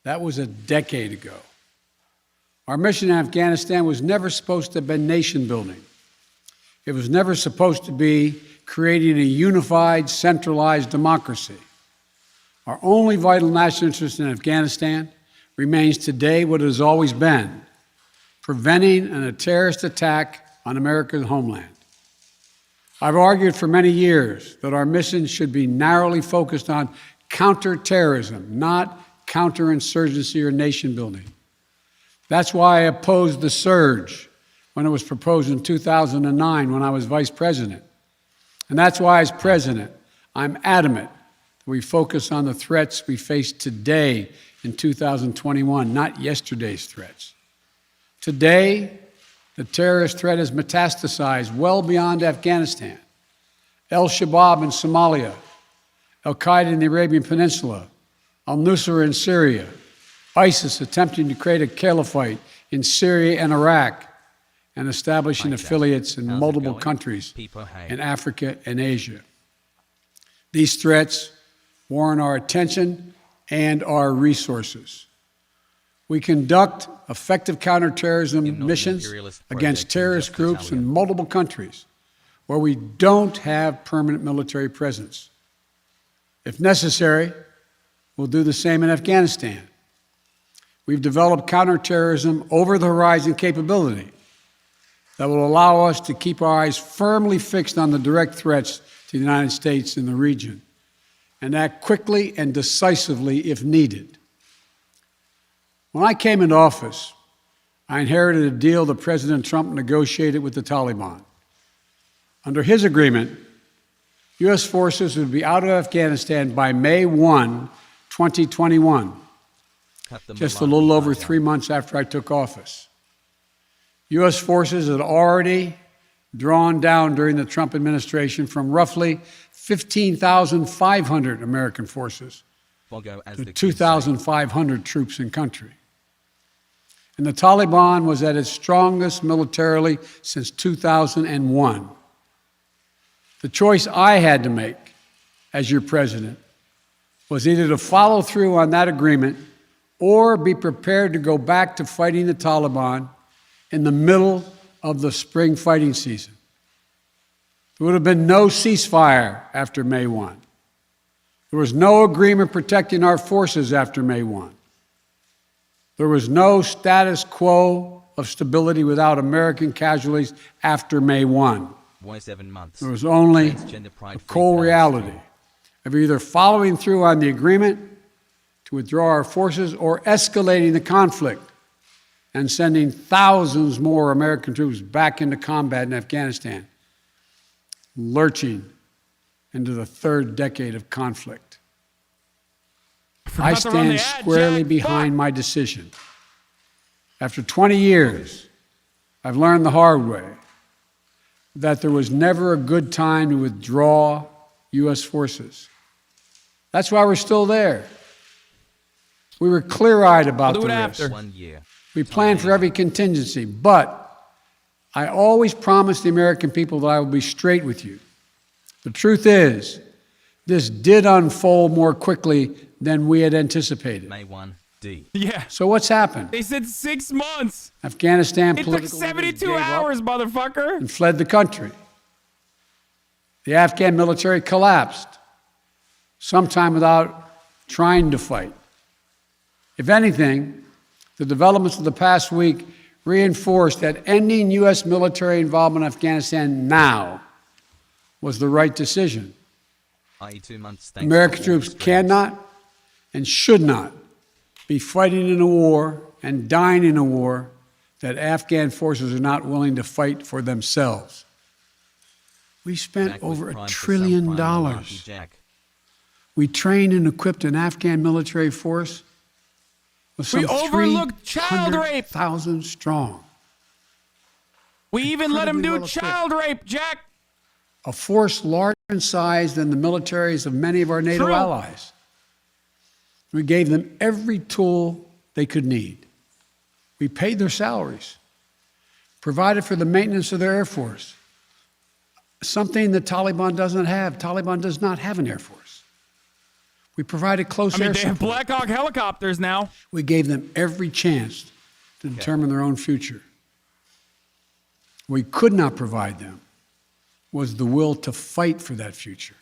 That was a decade ago. Our mission in Afghanistan was never supposed to have been nation building. It was never supposed to be creating a unified, centralized democracy. Our only vital national interest in Afghanistan remains today what it has always been: preventing a terrorist attack on America's homeland. I've argued for many years that our mission should be narrowly focused on counterterrorism, not counterinsurgency or nation building. That's why I opposed the surge when it was proposed in 2009 when I was vice president. And that's why, as president, I'm adamant that we focus on the threats we face today in 2021, not yesterday's threats. Today, the terrorist threat has metastasized well beyond Afghanistan. Al-Shabaab in Somalia, Al-Qaeda in the Arabian Peninsula, al-Nusra in Syria, ISIS attempting to create a caliphate in Syria and Iraq, and establishing affiliates in multiple countries in Africa and Asia. These threats warrant our attention and our resources. We conduct effective counterterrorism missions against terrorist groups in multiple countries where we don't have permanent military presence. If necessary, we'll do the same in Afghanistan. We've developed counterterrorism over-the-horizon capability that will allow us to keep our eyes firmly fixed on the direct threats to the United States in the region and act quickly and decisively if needed. When I came into office, I inherited a deal that President Trump negotiated with the Taliban. Under his agreement, U.S. forces would be out of Afghanistan by May 1, 2021, just a little over 3 months after I took office. U.S. forces had already drawn down during the Trump administration from roughly 15,500 American forces to 2,500 troops in country. And the Taliban was at its strongest militarily since 2001. The choice I had to make as your president was either to follow through on that agreement or be prepared to go back to fighting the Taliban in the middle of the spring fighting season. There would have been no ceasefire after May 1. There was no agreement protecting our forces after May 1. There was no status quo of stability without American casualties after May 1. Why 7 months? There was only a cold reality of either following through on the agreement to withdraw our forces or escalating the conflict and sending thousands more American troops back into combat in Afghanistan, lurching into the third decade of conflict. I stand squarely behind my decision. After 20 years, I've learned the hard way that there was never a good time to withdraw U.S. forces. That's why we're still there. We were clear-eyed about the risk. 1 year. We planned for every contingency, but I always promised the American people that I would be straight with you. The truth is, this did unfold more quickly than we had anticipated. May 1. Yeah. So what's happened? They said 6 months. Afghanistan It took political 72 hours, motherfucker. and fled the country. The Afghan military collapsed, sometime without trying to fight. If anything, the developments of the past week reinforced that ending U.S. military involvement in Afghanistan now was the right decision. i.e. 2 months. American troops cannot and should not be fighting in a war and dying in a war that Afghan forces are not willing to fight for themselves. We spent over $1 trillion. We trained and equipped an Afghan military force with some We overlooked child rape. 300,000 strong. We even let him do child rape, Jack. A force larger in size than the militaries of many of our NATO allies. We gave them every tool they could need. We paid their salaries, provided for the maintenance of their Air Force, something the Taliban doesn't have. Taliban does not have an Air Force. We provided close air they have support. Black Hawk helicopters now. We gave them every chance to determine their own future. What we could not provide them was the will to fight for that future.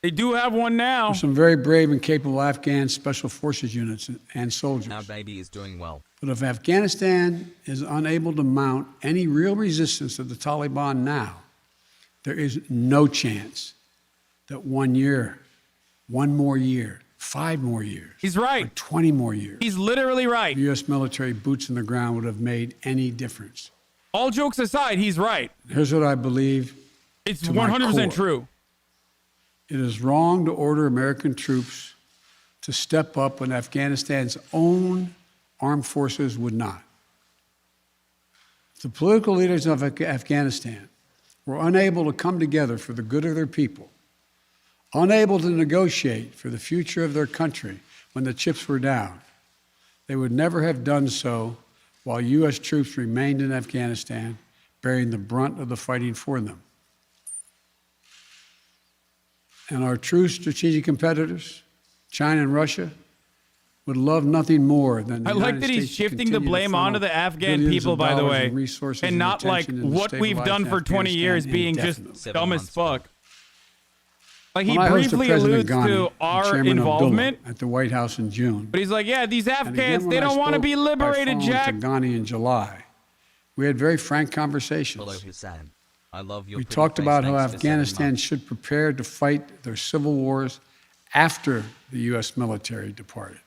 They do have one now. There's some very brave and capable Afghan special forces units and soldiers. Our baby is doing well. But if Afghanistan is unable to mount any real resistance to the Taliban now, there is no chance that 1 year, 1 more year, 5 more years, He's right. or 20 more years, He's literally right. U.S. military boots on the ground would have made any difference. All jokes aside, he's right. Here's what I believe. It's to my 100% core. true. It is wrong to order American troops to step up when Afghanistan's own armed forces would not. The political leaders of Afghanistan were unable to come together for the good of their people, unable to negotiate for the future of their country when the chips were down. They would never have done so while U.S. troops remained in Afghanistan, bearing the brunt of the fighting for them. And our true strategic competitors, China and Russia, would love nothing more than the I like United that he's States to shifting the continue to blame funnel onto the Afghan billions people, of by the dollars way, in resources and not like attention into what we've done for 20 years Afghanistan being indefinitely. just dumb as fuck. Like he When I hosted briefly President alludes Ghani to and our Chairman involvement, Abdullah at the White House in June, but he's like, yeah, these and again Afghans, when they I don't want to spoke be by liberated, phone Jack. to Ghani in July, we had very frank conversations. Hello, Hassan. I love your We pretty talked face. about how Thanks for 7 Afghanistan months. should prepare to fight their civil wars after the U.S. military departed,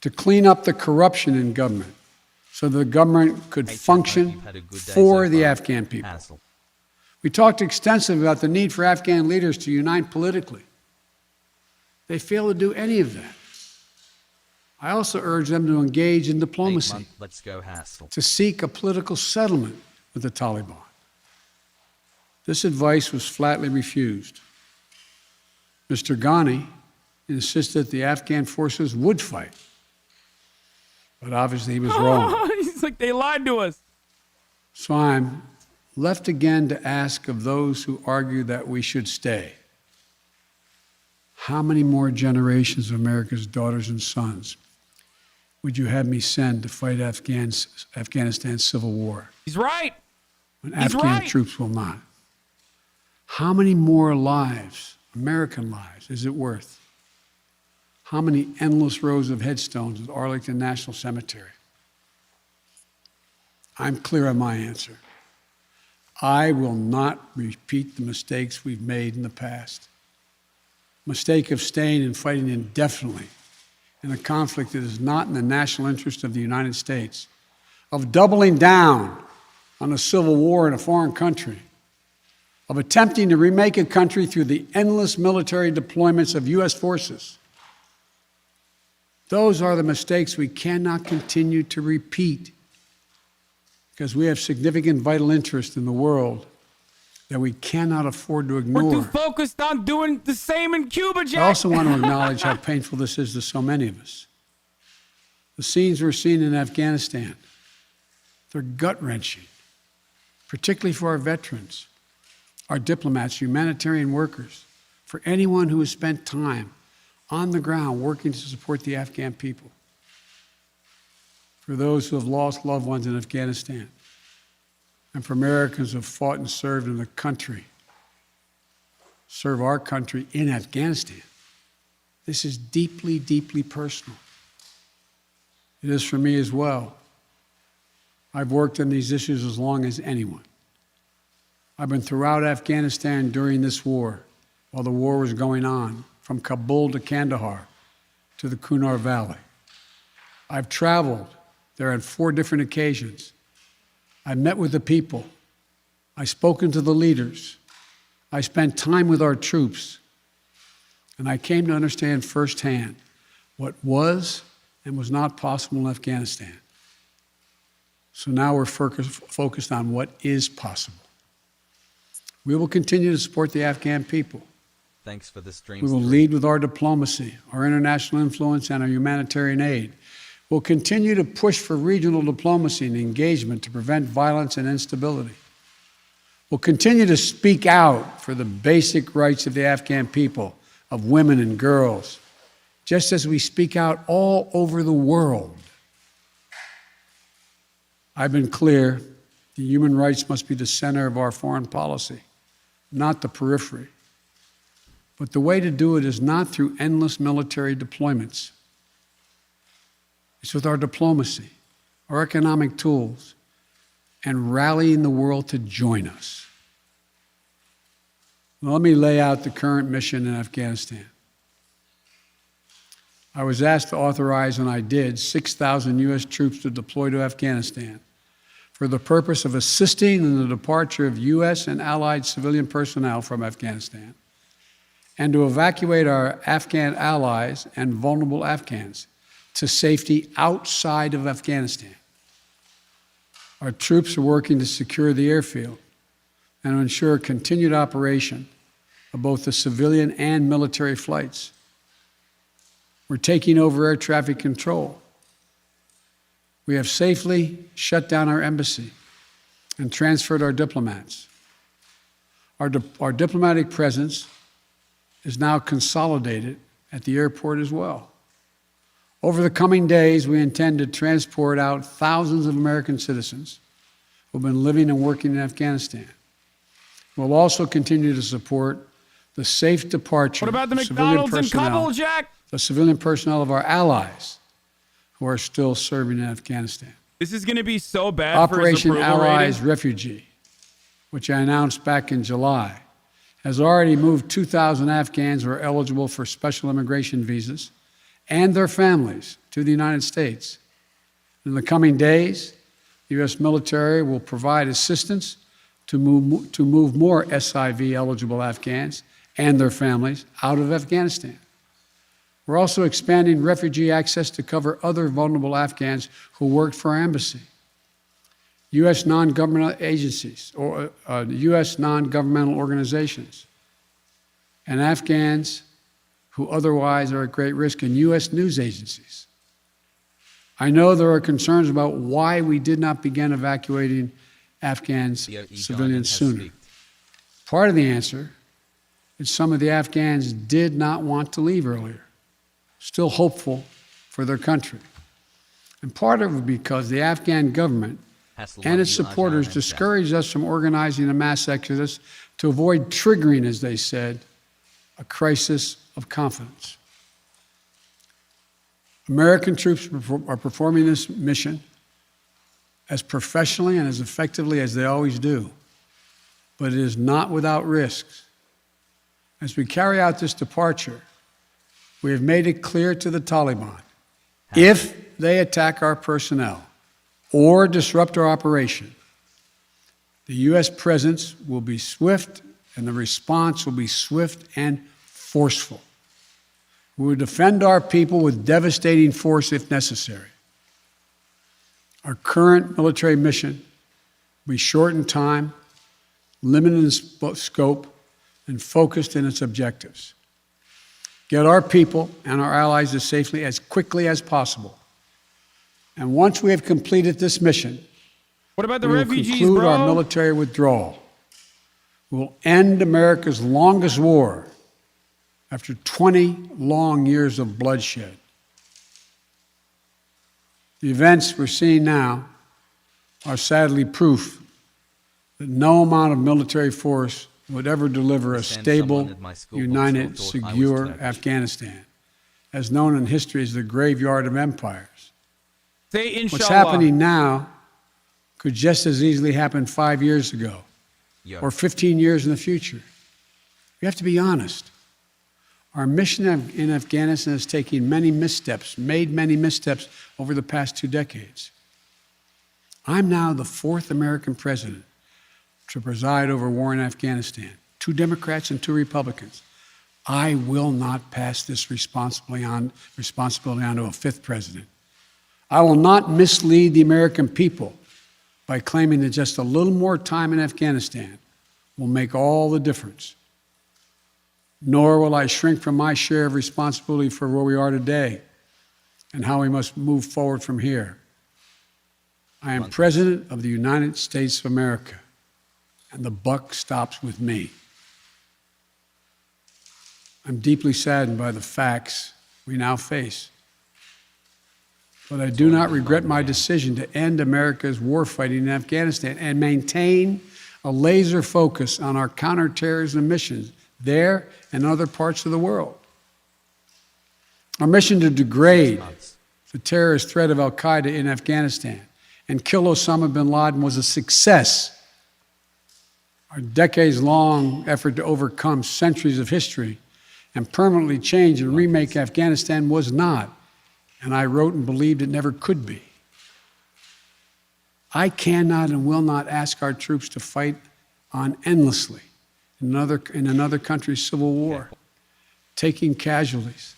to clean up the corruption in government so the government could function You've had a good day for so the far. Afghan people. Hassel. We talked extensively about the need for Afghan leaders to unite politically. They fail to do any of that. I also urge them to engage in diplomacy, Month, let's go, Hassel. to seek a political settlement with the Taliban. This advice was flatly refused. Mr. Ghani insisted the Afghan forces would fight, but obviously he was wrong. He's like, they lied to us. So I'm left again to ask of those who argue that we should stay. How many more generations of America's daughters and sons would you have me send to fight Afghanistan's civil war He's right. when He's Afghan right. troops will not? How many more lives, American lives, is it worth? How many endless rows of headstones at Arlington National Cemetery? I'm clear on my answer. I will not repeat the mistakes we've made in the past. Mistake of staying and fighting indefinitely in a conflict that is not in the national interest of the United States, of doubling down on a civil war in a foreign country, of attempting to remake a country through the endless military deployments of U.S. forces. Those are the mistakes we cannot continue to repeat because we have significant vital interest in the world that we cannot afford to ignore. We're too focused on doing the same in Cuba, Jack. I also want to acknowledge how painful this is to so many of us. The scenes we're seeing in Afghanistan, they're gut-wrenching, particularly for our veterans, our diplomats, humanitarian workers, for anyone who has spent time on the ground working to support the Afghan people. for those who have lost loved ones in Afghanistan, and for Americans who have fought and served in the country, serve our country in Afghanistan. This is deeply, deeply personal. It is for me as well. I've worked on these issues as long as anyone. I've been throughout Afghanistan during this war, while the war was going on, from Kabul to Kandahar to the Kunar Valley. I've traveled there on 4 different occasions. I met with the people. I've spoken to the leaders. I spent time with our troops. And I came to understand firsthand what was and was not possible in Afghanistan. So now we're focused on what is possible. We will continue to support the Afghan people. Thanks for this dream. We will lead with our diplomacy, our international influence, and our humanitarian aid. We'll continue to push for regional diplomacy and engagement to prevent violence and instability. We'll continue to speak out for the basic rights of the Afghan people, of women and girls, just as we speak out all over the world. I've been clear that human rights must be the center of our foreign policy, not the periphery. But the way to do it is not through endless military deployments. It's with our diplomacy, our economic tools, and rallying the world to join us. Now, let me lay out the current mission in Afghanistan. I was asked to authorize, and I did, 6,000 U.S. troops to deploy to Afghanistan for the purpose of assisting in the departure of U.S. and allied civilian personnel from Afghanistan, and to evacuate our Afghan allies and vulnerable Afghans to safety outside of Afghanistan. Our troops are working to secure the airfield and to ensure continued operation of both the civilian and military flights. We're taking over air traffic control. We have safely shut down our embassy and transferred our diplomats. Our diplomatic presence is now consolidated at the airport as well. Over the coming days, we intend to transport out thousands of American citizens who have been living and working in Afghanistan. We'll also continue to support the safe departure What about the of civilian McDonald's in Kabul, Jack? the civilian personnel of our allies who are still serving in Afghanistan. This is going to be so bad Operation for his approval Allies rating. Refugee, which I announced back in July, has already moved 2,000 Afghans who are eligible for special immigration visas and their families to the United States. In the coming days, the U.S. military will provide assistance to move more SIV-eligible Afghans and their families out of Afghanistan. We're also expanding refugee access to cover other vulnerable Afghans who worked for our embassy. U.S. non-governmental agencies or U.S. non-governmental organizations and Afghans who otherwise are at great risk, and U.S. news agencies. I know there are concerns about why we did not begin evacuating Afghans, civilians sooner. Part of the answer is some of the Afghans did not want to leave earlier, still hopeful for their country. And part of it because the Afghan government and its supporters discouraged us from organizing a mass exodus to avoid triggering, as they said, a crisis of confidence. American troops are performing this mission as professionally and as effectively as they always do, but it is not without risks. As we carry out this departure, we have made it clear to the Taliban, if they attack our personnel or disrupt our operation, the U.S. presence will be swift and the response will be swift and forceful. We will defend our people with devastating force if necessary. Our current military mission will be short in time, limited in scope, and focused in its objectives. Get our people and our allies as safely as quickly as possible. And once we have completed this mission, what about the we will refugees, conclude bro? our military withdrawal. We'll end America's longest war after 20 long years of bloodshed. The events we're seeing now are sadly proof that no amount of military force would ever deliver a stable, united, secure Afghanistan, as known in history as the graveyard of empires. Say inshallah. What's happening now could just as easily happen 5 years ago or 15 years in the future. We have to be honest. Our mission in Afghanistan is taking many missteps, made many missteps over the past 2 decades. I'm now the 4th American president to preside over war in Afghanistan. 2 Democrats and 2 Republicans. I will not pass this responsibility on to a 5th president. I will not mislead the American people by claiming that just a little more time in Afghanistan will make all the difference. Nor will I shrink from my share of responsibility for where we are today and how we must move forward from here. I am President of the United States of America, and the buck stops with me. I'm deeply saddened by the facts we now face, but I do not regret my decision to end America's warfighting in Afghanistan and maintain a laser focus on our counterterrorism missions there and other parts of the world. Our mission to degrade the terrorist threat of al-Qaeda in Afghanistan and kill Osama bin Laden was a success. Our decades-long effort to overcome centuries of history and permanently change and remake Afghanistan was not, and I wrote and believed it never could be. I cannot and will not ask our troops to fight on endlessly in another country's civil war, taking casualties,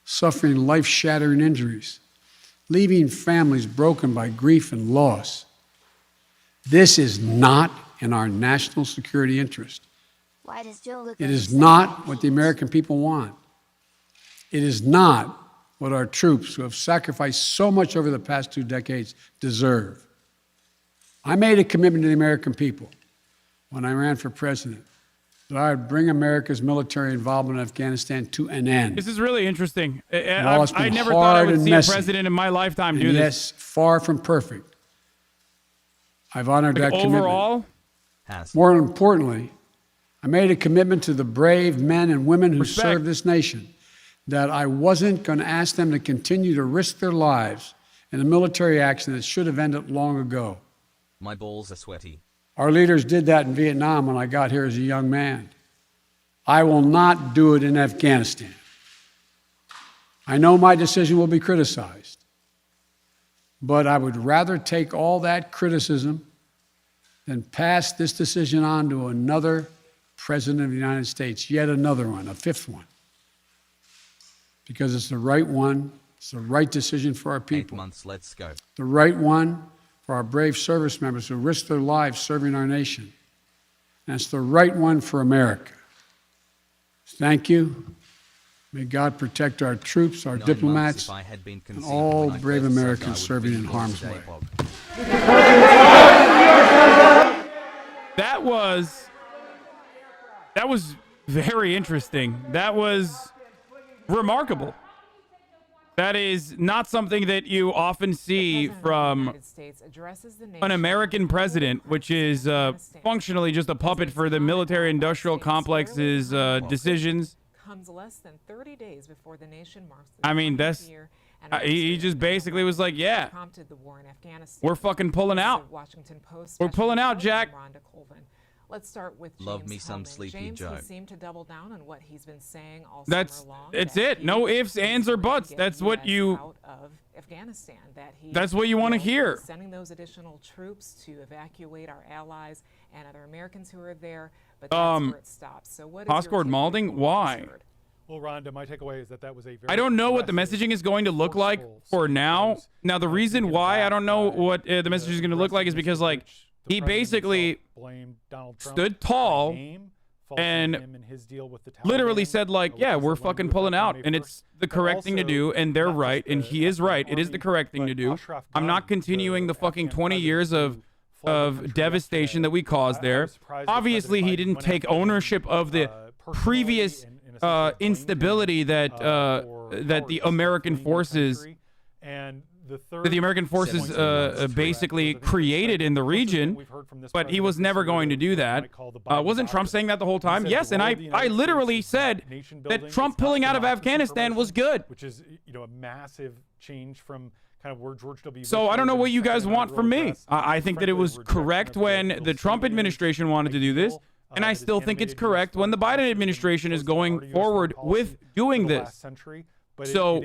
suffering life-shattering injuries, leaving families broken by grief and loss. This is not in our national security interest. Why does Joe look It is not what the American people want. It is not what our troops, who have sacrificed so much over the past 2 decades, deserve. I made a commitment to the American people when I ran for president that I would bring America's military involvement in Afghanistan to an end. This is really interesting. While I never thought I would see a president in my lifetime do this. Yes, far from perfect. I've honored that overall, commitment. More importantly, I made a commitment to the brave men and women who serve this nation that I wasn't going to ask them to continue to risk their lives in a military action that should have ended long ago. My balls are sweaty. Our leaders did that in Vietnam when I got here as a young man. I will not do it in Afghanistan. I know my decision will be criticized, but I would rather take all that criticism than pass this decision on to another president of the United States, yet another one, a 5th one, because it's the right one, it's the right decision for our people. 8 months, let's go. The right one for our brave service members who risk their lives serving our nation. And it's the right one for America. Thank you. May God protect our troops, our diplomats, and all brave Americans serving in harm's way. That was very interesting. That was remarkable. That is not something that you often see from an American president, which is functionally just a puppet for the military-industrial complex's decisions. Comes less than 30 days before the nation marks I mean, that's he just basically was like, yeah, we're fucking pulling out. We're pulling out, Jack. Let's start with James Love me some Hellman. Sleepy James, Joe. He seemed to double down on what he's been saying all That's summer long. it's it. No ifs, ands, or buts. That's what you. Out of Afghanistan, that he that's what you want to hear. Sending those additional troops to evacuate our allies and other Americans who are there, but that's where it stops. So what is Oscord Malding? Why? Well, Rhonda, my takeaway is that was a very I don't know what the messaging is going to look like for now. Now, the reason why I don't know what the message is going to look like is because, like, he basically stood tall and literally said, like, yeah, we're fucking pulling out, and it's the correct thing to do, and they're right, and he is right. It is the correct thing to do. I'm not continuing the fucking 20 years of devastation that we caused there. Obviously, he didn't take ownership of the previous instability that that the American forces that the American forces basically created in the region, but he was never going to do that. Wasn't Trump saying that the whole time? Yes, and I literally said that Trump pulling out of Afghanistan was good. Which is, a massive change from kind of where George W. Bush So I don't know what you guys was want from me. I think that it was correct when the Trump administration wanted to do this, and I still think it's correct when the Biden administration is going forward with doing this. So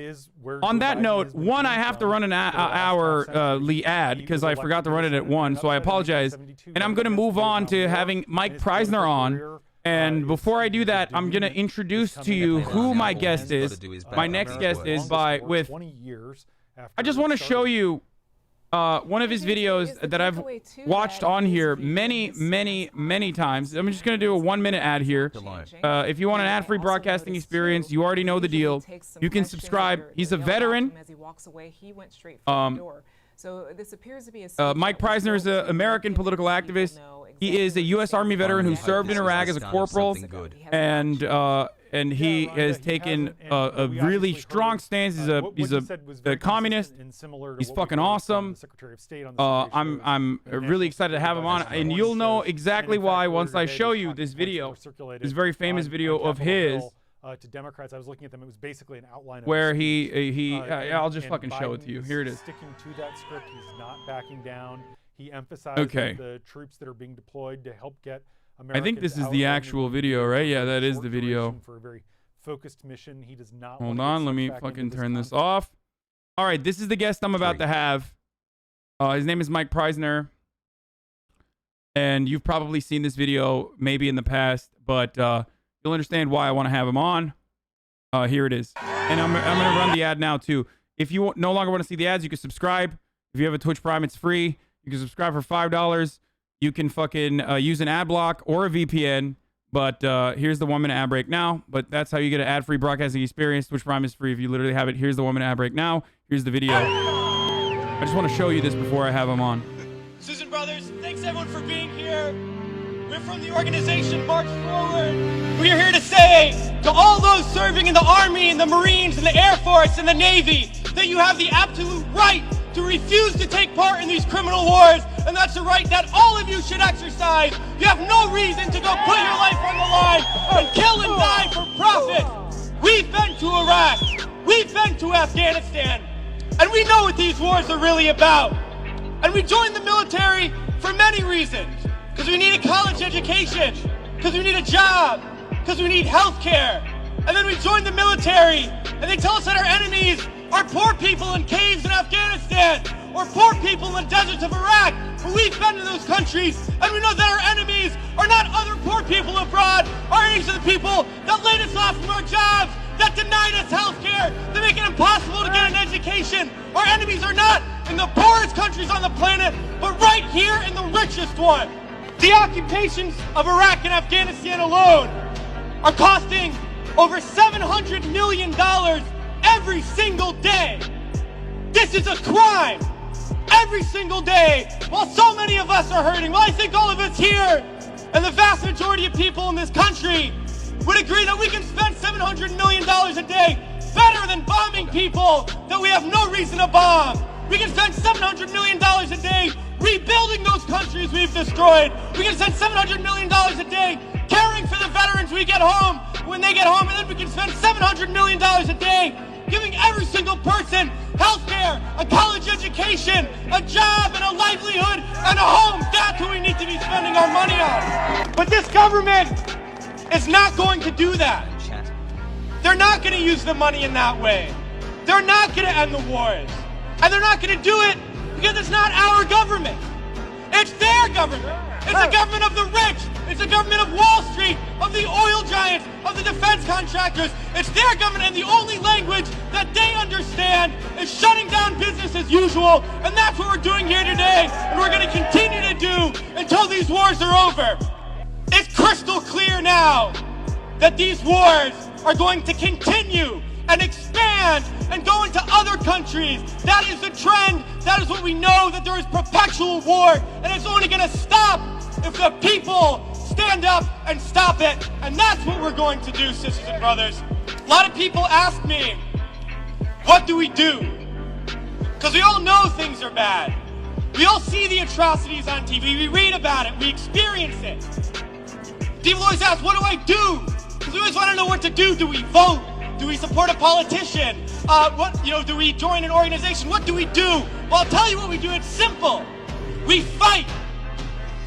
on that note, one, I have to run an hourly ad because I forgot to run it at 1, so I apologize. And I'm going to move on to having Mike Prysner on. And before I do that, I'm going to introduce to you who my guest is. My next guest is I just want to show you one of his videos that I've watched on here many times. I'm just going to do a 1-minute ad here. If you want an ad-free broadcasting experience, you already know the deal. You can subscribe. He's a veteran. Mike Prysner is an American political activist. He is a U.S. Army veteran who served in Iraq as a corporal, and he has taken a really strong stance. He's a communist. He's fucking awesome. I'm really excited to have him on, and you'll know exactly why once I show you this video, this very famous video of his. To Democrats, I was looking at them. It was basically an outline of where I'll just fucking show it to you. Here it is. Sticking to that script, he's not backing down. He emphasized the troops that are being deployed to help get Americans. I think this is the actual video, right? Yeah, that is the video. For a very focused mission, he does not. Hold on, let me fucking turn this off. All right, this is the guest I'm about to have. His name is Mike Prysner, and you've probably seen this video maybe in the past, but you'll understand why I want to have him on. Here it is. And I'm going to run the ad now, too. If you no longer want to see the ads, you can subscribe. If you have a Twitch Prime, it's free. You can subscribe for $5. You can fucking use an ad block or a VPN. But here's the 1-minute ad break now. But that's how you get an ad-free broadcasting experience. Twitch Prime is free if you literally have it. Here's the 1-minute ad break now. Here's the video. I just want to show you this before I have him on. Susan Brothers, thanks everyone for being here. We're from the organization March Forward. We're here to say to all those serving in the Army and the Marines and the Air Force and the Navy that you have the absolute right to refuse to take part in these criminal wars, and that's a right that all of you should exercise. You have no reason to go put your life on the line and kill and die for profit. We've been to Iraq. We've been to Afghanistan. And we know what these wars are really about. And we joined the military for many reasons. Because we need a college education, because we need a job, because we need health care. And then we join the military, and they tell us that our enemies are poor people in caves in Afghanistan, or poor people in the deserts of Iraq. But we've been to those countries, and we know that our enemies are not other poor people abroad. Our enemies are the people that laid us off from our jobs, that denied us health care, that make it impossible to get an education. Our enemies are not in the poorest countries on the planet, but right here in the richest one. The occupations of Iraq and Afghanistan alone are costing over $700 million every single day. This is a crime every single day, while so many of us are hurting. Well, I think all of us here and the vast majority of people in this country would agree that we can spend $700 million a day better than bombing people that we have no reason to bomb. We can spend $700 million a day rebuilding those countries we've destroyed. We can spend $700 million a day caring for the veterans we get home when they get home, and then we can spend $700 million a day giving every single person health care, a college education, a job, and a livelihood, and a home. That's who we need to be spending our money on. But this government is not going to do that. They're not going to use the money in that way. They're not going to end the wars. And they're not going to do it because it's not our government. It's their government. It's the government of the rich. It's the government of Wall Street, of the oil giants, of the defense contractors. It's their government, and the only language that they understand is shutting down business as usual. And that's what we're doing here today, and we're going to continue to do until these wars are over. It's crystal clear now that these wars are going to continue and expand and go into other countries. That is the trend. That is what we know, that there is perpetual war, and it's only going to stop if the people stand up and stop it. And that's what we're going to do, sisters and brothers. A lot of people ask me, what do we do? Because we all know things are bad. We all see the atrocities on TV. We read about it. We experience it. People always ask, what do I do? Because we always want to know what to do. Do we vote? Do we support a politician? Do we join an organization? What do we do? Well, I'll tell you what we do. It's simple. We fight.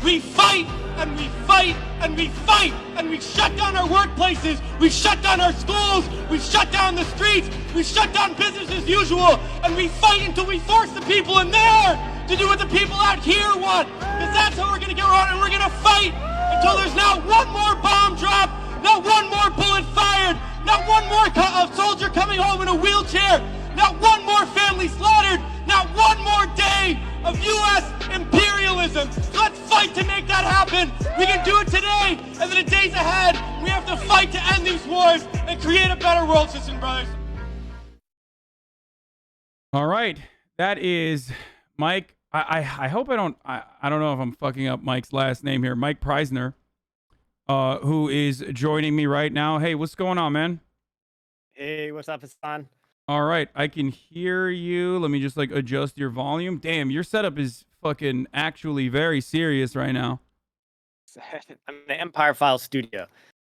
We fight and we fight and we fight and we shut down our workplaces. We shut down our schools. We shut down the streets. We shut down business as usual. And we fight until we force the people in there to do what the people out here want. Because that's how we're going to get around, and we're going to fight until there's not one more bomb drop, not one more bullet fired, not one more soldier coming home in a wheelchair, not one more family slaughtered, not one more day of U.S. imperialism. So let's fight to make that happen. We can do it today, and in the days ahead, we have to fight to end these wars and create a better world, sisters and brothers. All right, that is Mike. I hope I don't know if I'm fucking up Mike's last name here. Mike Prysner, who is joining me right now. Hey, what's going on, man? Hey, what's up, Hasan? All right, I can hear you. Let me just adjust your volume. Damn, your setup is fucking actually very serious right now. I'm in the Empire File studio.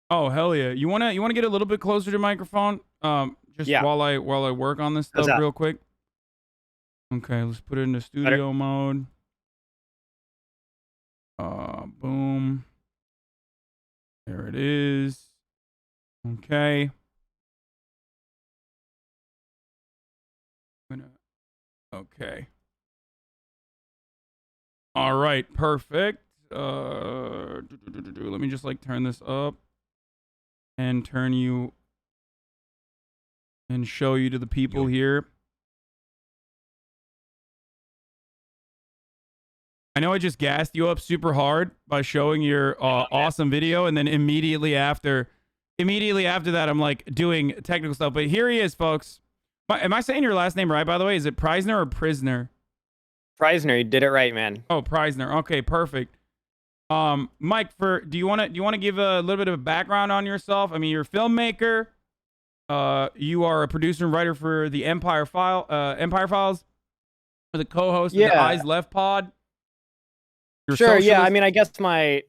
Oh hell yeah! You wanna get a little bit closer to the microphone? While I work on this stuff real quick. Okay, let's put it into studio mode. Boom. There it is. Okay. Okay. All right, perfect. Let me just turn this up and turn you and show you to the people here. I know I just gassed you up super hard by showing your awesome video, and then immediately after that, I'm doing technical stuff. But here he is, folks. Am I saying your last name right, by the way? Is it Prysner or Prysner? Prysner, you did it right, man. Oh, Prysner. Okay, perfect. Mike, do you want to give a little bit of a background on yourself? I mean, you're a filmmaker. You are a producer and writer for the Empire Files. For the co-host of the Eyes Left Pod. Sure, yeah. I mean, I guess my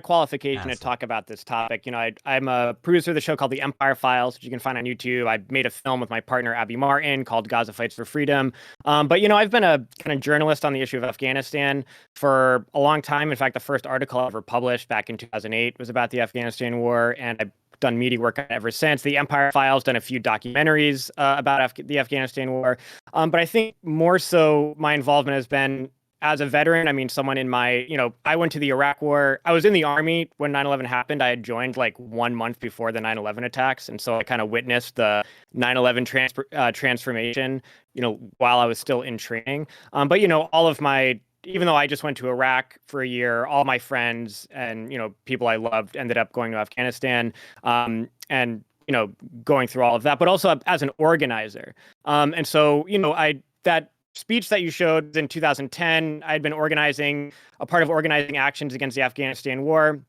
qualification to talk about this topic, I'm a producer of the show called The Empire Files, which you can find on YouTube. I made a film with my partner, Abby Martin, called Gaza Fights for Freedom. But, I've been a kind of journalist on the issue of Afghanistan for a long time. In fact, the first article I ever published back in 2008 was about the Afghanistan war, and I've done media work ever since. The Empire Files, done a few documentaries about the Afghanistan war. But I think more so my involvement has been as a veteran. I mean, someone in my, I went to the Iraq War. I was in the Army when 9/11 happened. I had joined 1 month before the 9/11 attacks. And so I kind of witnessed the 9/11 transformation, while I was still in training. But, all of my, even though I just went to Iraq for a year, all my friends and, people I loved ended up going to Afghanistan. And, going through all of that, but also as an organizer. And so, that speech that you showed in 2010, I'd been a part of organizing actions against the Afghanistan war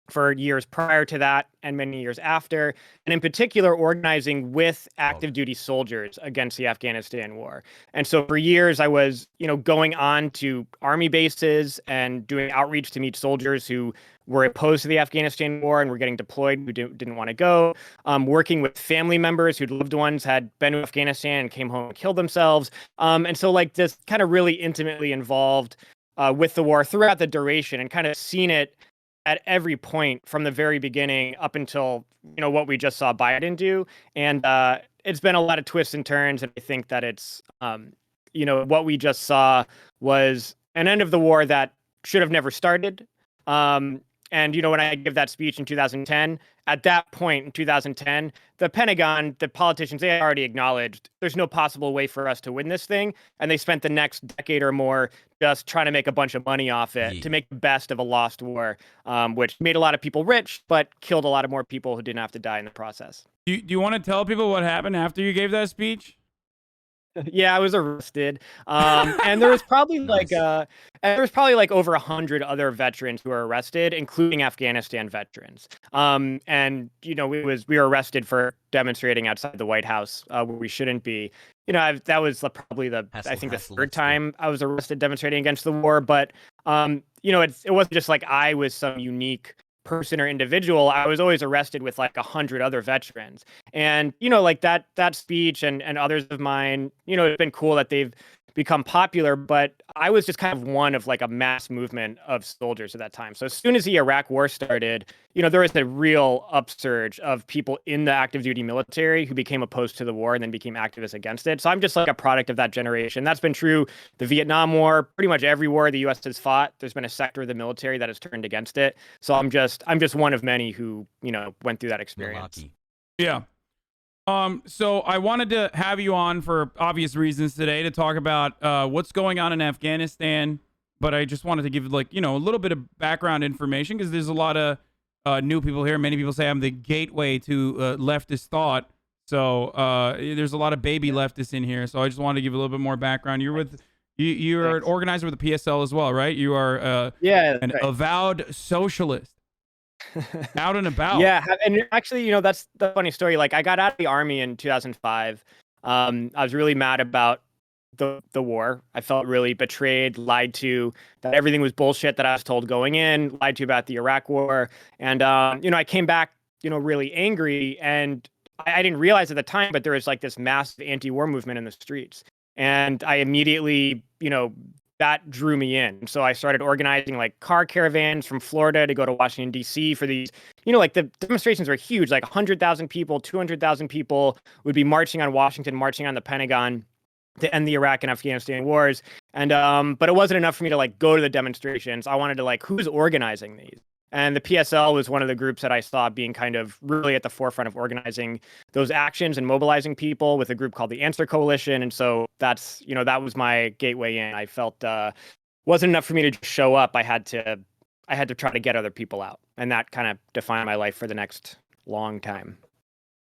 for years prior to that and many years after, and in particular organizing with active duty soldiers against the Afghanistan war. And so for years I was, going on to army bases and doing outreach to meet soldiers who were opposed to the Afghanistan war and were getting deployed who didn't want to go, working with family members whose loved ones had been to Afghanistan and came home and killed themselves. And so this kind of really intimately involved with the war throughout the duration and kind of seen it at every point from the very beginning up until, what we just saw Biden do. And it's been a lot of twists and turns. And I think that it's, what we just saw was an end of the war that should have never started. And, when I give that speech in 2010, at that point in 2010, the Pentagon, the politicians, they had already acknowledged there's no possible way for us to win this thing. And they spent the next decade or more just trying to make a bunch of money off it to make the best of a lost war, which made a lot of people rich, but killed a lot of more people who didn't have to die in the process. Do you want to tell people what happened after you gave that speech? Yeah, I was arrested. And there was probably like over 100 other veterans who were arrested, including Afghanistan veterans. And we were arrested for demonstrating outside the White House where we shouldn't be. That was probably the third time I was arrested demonstrating against the war. But it wasn't just like I was some unique person or individual. I was always arrested with like 100 other veterans. And like that speech and others of mine, it's been cool that they've become popular, but I was just kind of one of like a mass movement of soldiers at that time. So as soon as the Iraq war started, there was a real upsurge of people in the active duty military who became opposed to the war and then became activists against it. So I'm just like a product of that generation. That's been true the Vietnam War, pretty much every war the US has fought. There's been a sector of the military that has turned against it. So I'm just one of many who, went through that experience. Yeah. So I wanted to have you on for obvious reasons today to talk about what's going on in Afghanistan, but I just wanted to give a little bit of background information because there's a lot of new people here. Many people say I'm the gateway to leftist thought. So there's a lot of baby leftists in here. So I just wanted to give a little bit more background. You're an organizer with the PSL as well, right? You are an avowed socialist. Out and about. Yeah, and actually, that's the funny story. Like, I got out of the army in 2005. I was really mad about the war. I felt really betrayed, lied to, that everything was bullshit that I was told going in, lied to about the Iraq war. And, I came back, really angry. And I didn't realize at the time, but there was like this massive anti-war movement in the streets. And I immediately, that drew me in. So I started organizing like car caravans from Florida to go to Washington, D.C. for these, like the demonstrations were huge, like 100,000 people, 200,000 people would be marching on Washington, marching on the Pentagon to end the Iraq and Afghanistan wars. And, but it wasn't enough for me to like go to the demonstrations. I wanted to like, who's organizing these? And the PSL was one of the groups that I saw being kind of really at the forefront of organizing those actions and mobilizing people with a group called the Answer Coalition. And so that's, that was my gateway in. I felt wasn't enough for me to just show up. I had to try to get other people out. And that kind of defined my life for the next long time.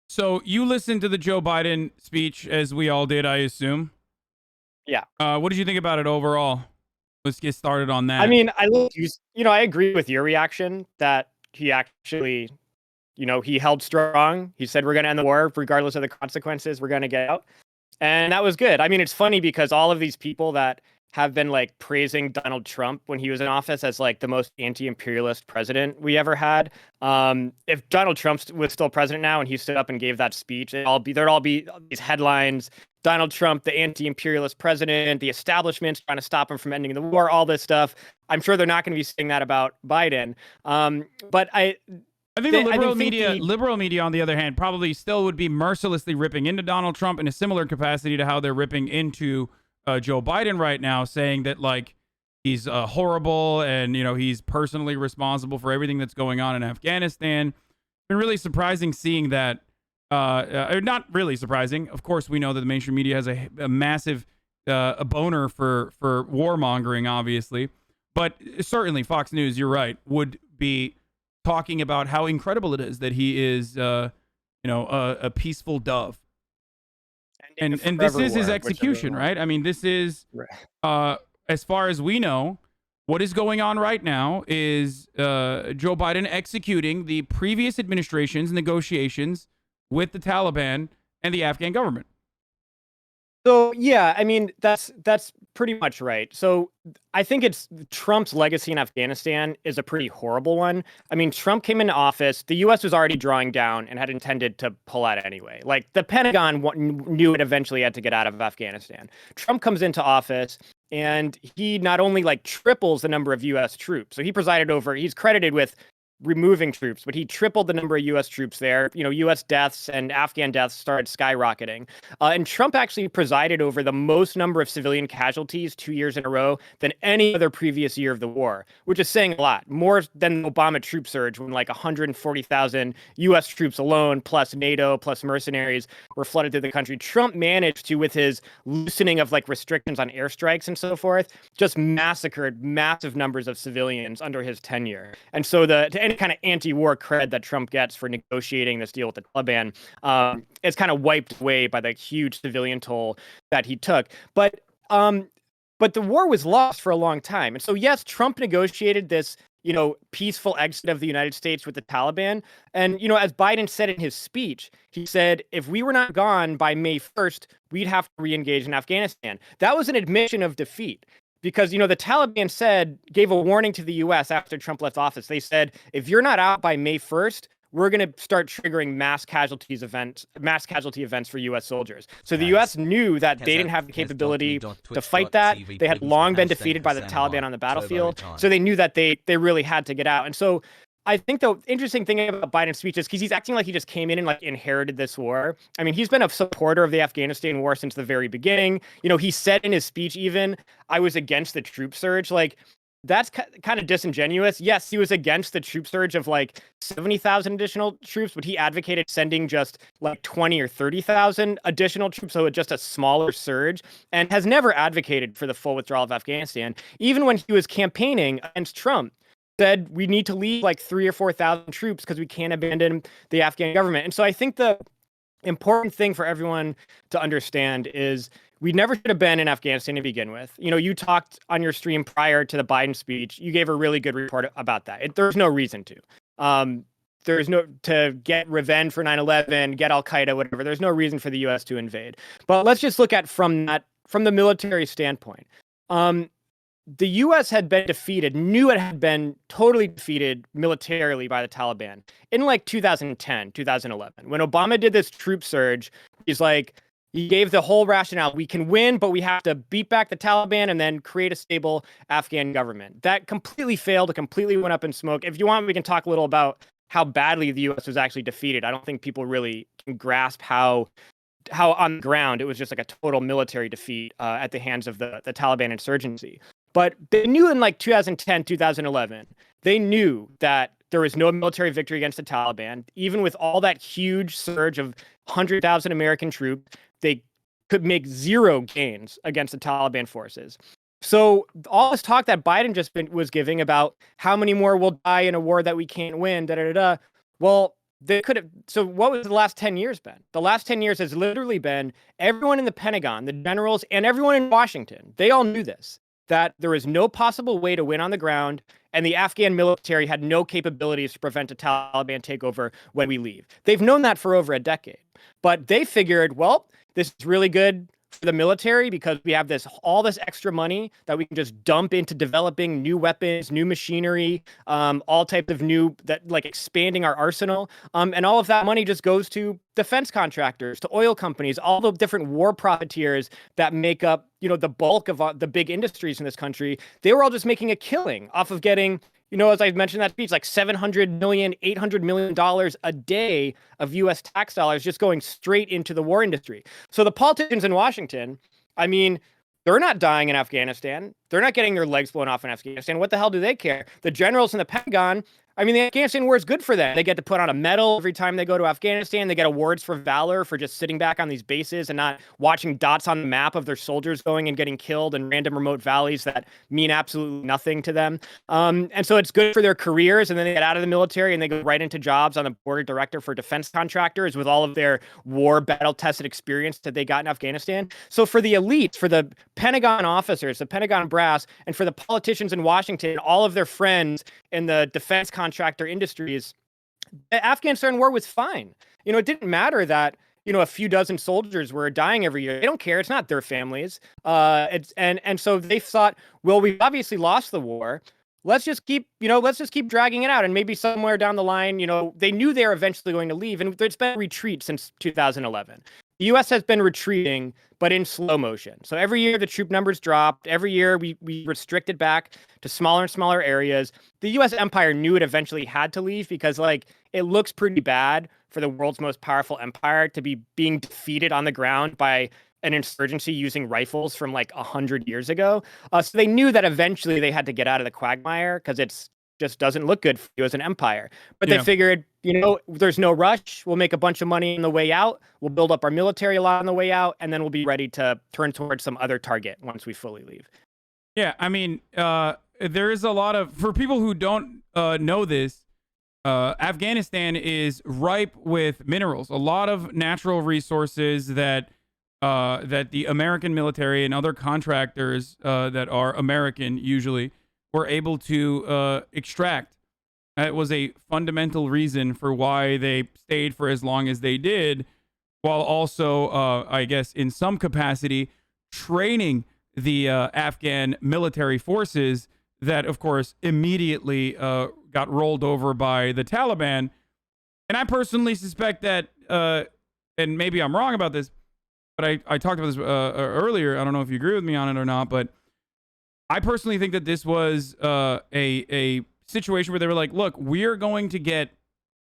So you listened to the Joe Biden speech, as we all did, I assume. Yeah. What did you think about it overall? Let's get started on that. I mean, I agree with your reaction that he actually, he held strong. He said, we're going to end the war regardless of the consequences. We're going to get out. And that was good. I mean, it's funny because all of these people that have been like praising Donald Trump when he was in office as like the most anti-imperialist president we ever had. If Donald Trump was still president now and he stood up and gave that speech, there'd all be these headlines. Donald Trump, the anti-imperialist president, the establishment's trying to stop him from ending the war, all this stuff. I'm sure they're not going to be saying that about Biden. But I think the liberal media, on the other hand, probably still would be mercilessly ripping into Donald Trump in a similar capacity to how they're ripping into Joe Biden right now, saying that like he's horrible and he's personally responsible for everything that's going on in Afghanistan. It's been really surprising seeing that. Not really surprising. Of course, we know that the mainstream media has a massive a boner for warmongering, obviously, but certainly Fox News, you're right, would be talking about how incredible it is that he is, a peaceful dove. And this is his execution, right? I mean, this is, as far as we know, what is going on right now is Joe Biden executing the previous administration's negotiations with the Taliban and the Afghan government. So, yeah, I mean, that's pretty much right. So I think it's Trump's legacy in Afghanistan is a pretty horrible one. I mean, Trump came into office. The U.S. was already drawing down and had intended to pull out anyway. Like the Pentagon knew it eventually had to get out of Afghanistan. Trump comes into office and he not only like triples the number of U.S. troops. So he's credited with removing troops, but he tripled the number of U.S. troops there. U.S. deaths and Afghan deaths started skyrocketing. And Trump actually presided over the most number of civilian casualties 2 years in a row than any other previous year of the war, which is saying a lot. More than the Obama troop surge when like 140,000 U.S. troops alone, plus NATO, plus mercenaries, were flooded through the country. Trump managed to, with his loosening of like restrictions on airstrikes and so forth, just massacred massive numbers of civilians under his tenure. And so to any kind of anti-war cred that Trump gets for negotiating this deal with the Taliban, is kind of wiped away by the huge civilian toll that he took. But the war was lost for a long time. And so, yes, Trump negotiated this, peaceful exit of the United States with the Taliban. And, as Biden said in his speech, he said, if we were not gone by May 1st, we'd have to re-engage in Afghanistan. That was an admission of defeat. Because, the Taliban gave a warning to the U.S. after Trump left office. They said, if you're not out by May 1st, we're going to start triggering mass casualty events for U.S. soldiers. So the U.S. knew that they didn't have the capability to fight that. They had long been defeated by the Taliban on the battlefield. So they knew that they really had to get out. And so I think the interesting thing about Biden's speech is because he's acting like he just came in and inherited this war. I mean, he's been a supporter of the Afghanistan war since the very beginning. He said in his speech even, I was against the troop surge. That's kind of disingenuous. Yes, he was against the troop surge of 70,000 additional troops, but he advocated sending just 20 or 30,000 additional troops, so just a smaller surge, and has never advocated for the full withdrawal of Afghanistan. Even when he was campaigning against Trump, said we need to leave 3,000 or 4,000 troops because we can't abandon the Afghan government. And so I think the important thing for everyone to understand is we never should have been in Afghanistan to begin with. You talked on your stream prior to the Biden speech. You gave a really good report about that. There's no reason to. There's no to get revenge for 9/11, get Al Qaeda, whatever. There's no reason for the U.S. to invade. But let's just look at from the military standpoint. The U.S. had been defeated, knew it had been totally defeated militarily by the Taliban in 2010, 2011. When Obama did this troop surge, he gave the whole rationale. We can win, but we have to beat back the Taliban and then create a stable Afghan government. That completely failed. It completely went up in smoke. If you want, we can talk a little about how badly the U.S. was actually defeated. I don't think people really can grasp how on the ground it was just a total military defeat at the hands of the Taliban insurgency. But they knew in 2010, 2011, they knew that there was no military victory against the Taliban. Even with all that huge surge of 100,000 American troops, they could make zero gains against the Taliban forces. So all this talk that Biden was giving about how many more will die in a war that we can't win, well, they could have. So what was the last 10 years been? The last 10 years has literally been everyone in the Pentagon, the generals, and everyone in Washington. They all knew this, that there is no possible way to win on the ground, and the Afghan military had no capabilities to prevent a Taliban takeover when we leave. They've known that for over a decade. But they figured, well, this is really good for the military because we have all this extra money that we can just dump into developing new weapons, new machinery, all types of new expanding our arsenal. And all of that money just goes to defense contractors, to oil companies, all the different war profiteers that make up, the bulk of the big industries in this country. They were all just making a killing off of getting, as I mentioned in that speech, $700 million, $800 million a day of U.S. tax dollars just going straight into the war industry. So the politicians in Washington, they're not dying in Afghanistan. They're not getting their legs blown off in Afghanistan. What the hell do they care? The generals in the Pentagon, the Afghanistan war is good for them. They get to put on a medal every time they go to Afghanistan. They get awards for valor for just sitting back on these bases and not watching dots on the map of their soldiers going and getting killed in random remote valleys that mean absolutely nothing to them. And so it's good for their careers. And then they get out of the military and they go right into jobs on the board of director for defense contractors with all of their war battle-tested experience that they got in Afghanistan. So for the elites, for the Pentagon officers, the Pentagon brass, and for the politicians in Washington, all of their friends in the defense contractor industries, the Afghanistan war was fine. It didn't matter that, a few dozen soldiers were dying every year. They don't care. It's not their families. And so they thought, well, we've obviously lost the war. Let's just keep dragging it out. And maybe somewhere down the line, they knew they were eventually going to leave. And there's been a retreat since 2011. The U.S. has been retreating, but in slow motion. So every year the troop numbers dropped. Every year we restricted back to smaller and smaller areas. The U.S. empire knew it eventually had to leave because it looks pretty bad for the world's most powerful empire to be being defeated on the ground by an insurgency using rifles from 100 years ago. So they knew that eventually they had to get out of the quagmire because it's just doesn't look good for you as an empire. But they figured, there's no rush. We'll make a bunch of money on the way out. We'll build up our military a lot on the way out, and then we'll be ready to turn towards some other target once we fully leave. Yeah, there is a lot of, for people who don't know this, Afghanistan is ripe with minerals, a lot of natural resources that the American military and other contractors that are American usually were able to extract. That was a fundamental reason for why they stayed for as long as they did, while also, I guess, in some capacity, training the Afghan military forces that, of course, immediately got rolled over by the Taliban. And I personally suspect that, and maybe I'm wrong about this, but I talked about this earlier. I don't know if you agree with me on it or not, but I personally think that this was a situation where they were like, look, we are going to get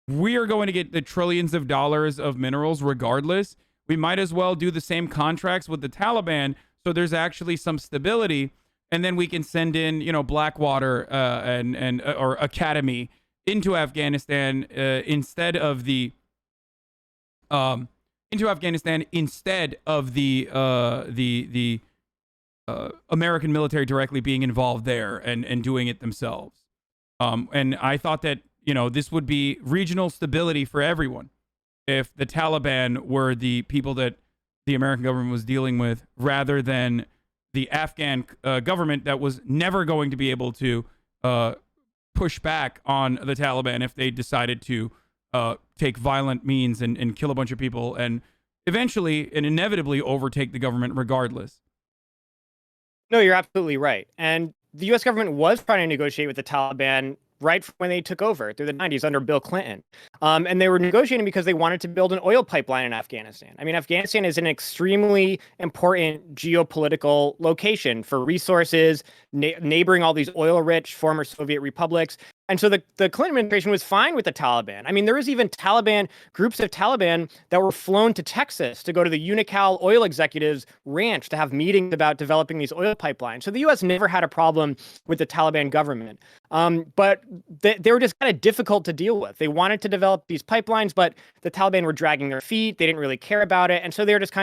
the trillions of dollars of minerals regardless. We might as well do the same contracts with the Taliban so there's actually some stability, and then we can send in, Blackwater or Academy into Afghanistan instead of the American military directly being involved there and doing it themselves. And I thought that, this would be regional stability for everyone if the Taliban were the people that the American government was dealing with, rather than the Afghan government that was never going to be able to push back on the Taliban if they decided to take violent means and kill a bunch of people and eventually and inevitably overtake the government regardless. No, you're absolutely right. And the U.S. government was trying to negotiate with the Taliban right when they took over through the 90s under Bill Clinton. And they were negotiating because they wanted to build an oil pipeline in Afghanistan. I mean, Afghanistan is an extremely important geopolitical location for resources, neighboring all these oil-rich former Soviet republics. And so the Clinton administration was fine with the Taliban. I mean, there was even groups of Taliban that were flown to Texas to go to the Unocal oil executives' ranch to have meetings about developing these oil pipelines. So the U.S. never had a problem with the Taliban government. But they were just kind of difficult to deal with. They wanted to develop these pipelines, but the Taliban were dragging their feet. They didn't really care about it. And so they were just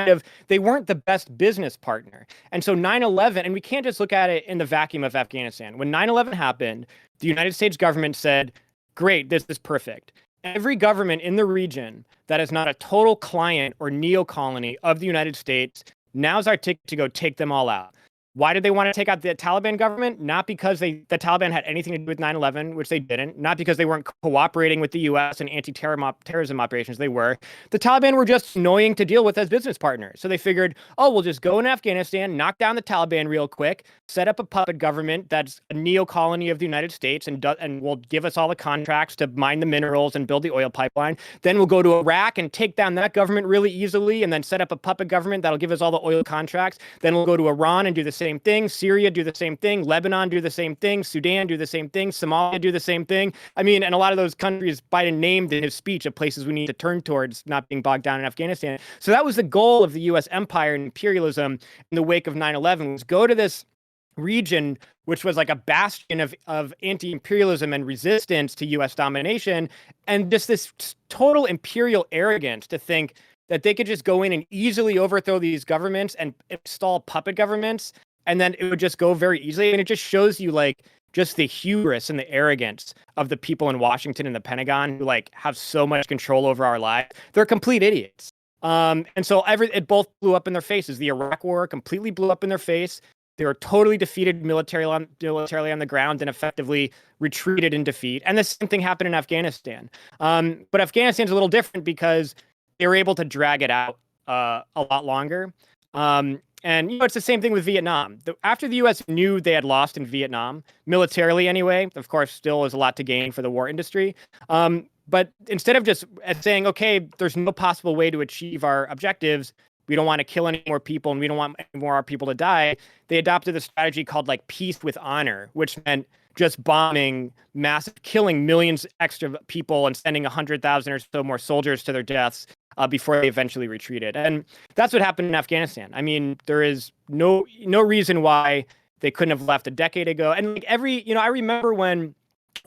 they weren't the best business partner. And so 9/11, and we can't just look at it in the vacuum of Afghanistan. When 9/11 happened, the United States government said, great, this is perfect. Every government in the region that is not a total client or neo-colony of the United States, now's our ticket to go take them all out. Why did they want to take out the Taliban government? Not because the Taliban had anything to do with 9/11, which they didn't. Not because they weren't cooperating with the U.S. in anti-terrorism operations. They were. The Taliban were just annoying to deal with as business partners. So they figured, we'll just go in Afghanistan, knock down the Taliban real quick, set up a puppet government that's a neo-colony of the United States and will give us all the contracts to mine the minerals and build the oil pipeline. Then we'll go to Iraq and take down that government really easily and then set up a puppet government that'll give us all the oil contracts. Then we'll go to Iran and do the same thing. Syria do the same thing. Lebanon do the same thing. Sudan do the same thing. Somalia do the same thing. I mean, and a lot of those countries Biden named in his speech of places we need to turn towards, not being bogged down in Afghanistan. So that was the goal of the U.S. empire and imperialism in the wake of 9/11, was go to this region, which was like a bastion of anti-imperialism and resistance to U.S. domination, and just this total imperial arrogance to think that they could just go in and easily overthrow these governments and install puppet governments, and then it would just go very easily. And it just shows you just the hubris and the arrogance of the people in Washington and the Pentagon who have so much control over our lives. They're complete idiots. And so it both blew up in their faces. The Iraq War completely blew up in their face. They were totally defeated militarily on the ground and effectively retreated in defeat. And the same thing happened in Afghanistan. But Afghanistan's a little different because they were able to drag it out a lot longer. And it's the same thing with Vietnam. After the U.S. knew they had lost in Vietnam, militarily anyway, of course, still is a lot to gain for the war industry. But instead of just saying, okay, there's no possible way to achieve our objectives, we don't want to kill any more people and we don't want any more people to die, they adopted a strategy called peace with honor, which meant just bombing, killing millions extra people and sending 100,000 or so more soldiers to their deaths before they eventually retreated. And that's what happened in Afghanistan. I mean, there is no reason why they couldn't have left a decade ago. And I remember when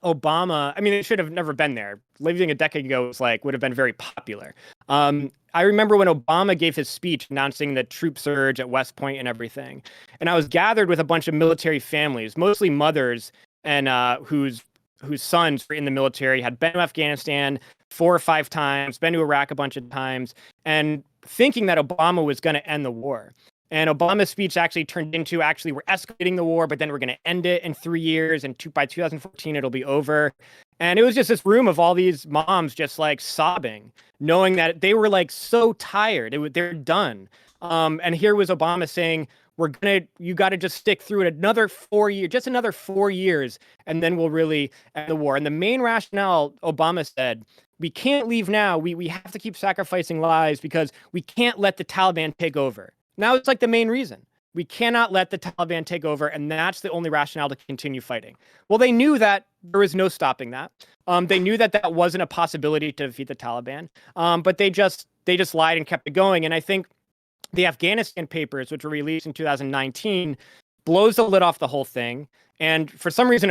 Obama, it should have never been there. Leaving a decade ago would have been very popular. I remember when Obama gave his speech announcing the troop surge at West Point and everything. And I was gathered with a bunch of military families, mostly mothers, and whose whose sons were in the military, had been to Afghanistan 4 or 5 times, been to Iraq a bunch of times, and thinking that Obama was going to end the war. And Obama's speech actually turned into, we're escalating the war, but then we're going to end it in 3 years. And by 2014, it'll be over. And it was just this room of all these moms just like sobbing, knowing that they were like so tired. They're done. And here was Obama saying, you got to just stick through it another 4 years, just another 4 years, and then we'll really end the war. And the main rationale, Obama said, we can't leave now. We have to keep sacrificing lives because we can't let the Taliban take over. Now it's like the main reason. We cannot let the Taliban take over, and that's the only rationale to continue fighting. Well, they knew that there was no stopping that. They knew that that wasn't a possibility to defeat the Taliban, but they just lied and kept it going. And I think the Afghanistan papers, which were released in 2019, blows the lid off the whole thing. And for some reason,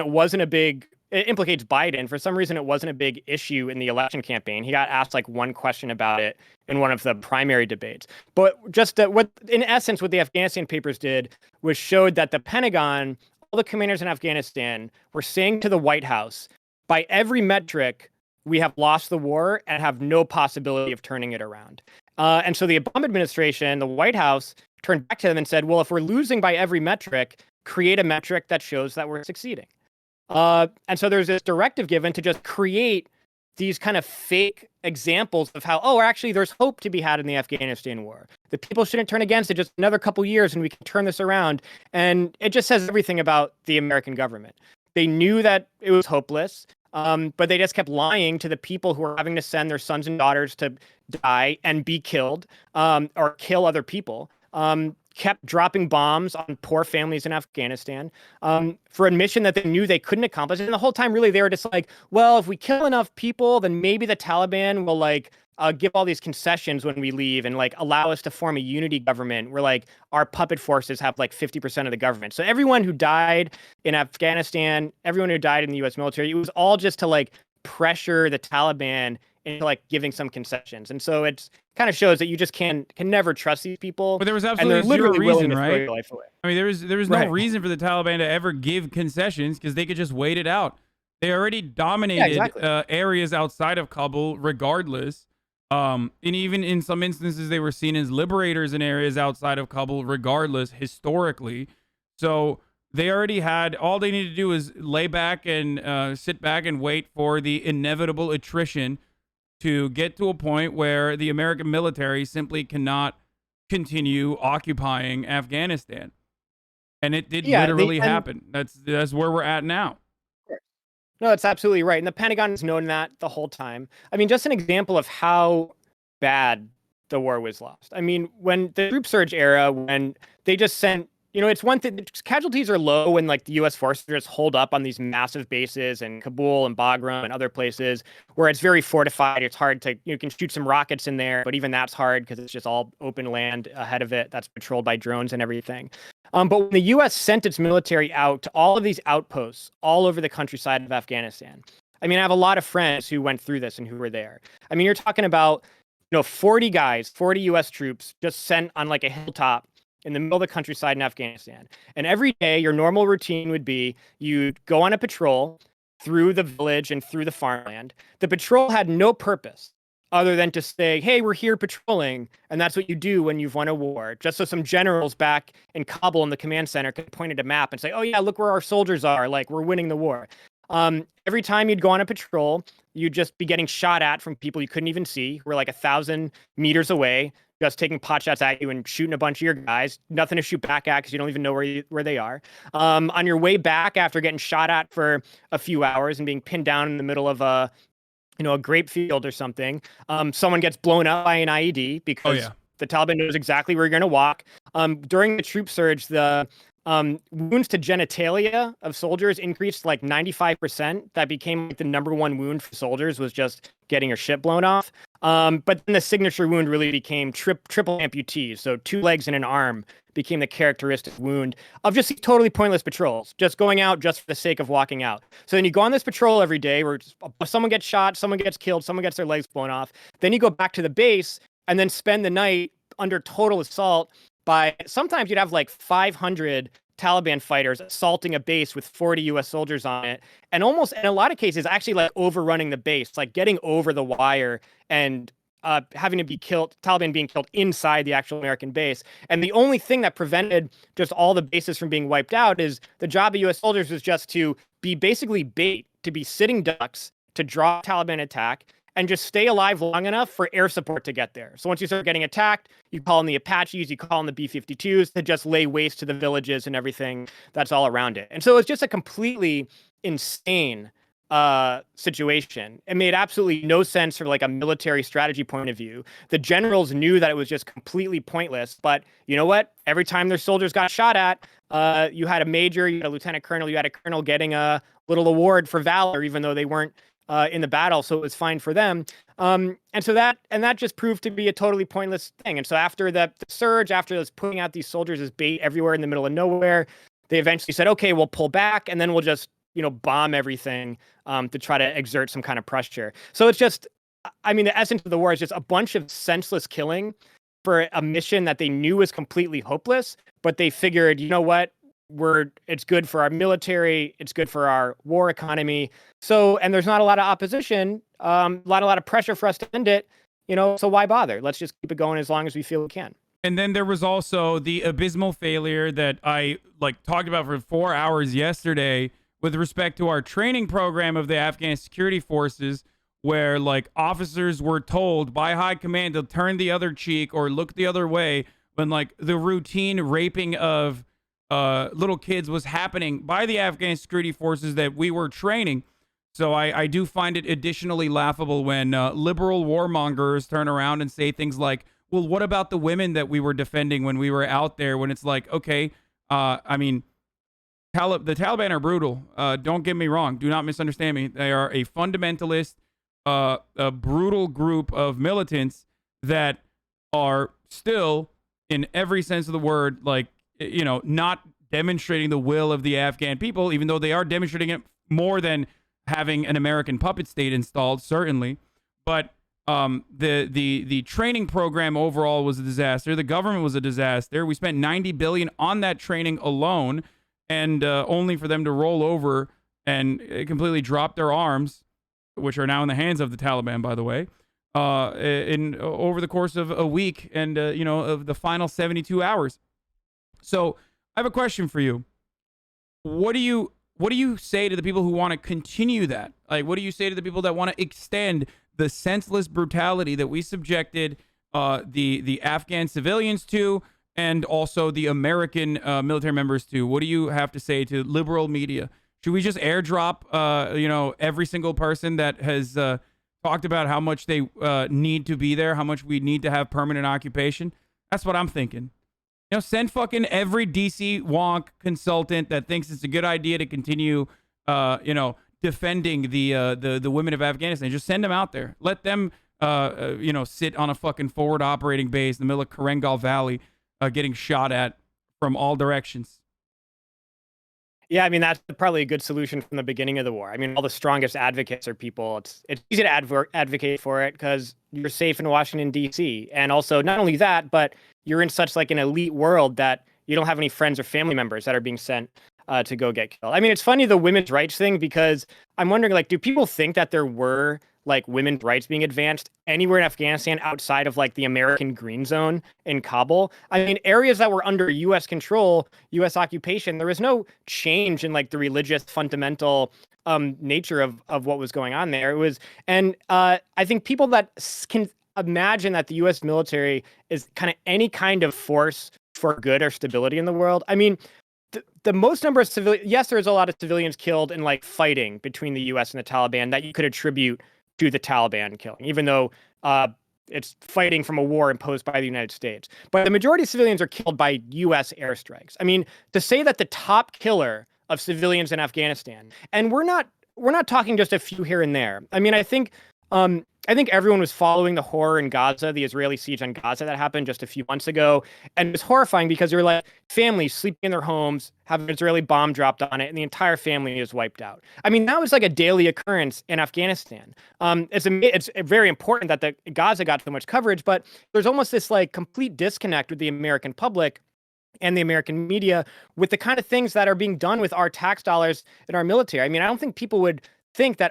it implicates Biden. For some reason, it wasn't a big issue in the election campaign. He got asked like one question about it in one of the primary debates. But just what the Afghanistan papers did was showed that the Pentagon, all the commanders in Afghanistan, were saying to the White House, by every metric, we have lost the war and have no possibility of turning it around. And so the Obama administration, the White House, turned back to them and said, well, if we're losing by every metric, create a metric that shows that we're succeeding. And so there's this directive given to just create these kind of fake examples of how, actually there's hope to be had in the Afghanistan war. The people shouldn't turn against it just another couple years and we can turn this around. And it just says everything about the American government. They knew that it was hopeless, but they just kept lying to the people who were having to send their sons and daughters to die and be killed, or kill other people. Kept dropping bombs on poor families in Afghanistan for a mission that they knew they couldn't accomplish. And the whole time, really, they were just like, well, if we kill enough people, then maybe the Taliban will give all these concessions when we leave and allow us to form a unity government where our puppet forces have 50% of the government. So everyone who died in Afghanistan, everyone who died in the U.S. military, it was all just to pressure the Taliban into giving some concessions. And so it's kind of shows that you just can never trust these people. But there was absolutely zero reason, right? I mean, there was no reason for the Taliban to ever give concessions because they could just wait it out. They already dominated areas outside of Kabul regardless. And even in some instances, they were seen as liberators in areas outside of Kabul regardless, historically. So they already had, all they needed to do was lay back and sit back and wait for the inevitable attrition to get to a point where the American military simply cannot continue occupying Afghanistan. And it did literally happen. That's where we're at now. No, that's absolutely right. And the Pentagon has known that the whole time. I mean, just an example of how bad the war was lost. I mean, when the troop surge era, when they just sent, it's one thing, casualties are low when the U.S. forces just hold up on these massive bases in Kabul and Bagram and other places where it's very fortified. It's hard to, you can shoot some rockets in there, but even that's hard because it's just all open land ahead of it that's patrolled by drones and everything. But when the U.S. sent its military out to all of these outposts all over the countryside of Afghanistan, I mean, I have a lot of friends who went through this and who were there. I mean, you're talking about, 40 U.S. troops just sent on a hilltop in the middle of the countryside in Afghanistan. And every day, your normal routine would be you'd go on a patrol through the village and through the farmland. The patrol had no purpose other than to say, hey, we're here patrolling. And that's what you do when you've won a war. Just so some generals back in Kabul in the command center could point at a map and say, oh, yeah, look where our soldiers are. We're winning the war. Every time you'd go on a patrol, you'd just be getting shot at from people you couldn't even see. We're 1,000 meters away, just taking pot shots at you and shooting a bunch of your guys. Nothing to shoot back at because you don't even know where they are. On your way back after getting shot at for a few hours and being pinned down in the middle of a grape field or something, someone gets blown up by an IED because the Taliban knows exactly where you're going to walk. During the troop surge, the wounds to genitalia of soldiers increased 95%. That became the number one wound for soldiers was just getting your shit blown off. But then the signature wound really became triple amputees. So 2 legs and an arm became the characteristic wound of just these totally pointless patrols, just going out just for the sake of walking out. So then you go on this patrol every day where someone gets shot, someone gets killed, someone gets their legs blown off. Then you go back to the base and then spend the night under total assault by sometimes you'd have 500 Taliban fighters assaulting a base with 40 U.S. soldiers on it, and almost in a lot of cases actually like overrunning the base, like getting over the wire and having to be killed, Taliban being killed inside the actual American base. And the only thing that prevented just all the bases from being wiped out is the job of U.S. soldiers was just to be basically bait, to be sitting ducks, to draw a Taliban attack, and just stay alive long enough for air support to get there. So once you start getting attacked, you call in the Apaches, you call in the B-52s to just lay waste to the villages and everything that's all around it. And so it's just a completely insane situation. It made absolutely no sense from like a military strategy point of view. The generals knew that it was just completely pointless, but you know what? Every time their soldiers got shot at, you had a major, you had a lieutenant colonel, you had a colonel getting a little award for valor, even though they weren't in the battle, so it was fine for them. And that just proved to be a totally pointless thing. And so after the surge, after us putting out these soldiers as bait everywhere in the middle of nowhere, they eventually said, okay, we'll pull back, and then we'll just, bomb everything to try to exert some kind of pressure. So it's just, I mean, the essence of the war is just a bunch of senseless killing for a mission that they knew was completely hopeless, but they figured, you know what? It's good for our military, it's good for our war economy. So, and there's not a lot of opposition, a lot of pressure for us to end it, so why bother? Let's just keep it going as long as we feel we can. And then there was also the abysmal failure that I talked about for 4 hours yesterday with respect to our training program of the Afghan security forces, where officers were told by high command to turn the other cheek or look the other way when the routine raping of little kids was happening by the Afghan security forces that we were training. So I do find it additionally laughable when liberal warmongers turn around and say things like, well, what about the women that we were defending when we were out there? When it's like, okay, I mean, the Taliban are brutal. Don't get me wrong. Do not misunderstand me. They are a fundamentalist, a brutal group of militants that are still, in every sense of the word, not demonstrating the will of the Afghan people, even though they are demonstrating it more than having an American puppet state installed, certainly. But the training program overall was a disaster. The government was a disaster. We spent $90 billion on that training alone, and only for them to roll over and completely drop their arms, which are now in the hands of the Taliban, by the way, over the course of a week and of the final 72 hours. So I have a question for you. What do you say to the people who want to continue that? What do you say to the people that want to extend the senseless brutality that we subjected the Afghan civilians to, and also the American military members to? What do you have to say to liberal media? Should we just airdrop, every single person that has talked about how much they need to be there, how much we need to have permanent occupation? That's what I'm thinking. Send fucking every DC wonk consultant that thinks it's a good idea to continue, defending the women of Afghanistan. Just send them out there. Let them, sit on a fucking forward operating base in the middle of Karengal Valley, getting shot at from all directions. Yeah, I mean, that's probably a good solution from the beginning of the war. I mean, all the strongest advocates are people. It's easy to advocate for it because you're safe in Washington, D.C. And also, not only that, but you're in such an elite world that you don't have any friends or family members that are being sent to go get killed. I mean, it's funny, the women's rights thing, because I'm wondering, do people think that there were women's rights being advanced anywhere in Afghanistan outside of the American green zone in Kabul? I mean, areas that were under U.S. control, U.S. occupation, there was no change in the religious fundamental nature of what was going on there. It was, and I think people that can imagine that the U.S. military is kind of any kind of force for good or stability in the world. I mean, the most number of civilians, yes, there's a lot of civilians killed in fighting between the U.S. and the Taliban that you could attribute to the Taliban killing, even though it's fighting from a war imposed by the United States. But the majority of civilians are killed by U.S. airstrikes. I mean, to say that the top killer of civilians in Afghanistan, and we're not talking just a few here and there. I mean, I think everyone was following the horror in Gaza, the Israeli siege on Gaza that happened just a few months ago. And it was horrifying because there were families sleeping in their homes, have an Israeli bomb dropped on it, and the entire family is wiped out. I mean, that was a daily occurrence in Afghanistan. It's very important that the Gaza got so much coverage, but there's almost this complete disconnect with the American public and the American media with the kind of things that are being done with our tax dollars in our military. I mean, I don't think people would think that,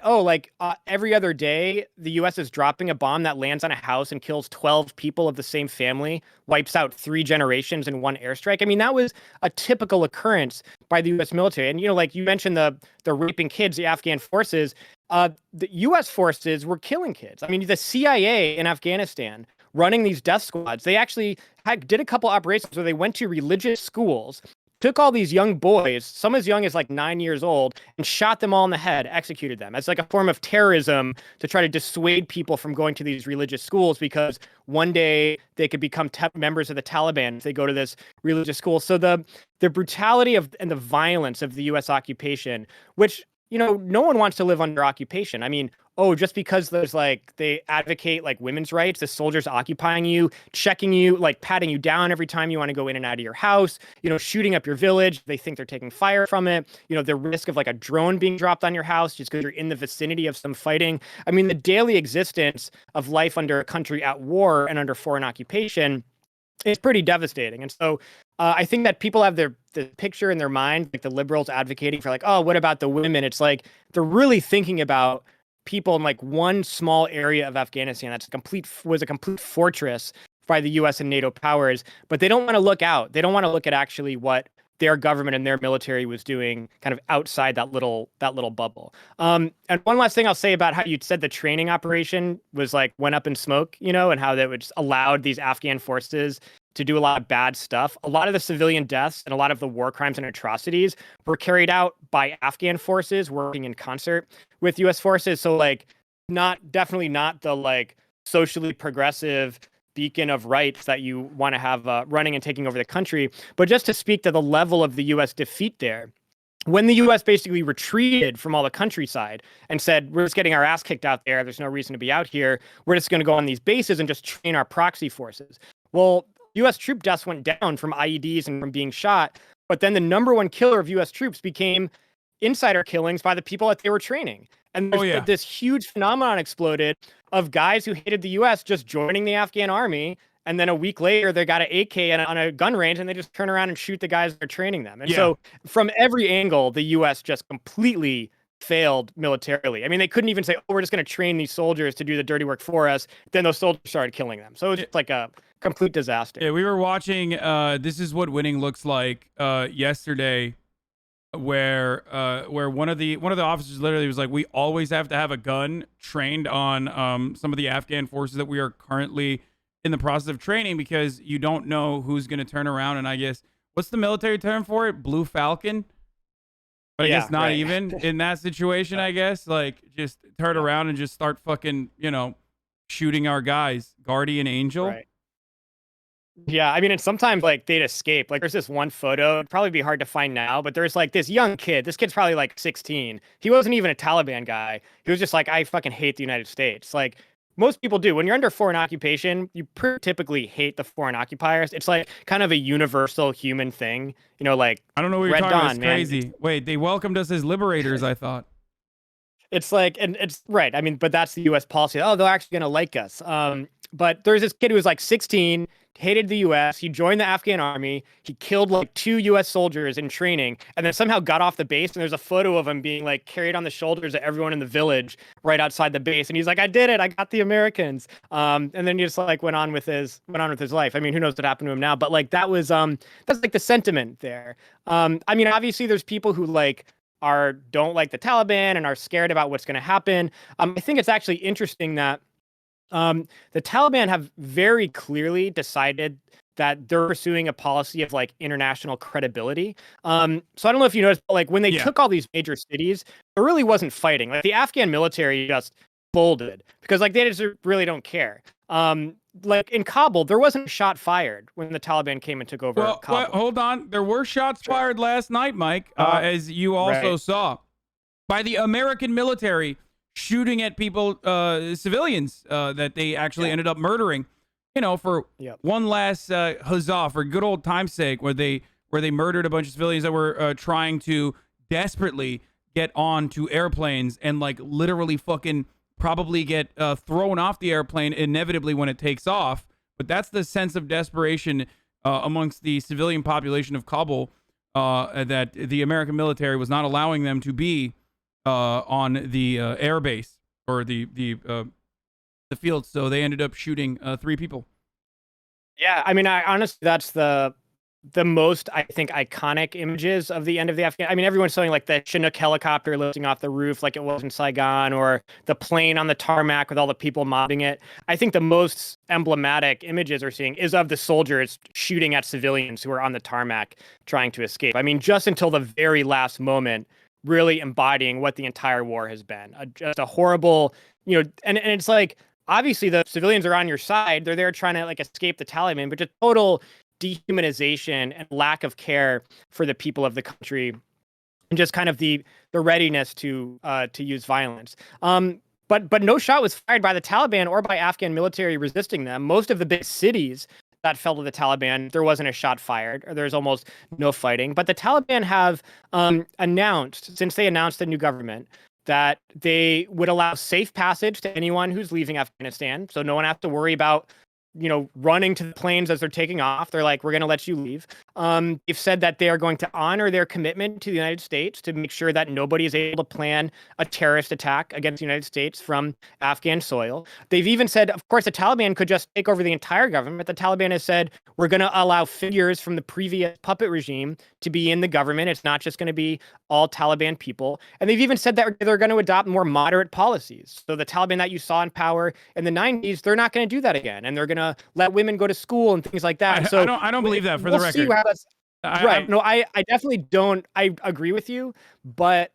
every other day, the U.S. is dropping a bomb that lands on a house and kills 12 people of the same family, wipes out 3 generations in one airstrike. I mean, that was a typical occurrence by the U.S. military. And, like you mentioned, the raping kids, the Afghan forces, the U.S. forces were killing kids. I mean, the CIA in Afghanistan running these death squads, they actually did a couple operations where they went to religious schools, took all these young boys, some as young as like 9 years old, and shot them all in the head, executed them as like a form of terrorism to try to dissuade people from going to these religious schools because one day they could become members of the Taliban if they go to this religious school. So the brutality and the violence of the U.S. occupation, which, no one wants to live under occupation. I mean, just because there's they advocate women's rights, the soldiers occupying you, checking you, patting you down every time you want to go in and out of your house, shooting up your village. They think they're taking fire from it. The risk of a drone being dropped on your house just because you're in the vicinity of some fighting. I mean, the daily existence of life under a country at war and under foreign occupation is pretty devastating. And so I think that people have the picture in their mind, the liberals advocating for what about the women? It's they're really thinking about people in one small area of Afghanistan was a complete fortress by the U.S. and NATO powers, but they don't want to look out. They don't want to look at actually what their government and their military was doing kind of outside that little bubble. And one last thing I'll say about how you said the training operation was went up in smoke, and how that would allowed these Afghan forces to do a lot of bad stuff. A lot of the civilian deaths and a lot of the war crimes and atrocities were carried out by Afghan forces working in concert with U.S. forces. So definitely not the socially progressive beacon of rights that you want to have running and taking over the country. But just to speak to the level of the U.S. defeat there, when the U.S. basically retreated from all the countryside and said, we're just getting our ass kicked out there, there's no reason to be out here, we're just going to go on these bases and just train our proxy forces. Well, U.S. troop deaths went down from IEDs and from being shot, but then the number one killer of U.S. troops became insider killings by the people that they were training. And this huge phenomenon exploded of guys who hated the U.S. just joining the Afghan army. And then a week later, they got an AK on a gun range and they just turn around and shoot the guys that are training them. And so from every angle, the U.S. just completely failed militarily. I mean, they couldn't even say, we're just going to train these soldiers to do the dirty work for us. Then those soldiers started killing them. So it was just a complete disaster. Yeah, we were watching This Is What Winning Looks Like yesterday, where one of the officers literally was like, we always have to have a gun trained on some of the Afghan forces that we are currently in the process of training, because you don't know who's going to turn around. And I guess, what's the military term for it? Blue Falcon? But I guess not even in that situation, I guess. Just turn around and just start fucking, shooting our guys. Guardian Angel. Right. Yeah, I mean, and sometimes they'd escape. There's this one photo, it'd probably be hard to find now, but there's this young kid. This kid's probably 16. He wasn't even a Taliban guy. He was just I fucking hate the United States. Most people do. When you're under foreign occupation, you typically hate the foreign occupiers. It's kind of a universal human thing. I don't know what you're talking about. It's crazy. Man. Wait, they welcomed us as liberators, I thought. It's and it's right. I mean, but that's the U.S. policy. Oh, they're actually going to like us. But there's this kid who was 16, hated the U.S. He joined the Afghan army. He killed 2 U.S. soldiers in training, and then somehow got off the base. And there's a photo of him being carried on the shoulders of everyone in the village right outside the base. And he's like, "I did it! I got the Americans." And then he just went on with his life. I mean, who knows what happened to him now? But that was that's the sentiment there. I mean, obviously, there's people who don't like the Taliban and are scared about what's going to happen. I think it's actually interesting that the Taliban have very clearly decided that they're pursuing a policy of international credibility. So I don't know if you noticed, but when they took all these major cities, there really wasn't fighting. The Afghan military just folded because they just really don't care. In Kabul, there wasn't a shot fired when the Taliban came and took over Kabul. Well, hold on. There were shots fired last night, Mike, as you also saw, by the American military shooting at people, civilians that they actually ended up murdering, for one last huzzah, for good old time's sake, where they murdered a bunch of civilians that were trying to desperately get onto airplanes and literally fucking probably get thrown off the airplane inevitably when it takes off. But that's the sense of desperation amongst the civilian population of Kabul that the American military was not allowing them to be on the air base or the field. So they ended up shooting 3 people. Yeah, I mean, I honestly, that's the most, I think, iconic images of the end of the Afghan. I mean, everyone's showing like the Chinook helicopter lifting off the roof like it was in Saigon, or the plane on the tarmac with all the people mobbing it. I think the most emblematic images we're seeing is of the soldiers shooting at civilians who are on the tarmac trying to escape. I mean, just until the very last moment, really embodying what the entire war has been. Just a horrible, and it's like, obviously the civilians are on your side. They're there trying to like escape the Taliban, but just total dehumanization and lack of care for the people of the country, and just kind of the readiness to use violence. But no shot was fired by the Taliban or by Afghan military resisting them. Most of the big cities that fell to the Taliban, there wasn't a shot fired, or there's almost no fighting. But the Taliban have announced, since they announced the new government, that they would allow safe passage to anyone who's leaving Afghanistan. So no one has to worry about, running to the planes as they're taking off. They're like, we're going to let you leave. They've said that they are going to honor their commitment to the United States to make sure that nobody is able to plan a terrorist attack against the United States from Afghan soil. They've even said, of course, the Taliban could just take over the entire government. The Taliban has said, we're going to allow figures from the previous puppet regime to be in the government. It's not just going to be all Taliban people. And they've even said that they're going to adopt more moderate policies. So the Taliban that you saw in power in the 90s, they're not going to do that again. And they're going to let women go to school and things like that. I don't believe that, for the record. I definitely don't. I agree with you, but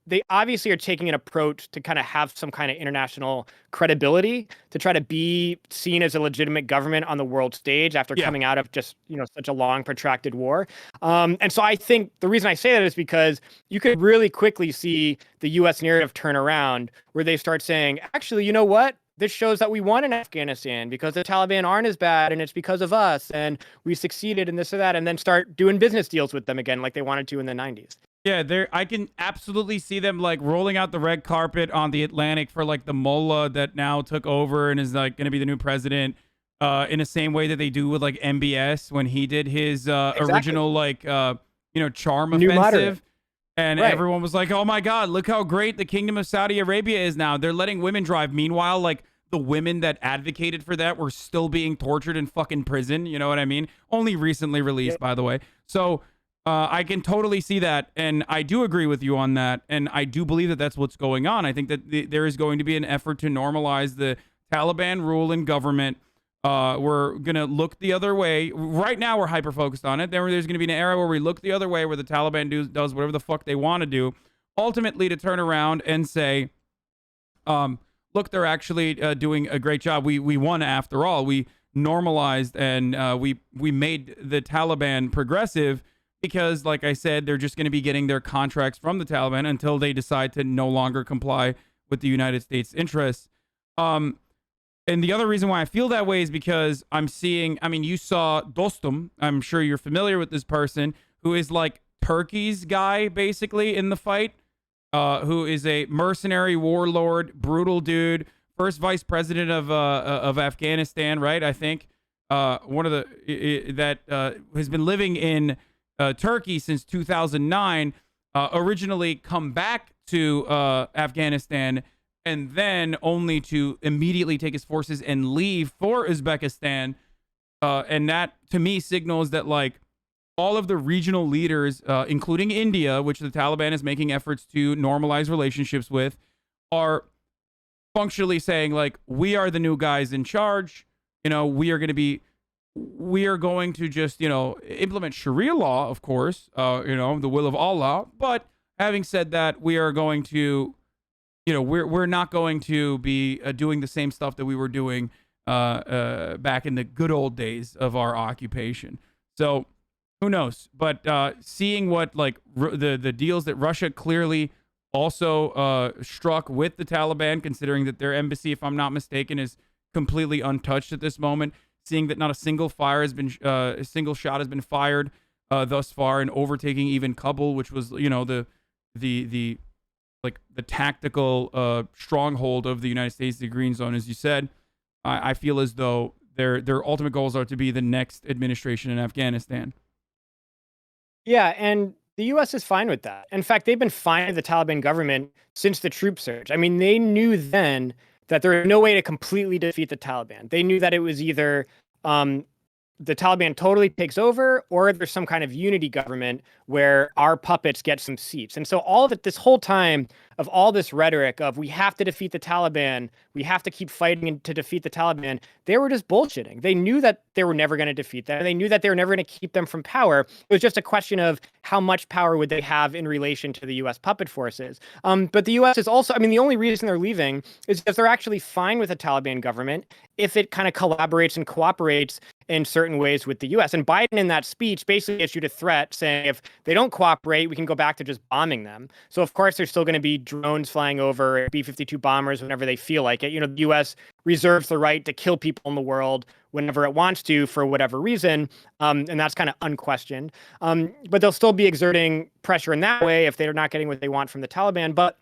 they obviously are taking an approach to kind of have some kind of international credibility, to try to be seen as a legitimate government on the world stage after coming out of just, such a long protracted war. And so I think the reason I say that is because you could really quickly see the U.S. narrative turn around, where they start saying, actually, you know what? This shows that we won in Afghanistan because the Taliban aren't as bad, and it's because of us, and we succeeded in this or that, and then start doing business deals with them again like they wanted to in the 90s. Yeah, I can absolutely see them like rolling out the red carpet on the Atlantic for like the mullah that now took over and is like going to be the new president, in the same way that they do with like MBS when he did his original like charm New offensive. moderate. And everyone was like, oh my God, look how great the Kingdom of Saudi Arabia is now. They're letting women drive. Meanwhile, like the women that advocated for that were still being tortured in fucking prison. You know what I mean? Only recently released, by the way. So I can totally see that. And I do agree with you on that. And I do believe that that's what's going on. I think that there is going to be an effort to normalize the Taliban rule in government. We're going to look the other way. Right now, we're hyper-focused on it. There's going to be an era where we look the other way, where the Taliban does whatever the fuck they want to do, ultimately to turn around and say, look, they're actually doing a great job. We won after all. We normalized and we made the Taliban progressive because, like I said, they're just going to be getting their contracts from the Taliban until they decide to no longer comply with the United States interests. And the other reason why I feel that way is because I'm seeing, you saw Dostum. I'm sure you're familiar with this person, who is like Turkey's guy, basically, in the fight, who is a mercenary warlord, brutal dude, first vice president of Afghanistan, right? I think one of the that has been living in Turkey since 2009, originally come back to Afghanistan, and then only to immediately take his forces and leave for Uzbekistan. And that, to me, signals that, like, all of the regional leaders, including India, which the Taliban is making efforts to normalize relationships with, are functionally saying, like, we are the new guys in charge. We are going to just, implement Sharia law, of course, the will of Allah. But having said that, we are going to, we're not going to be doing the same stuff that we were doing back in the good old days of our occupation. So who knows? But seeing what like the deals that Russia clearly also struck with the Taliban, considering that their embassy, if I'm not mistaken, is completely untouched at this moment. Seeing that not a single a single shot has been fired thus far, and overtaking even Kabul, which was the tactical stronghold of the United States, the Green Zone, as you said. I feel as though their ultimate goals are to be the next administration in Afghanistan. Yeah, and the U.S. is fine with that. In fact, they've been fine with the Taliban government since the troop surge. I mean, they knew then that there was no way to completely defeat the Taliban. They knew that it was either the Taliban totally takes over, or there's some kind of unity government where our puppets get some seats. And so all of it, this whole time of all this rhetoric of we have to defeat the Taliban, we have to keep fighting to defeat the Taliban, they were just bullshitting. They knew that they were never going to defeat them. They knew that they were never going to keep them from power. It was just a question of how much power would they have in relation to the U.S. puppet forces. But the U.S. is also, I mean, the only reason they're leaving is because they're actually fine with the Taliban government if it kind of collaborates and cooperates in certain ways with the U.S. And Biden in that speech basically issued a threat saying if they don't cooperate, we can go back to just bombing them. So of course there's still going to be drones flying over, B-52 bombers whenever they feel like it. You know, the U.S. reserves the right to kill people in the world whenever it wants to for whatever reason, and that's kind of unquestioned. But they'll still be exerting pressure in that way if they're not getting what they want from the Taliban. But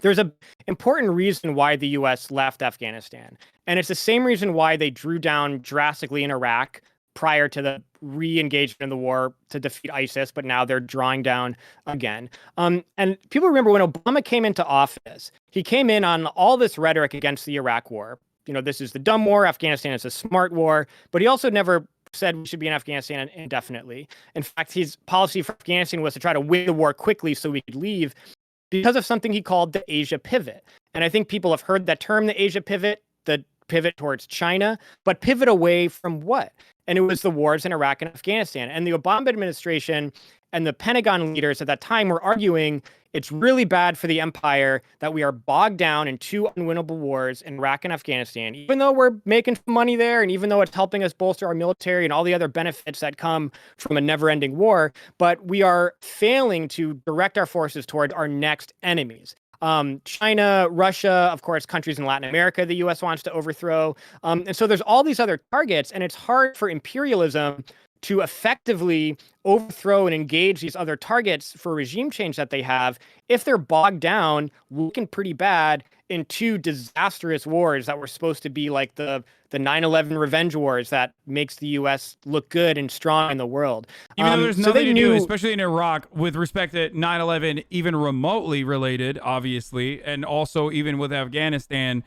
there's an important reason why the U.S. left Afghanistan. And it's the same reason why they drew down drastically in Iraq prior to the re-engagement in the war to defeat ISIS, but now they're drawing down again. And people remember when Obama came into office, he came in on all this rhetoric against the Iraq war. You know, this is the dumb war, Afghanistan is a smart war, but he also never said we should be in Afghanistan indefinitely. In fact, his policy for Afghanistan was to try to win the war quickly so we could leave because of something he called the Asia pivot. And I think people have heard that term, the Asia pivot, the pivot towards China, but pivot away from what? And it was the wars in Iraq and Afghanistan. And the Obama administration and the Pentagon leaders at that time were arguing it's really bad for the empire that we are bogged down in two unwinnable wars in Iraq and Afghanistan, even though we're making some money there and even though it's helping us bolster our military and all the other benefits that come from a never-ending war, but we are failing to direct our forces toward our next enemies. China, Russia, of course, countries in Latin America the U.S. wants to overthrow. And so there's all these other targets, and it's hard for imperialism to effectively overthrow and engage these other targets for regime change that they have if they're bogged down, looking pretty bad in two disastrous wars that were supposed to be like the 9/11 revenge wars that makes the U.S. look good and strong in the world. Even though there's nothing to do, especially in Iraq, with respect to 9/11, even remotely related, obviously, and also even with Afghanistan,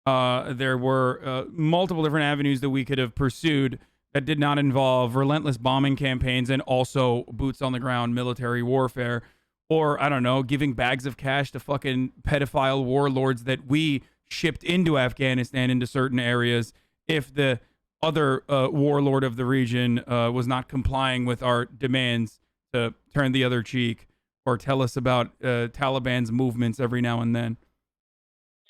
there were multiple different avenues that we could have pursued that did not involve relentless bombing campaigns and also boots on the ground military warfare, or, I don't know, giving bags of cash to fucking pedophile warlords that we shipped into Afghanistan into certain areas if the other warlord of the region was not complying with our demands to turn the other cheek or tell us about Taliban's movements every now and then.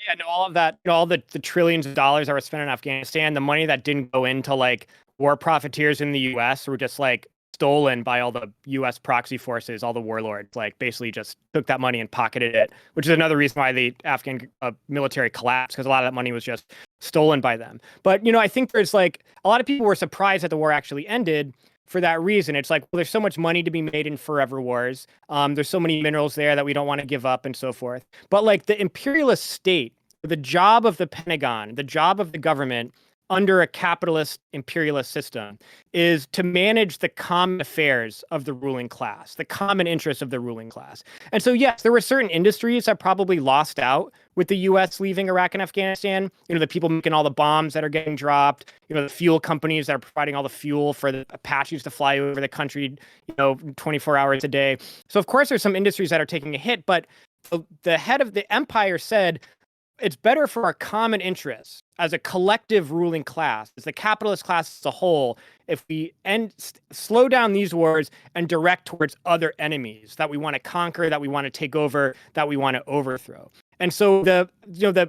Yeah, no, all of that, all the trillions of dollars that were spent in Afghanistan, the money that didn't go into like war profiteers in the U.S. were just like stolen by all the U.S. proxy forces, all the warlords, like basically just took that money and pocketed it, which is another reason why the Afghan military collapsed, because a lot of that money was just stolen by them. But, you know, I think there's like a lot of people were surprised that the war actually ended for that reason. It's like, well, there's so much money to be made in forever wars. There's so many minerals there that we don't want to give up and so forth. But like the imperialist state, the job of the Pentagon, the job of the government under a capitalist imperialist system is to manage the common affairs of the ruling class, the common interests of the ruling class. And so, yes, there were certain industries that probably lost out with the U.S. leaving Iraq and Afghanistan. You know, the people making all the bombs that are getting dropped, you know, the fuel companies that are providing all the fuel for the Apaches to fly over the country, you know, 24 hours a day. So, of course, there's some industries that are taking a hit, but the head of the empire said, it's better for our common interests as a collective ruling class, as the capitalist class as a whole, if we slow down these wars and direct towards other enemies that we want to conquer, that we want to take over, that we want to overthrow. And so the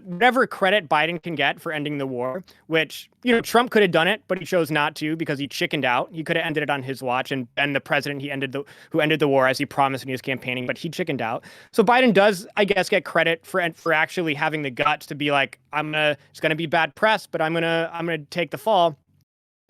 whatever credit Biden can get for ending the war, which, you know, Trump could have done it, but he chose not to because he chickened out. He could have ended it on his watch, and been the president who ended the war as he promised when he was campaigning, but he chickened out. So Biden does, I guess, get credit for actually having the guts to be like, it's gonna be bad press, but I'm gonna take the fall.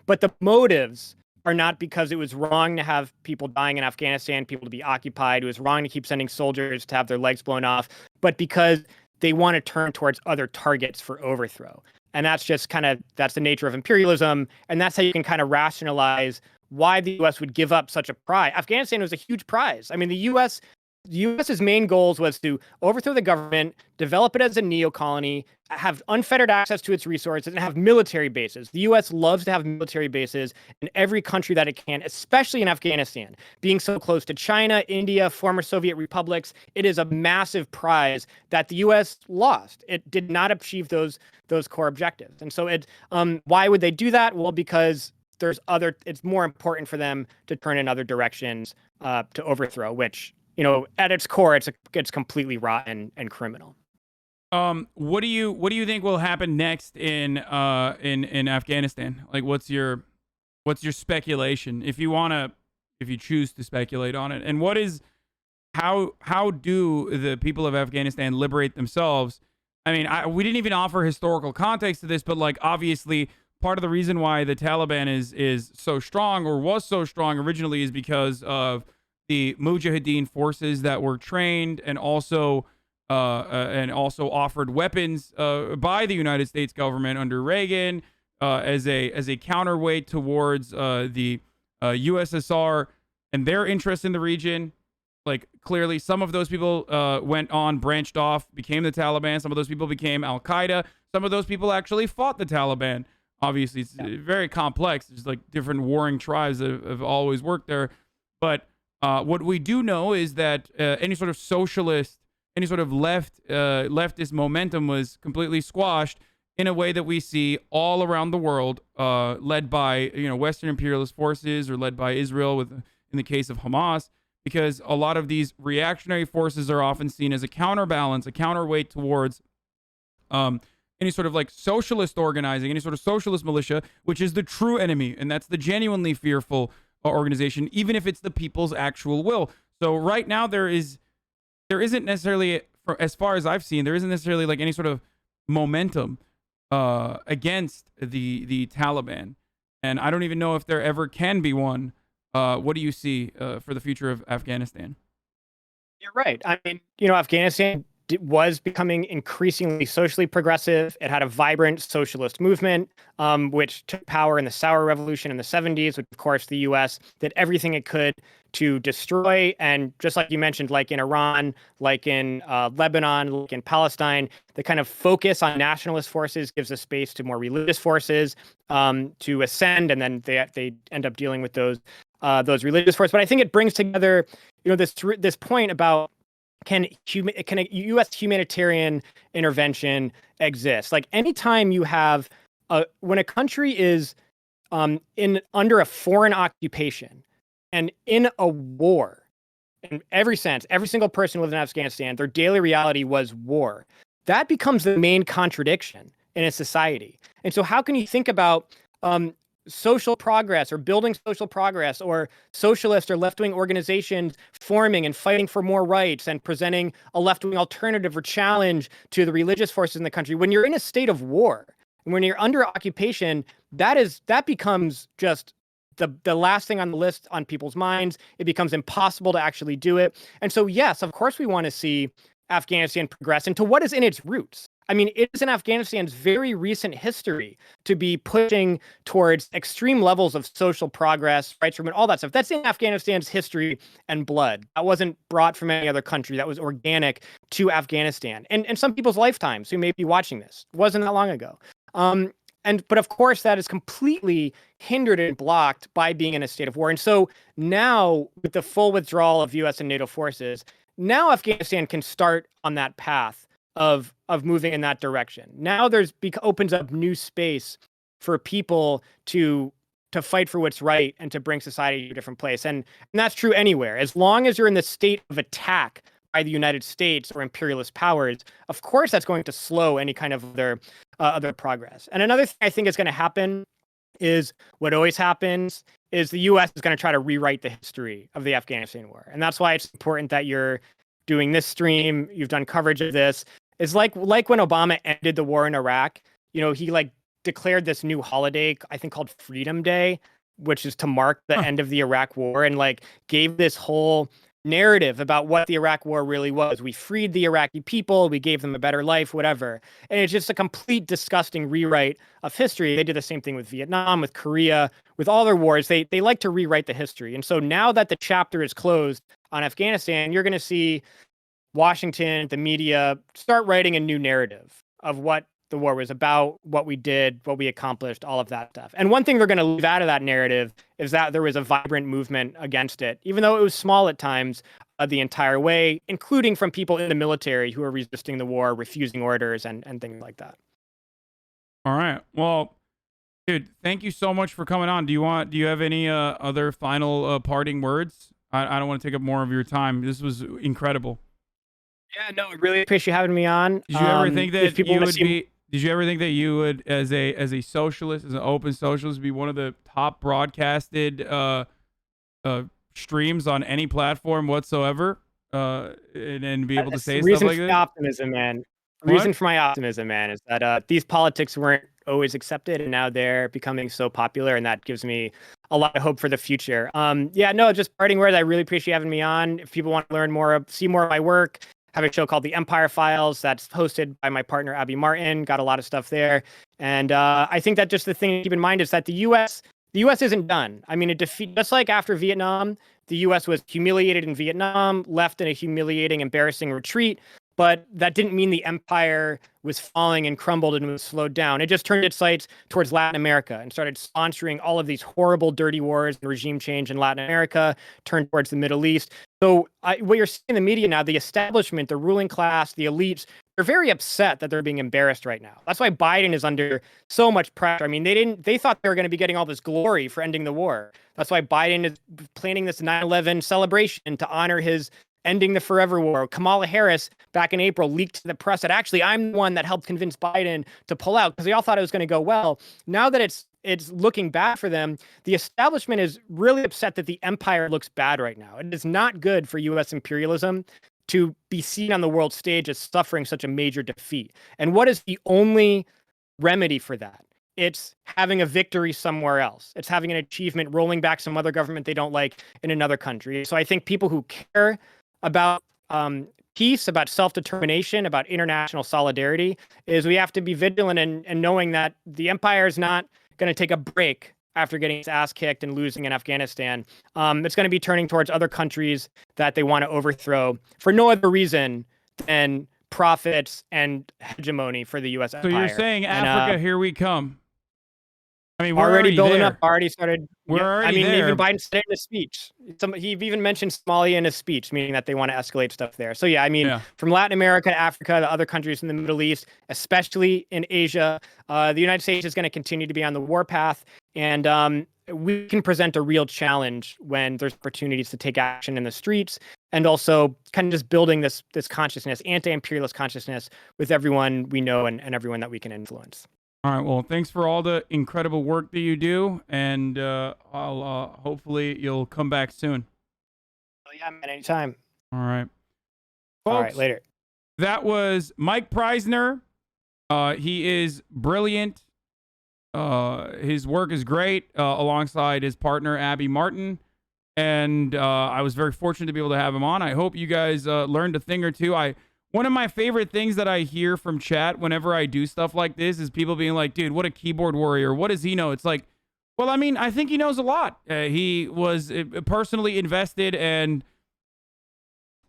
But the motives are not because it was wrong to have people dying in Afghanistan, people to be occupied. It was wrong to keep sending soldiers to have their legs blown off, but because they want to turn towards other targets for overthrow. And that's just that's the nature of imperialism. And that's how you can kind of rationalize why the U.S. would give up such a prize. Afghanistan was a huge prize. I mean, the U.S.'s main goals was to overthrow the government, develop it as a neo-colony, have unfettered access to its resources, and have military bases. The U.S. loves to have military bases in every country that it can, especially in Afghanistan. Being so close to China, India, former Soviet republics, it is a massive prize that the U.S. lost. It did not achieve those core objectives. And so why would they do that? Well, because it's more important for them to turn in other directions to overthrow, which, at its core, it's completely rotten and criminal. What do you think will happen next in Afghanistan? Like, what's your speculation, if you choose to speculate on it? And how do the people of Afghanistan liberate themselves? I mean, we didn't even offer historical context to this, but like, obviously, part of the reason why the Taliban is so strong, or was so strong originally, is because of the Mujahideen forces that were trained and also offered weapons by the United States government under Reagan as a counterweight towards the USSR and their interest in the region. Like, clearly, some of those people branched off, became the Taliban. Some of those people became Al Qaeda. Some of those people actually fought the Taliban. Obviously, it's very complex. There's like different warring tribes that have always worked there. But what we do know is that any sort of socialist, any sort of leftist momentum was completely squashed in a way that we see all around the world, led by Western imperialist forces, or led by Israel in the case of Hamas, because a lot of these reactionary forces are often seen as a counterbalance, a counterweight towards any sort of like socialist organizing, any sort of socialist militia, which is the true enemy, and that's the genuinely fearful organization, even if it's the people's actual will. So right now there isn't necessarily, as far as I've seen, there isn't necessarily like any sort of momentum against the Taliban, and I don't even know if there ever can be one. What do you see for the future of Afghanistan? You're right. I mean, Afghanistan was becoming increasingly socially progressive. It had a vibrant socialist movement, which took power in the Sour Revolution in the 70s, which, of course, the U.S. did everything it could to destroy. And just like you mentioned, like in Iran, like in Lebanon, like in Palestine, the kind of focus on nationalist forces gives a space to more religious forces to ascend, and then they end up dealing with those religious forces. But I think it brings together, this point about, can a U.S. humanitarian intervention exist? Like, anytime you have when a country is under a foreign occupation and in a war, in every sense, every single person who lives in Afghanistan, their daily reality was war. That becomes the main contradiction in a society. And so how can you think about social progress, or building social progress, or socialist or left-wing organizations forming and fighting for more rights and presenting a left-wing alternative or challenge to the religious forces in the country, when you're in a state of war, and when you're under occupation? That becomes just the last thing on the list on people's minds. It becomes impossible to actually do it. And so, yes, of course we want to see Afghanistan progress into what is in its roots. I mean, it is in Afghanistan's very recent history to be pushing towards extreme levels of social progress, rights movement, all that stuff. That's in Afghanistan's history and blood. That wasn't brought from any other country. That was organic to Afghanistan and some people's lifetimes who may be watching this. It wasn't that long ago. But of course, that is completely hindered and blocked by being in a state of war. And so now, with the full withdrawal of U.S. and NATO forces, now Afghanistan can start on that path of moving in that direction. Now opens up new space for people to fight for what's right and to bring society to a different place. And that's true anywhere. As long as you're in the state of attack by the United States or imperialist powers, of course that's going to slow any kind of other progress. And another thing I think is going to happen is what always happens is the U.S. is going to try to rewrite the history of the Afghanistan war. And that's why it's important that you're doing this stream. You've done coverage of this. It's like when Obama ended the war in Iraq, he declared this new holiday, I think called Freedom Day, which is to mark the end of the Iraq war, and gave this whole narrative about what the Iraq war really was. We freed the Iraqi people, we gave them a better life, whatever. And it's just a complete disgusting rewrite of history. They did the same thing with Vietnam, with Korea, with all their wars. They like to rewrite the history. And so now that the chapter is closed on Afghanistan, you're going to see Washington, the media, start writing a new narrative of what the war was about, what we did, what we accomplished, all of that stuff. And one thing they're going to leave out of that narrative is that there was a vibrant movement against it, even though it was small at times the entire way, including from people in the military who are resisting the war, refusing orders, and things like that. All right. Well, dude, thank you so much for coming on. Do you have any other final parting words? I don't want to take up more of your time. This was incredible. Yeah, no, I really appreciate you having me on. Did you ever think that you would be? Did you ever think that you would, as a socialist, as an open socialist, be one of the top broadcasted streams on any platform whatsoever, and be able to say stuff like that? Optimism, man. The reason for my optimism, man, is that these politics weren't always accepted, and now they're becoming so popular, and that gives me a lot of hope for the future. Just parting words. I really appreciate you having me on. If people want to learn more, see more of my work, I have a show called The Empire Files that's hosted by my partner, Abby Martin. Got a lot of stuff there. And I think that just the thing to keep in mind is that the U.S. isn't done. I mean, just like after Vietnam, the U.S. was humiliated in Vietnam, left in a humiliating, embarrassing retreat. But that didn't mean the empire was falling and crumbled and was slowed down. It just turned its sights towards Latin America and started sponsoring all of these horrible, dirty wars and regime change in Latin America, turned towards the Middle East. So what you're seeing in the media now, the establishment, the ruling class, the elites, they're very upset that they're being embarrassed right now. That's why Biden is under so much pressure. I mean, they thought they were going to be getting all this glory for ending the war. That's why Biden is planning this 9/11 celebration to honor his ending the forever war. Kamala Harris back in April leaked to the press that actually I'm the one that helped convince Biden to pull out because they all thought it was going to go well. Now that it's looking bad for them, the establishment is really upset that the empire looks bad right now. It is not good for U.S. imperialism to be seen on the world stage as suffering such a major defeat. And what is the only remedy for that? It's having a victory somewhere else. It's having an achievement, rolling back some other government they don't like in another country. So I think people who care about peace, about self-determination, about international solidarity, is we have to be vigilant and knowing that the empire is not going to take a break after getting its ass kicked and losing in Afghanistan. It's going to be turning towards other countries that they want to overthrow for no other reason than profits and hegemony for the U.S. empire. So you're saying Africa, here we come. I mean, we're already building there. up. Already started. We're already there. Even Biden said it in his speech. He even mentioned Somalia in his speech, meaning that they want to escalate stuff there. So from Latin America to Africa to other countries in the Middle East, especially in Asia, the United States is going to continue to be on the warpath, and we can present a real challenge when there's opportunities to take action in the streets, and also kind of just building this consciousness, anti-imperialist consciousness, with everyone we know and everyone that we can influence. All right. Well, thanks for all the incredible work that you do, and I'll hopefully you'll come back soon. Oh yeah, man, anytime. All right. Folks, all right, Folks, later. That was Mike Prysner. He is brilliant. His work is great, alongside his partner Abby Martin, and I was very fortunate to be able to have him on. I hope you guys learned a thing or two. One of my favorite things that I hear from chat whenever I do stuff like this is people being like, dude, what a keyboard warrior. What does he know? It's like, well, I mean, I think he knows a lot. He was personally invested and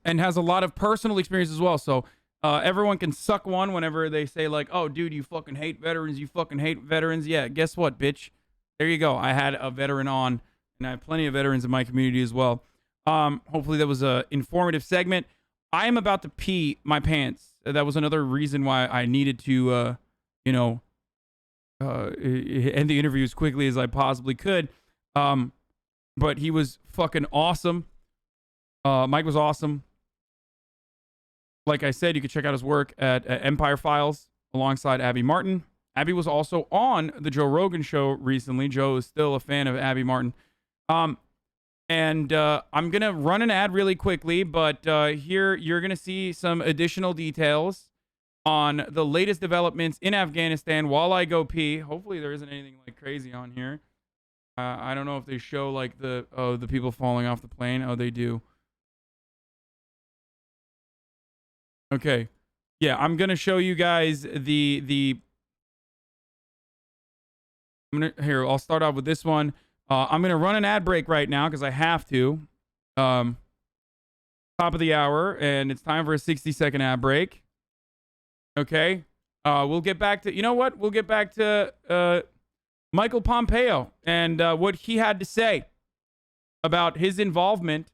has a lot of personal experience as well. So everyone can suck one whenever they say like, oh, dude, you fucking hate veterans. You fucking hate veterans. Yeah, guess what, bitch? There you go. I had a veteran on, and I have plenty of veterans in my community as well. Hopefully that was an informative segment. I am about to pee my pants. That was another reason why I needed to, end the interview as quickly as I possibly could. But he was fucking awesome. Mike was awesome. Like I said, you can check out his work at Empire Files alongside Abby Martin. Abby was also on the Joe Rogan show recently. Joe is still a fan of Abby Martin. And I'm going to run an ad really quickly, but here you're going to see some additional details on the latest developments in Afghanistan while I go pee. Hopefully there isn't anything like crazy on here. I don't know if they show like the people falling off the plane. Oh, they do. Okay. Yeah, I'm going to show you guys here, I'll start off with this one. I'm going to run an ad break right now because I have to. Top of the hour, and it's time for a 60-second ad break. Okay. We'll get back to, you know what? We'll get back to Michael Pompeo and what he had to say about his involvement.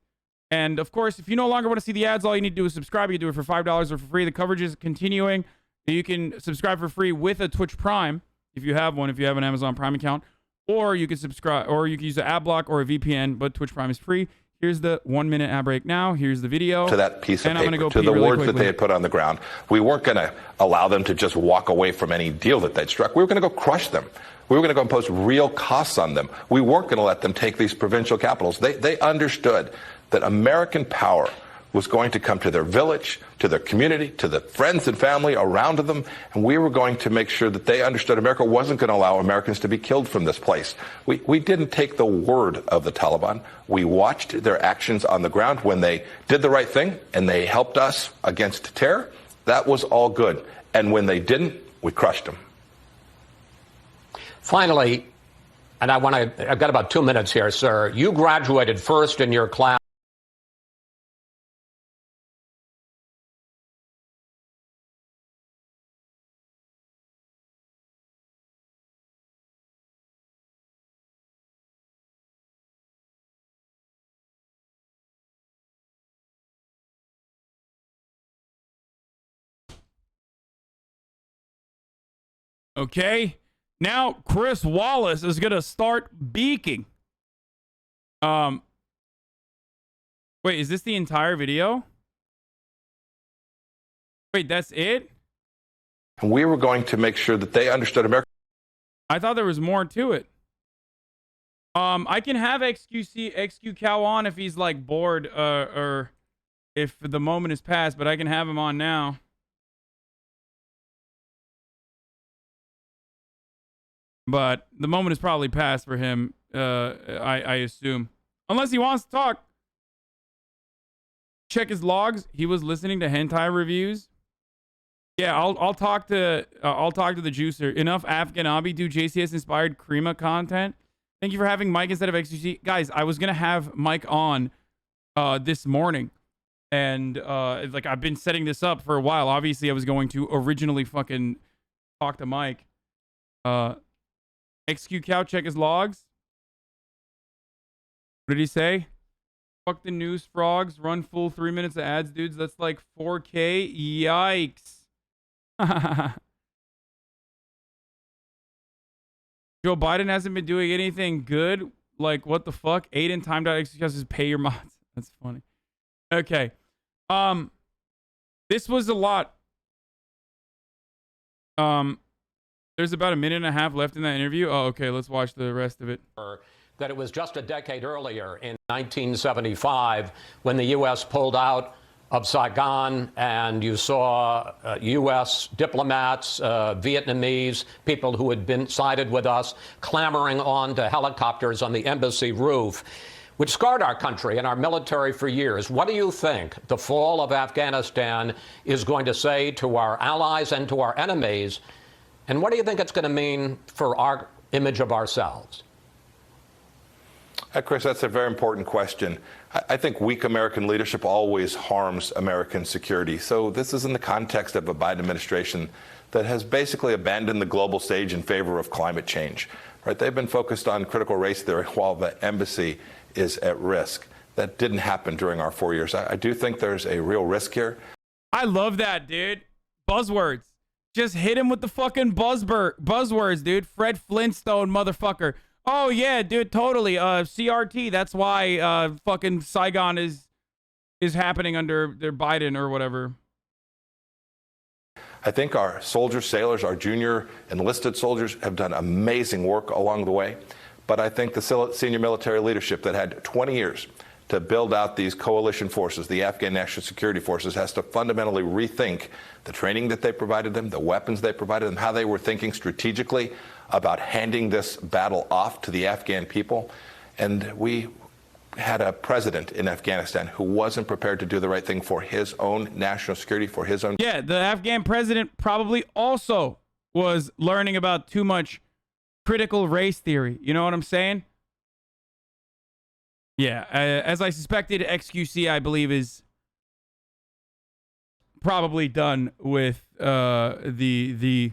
And of course, if you no longer want to see the ads, all you need to do is subscribe. You can do it for $5 or for free. The coverage is continuing. You can subscribe for free with a Twitch Prime if you have one, if you have an Amazon Prime account, or you can subscribe, or you can use an ad block or a VPN, but Twitch Prime is free. Here's the 1 minute ad break now. Here's the video. To that piece of paper, to the words that they had put on the ground. We weren't going to allow them to just walk away from any deal that they'd struck. We were going to go crush them. We were going to go impose real costs on them. We weren't going to let them take these provincial capitals. They understood that American power was going to come to their village, to their community, to the friends and family around them, and we were going to make sure that they understood America wasn't going to allow Americans to be killed from this place. We didn't take the word of the Taliban. We watched their actions on the ground when they did the right thing and they helped us against terror. That was all good. And when they didn't, we crushed them. Finally, and I've got about 2 minutes here, sir. You graduated first in your class. Okay. Now Chris Wallace is going to start beaking. Wait, is this the entire video? Wait, that's it? And we were going to make sure that they understood America. I thought there was more to it. I can have XQ Cow on if he's like bored or if the moment is past, but I can have him on now. But the moment is probably past for him, I assume. Unless he wants to talk. Check his logs. He was listening to hentai reviews. Yeah, I'll talk to the juicer. Enough HasanAbi do JCS inspired Krima content. Thank you for having Mike instead of XQC. Guys, I was gonna have Mike on this morning. And like I've been setting this up for a while. Obviously, I was going to originally fucking talk to Mike. XQ Cow, check his logs. What did he say? Fuck the news frogs. Run full 3 minutes of ads, dudes. That's like 4K. Yikes. Joe Biden hasn't been doing anything good. Like, what the fuck? Aiden time.xq says pay your mods. That's funny. Okay. This was a lot. There's about a minute and a half left in that interview. Oh, okay. Let's watch the rest of it. That it was just a decade earlier in 1975 when the U.S. pulled out of Saigon and you saw U.S. diplomats, Vietnamese, people who had been sided with us, clamoring onto helicopters on the embassy roof, which scarred our country and our military for years. What do you think the fall of Afghanistan is going to say to our allies and to our enemies? And what do you think it's going to mean for our image of ourselves? Chris, that's a very important question. I think weak American leadership always harms American security. So this is in the context of a Biden administration that has basically abandoned the global stage in favor of climate change. Right? They've been focused on critical race theory while the embassy is at risk. That didn't happen during our 4 years. I do think there's a real risk here. I love that, dude. Buzzwords. Just hit him with the fucking buzzwords, dude. Fred Flintstone, motherfucker. Oh, yeah, dude, totally. CRT, that's why fucking Saigon is happening under their Biden or whatever. I think our soldiers, sailors, our junior enlisted soldiers have done amazing work along the way. But I think the senior military leadership that had 20 years to build out these coalition forces, the Afghan National Security Forces, has to fundamentally rethink the training that they provided them, the weapons they provided them, how they were thinking strategically about handing this battle off to the Afghan people. And we had a president in Afghanistan who wasn't prepared to do the right thing for his own national security, for his own. Yeah, the Afghan president probably also was learning about too much critical race theory. You know what I'm saying? Yeah, as I suspected, XQC, I believe, is probably done with the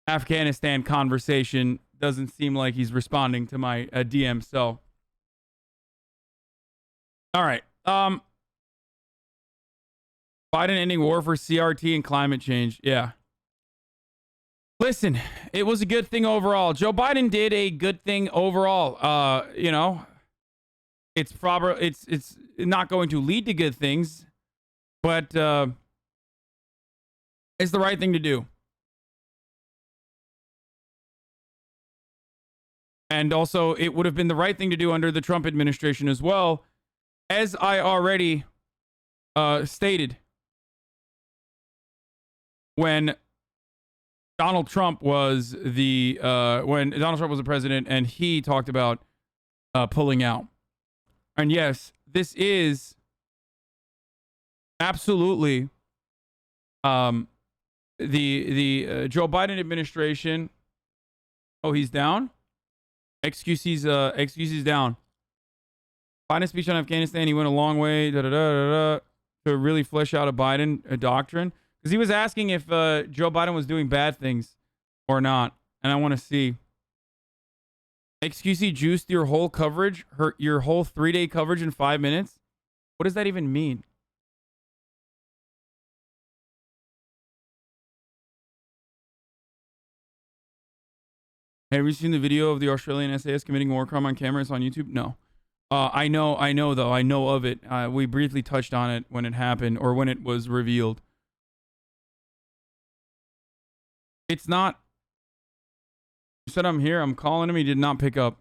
Afghanistan conversation. Doesn't seem like he's responding to my DM, so. All right. Biden ending war for CRT and climate change. Yeah. Listen, it was a good thing overall. Joe Biden did a good thing overall. You know, it's not going to lead to good things, but it's the right thing to do. And also, it would have been the right thing to do under the Trump administration as well, as I already stated. When Donald Trump was the president, and he talked about pulling out. And yes, this is absolutely the Joe Biden administration. Oh, he's down. Excuses down. Biden's speech on Afghanistan, he went a long way to really flesh out a Biden doctrine. Because he was asking if Joe Biden was doing bad things or not. And I want to see. XQC juiced your whole coverage, your whole 3-day coverage in 5 minutes? What does that even mean? Have you seen the video of the Australian SAS committing war crime on camera? It's on YouTube? No. I know though. I know of it. We briefly touched on it when it happened or when it was revealed. It's not. You said I'm here. I'm calling him. He did not pick up.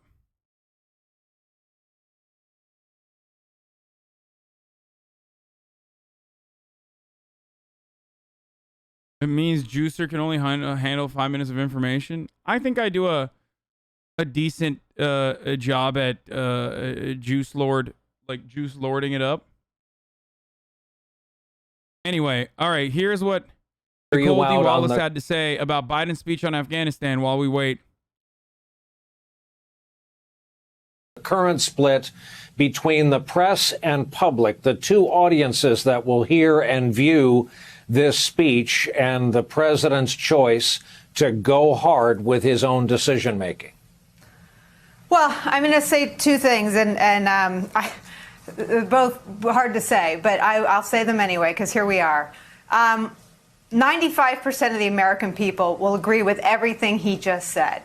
It means Juicer can only handle 5 minutes of information. I think I do a decent job at juice lording it up. Anyway, all right. Here's what Nicole D. Wallace had to say about Biden's speech on Afghanistan while we wait. Current split between the press and public, the two audiences that will hear and view this speech, and the president's choice to go hard with his own decision making? Well, I'm going to say two things, and both hard to say, but I'll say them anyway, because here we are. 95% of the American people will agree with everything he just said.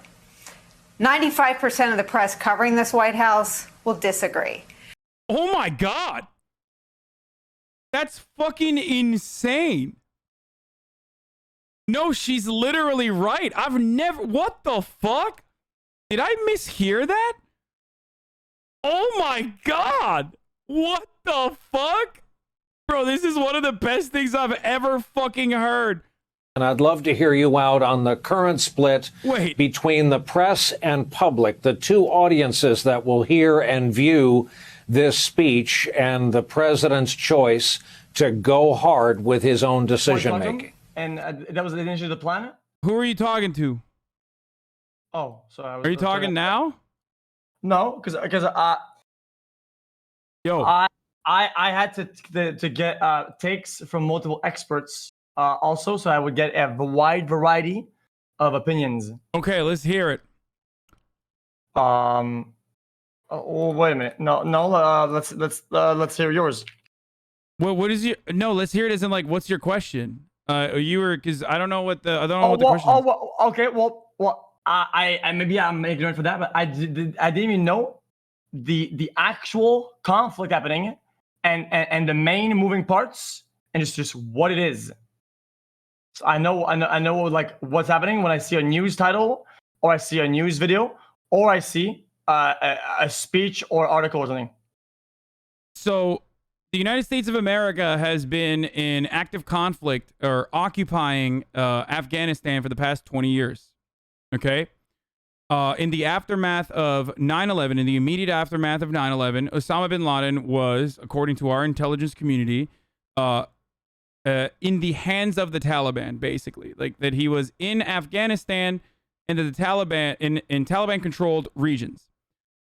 95% of the press covering this White House will disagree. Oh my God. That's fucking insane. No, she's literally right. What the fuck? Did I mishear that? Oh my God. What the fuck? Bro, this is one of the best things I've ever fucking heard. And I'd love to hear you out on the current split between the press and public, the two audiences that will hear and view this speech, and the president's choice to go hard with his own decision making. And that was initially the plan? Who are you talking to? Oh, so are you talking now? No, because I had to get takes from multiple experts also, so I would get a wide variety of opinions. Okay, let's hear it. Oh, wait a minute. No. Let's hear yours. Well, what is your? No, let's hear it. As in, like, what's your question? You were, because I don't know what the what the question is. Okay. Well, I maybe I'm ignorant for that, but I didn't even know the actual conflict happening and the main moving parts and just what it is. So I know like what's happening when I see a news title or I see a news video or I see a speech or article or something. So the United States of America has been in active conflict or occupying Afghanistan for the past 20 years. Okay? in the aftermath of 9/11, in the immediate aftermath of 9/11, Osama bin Laden was, according to our intelligence community, in the hands of the Taliban, basically. Like that he was in Afghanistan and the Taliban in Taliban-controlled regions.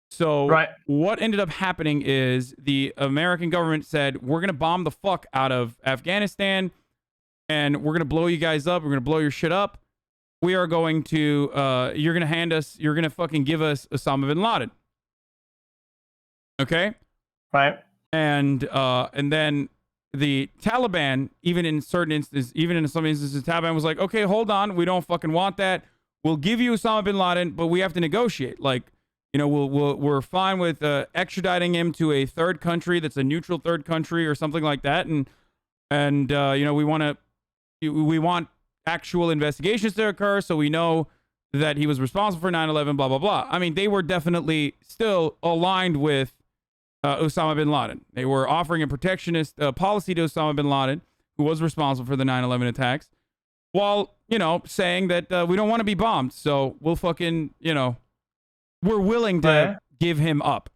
So what ended up happening is the American government said, we're going to bomb the fuck out of Afghanistan and we're going to blow you guys up. We're going to blow your shit up. We are going to, you're going to fucking give us Osama bin Laden. Okay? Right. And then the Taliban, even in some instances, the Taliban was like, okay, hold on. We don't fucking want that. We'll give you Osama bin Laden, but we have to negotiate. Like, you know, we're fine with extraditing him to a third country that's a neutral third country or something like that. And you know, we want actual investigations to occur so we know that he was responsible for 9/11, blah, blah, blah. I mean, they were definitely still aligned with Osama bin Laden. They were offering a protectionist policy to Osama bin Laden, who was responsible for the 9/11 attacks, while, you know, saying that we don't want to be bombed. So we'll fucking, you know, we're willing to give him up.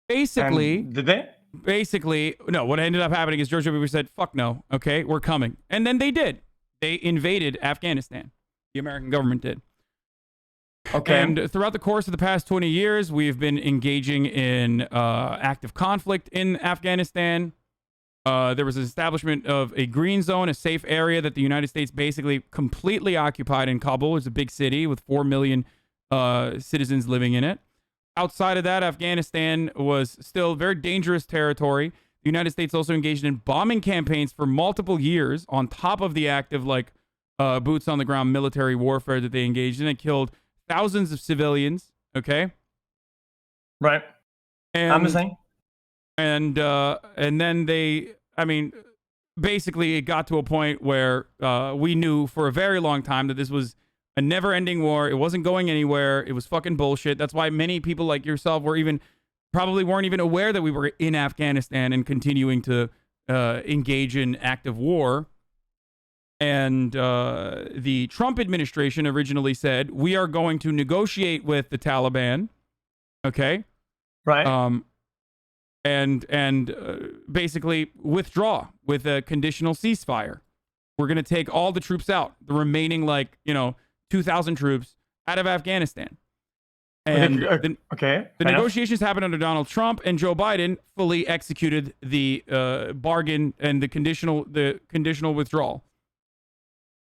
Basically, and did they? Basically, no, what ended up happening is George W. Bush said, fuck no, okay, we're coming. And then they did. They invaded Afghanistan. The American government did. Okay. And throughout the course of the past 20 years, we've been engaging in active conflict in Afghanistan. There was an establishment of a green zone, a safe area that the United States basically completely occupied in Kabul. It's a big city with 4 million citizens living in it. Outside of that, Afghanistan was still very dangerous territory. The United States also engaged in bombing campaigns for multiple years on top of the active, like, boots on the ground military warfare that they engaged in. It killed thousands of civilians, okay? Right. And, I'm saying. And then they, I mean, basically it got to a point where we knew for a very long time that this was a never-ending war. It wasn't going anywhere. It was fucking bullshit. That's why many people like yourself probably weren't even aware that we were in Afghanistan and continuing to engage in active war. And the Trump administration originally said, we are going to negotiate with the Taliban. Okay? Right. And basically withdraw with a conditional ceasefire. We're going to take all the troops out, the remaining, like, you know, 2,000 troops out of Afghanistan. And the negotiations happened under Donald Trump, and Joe Biden fully executed the bargain and the conditional withdrawal.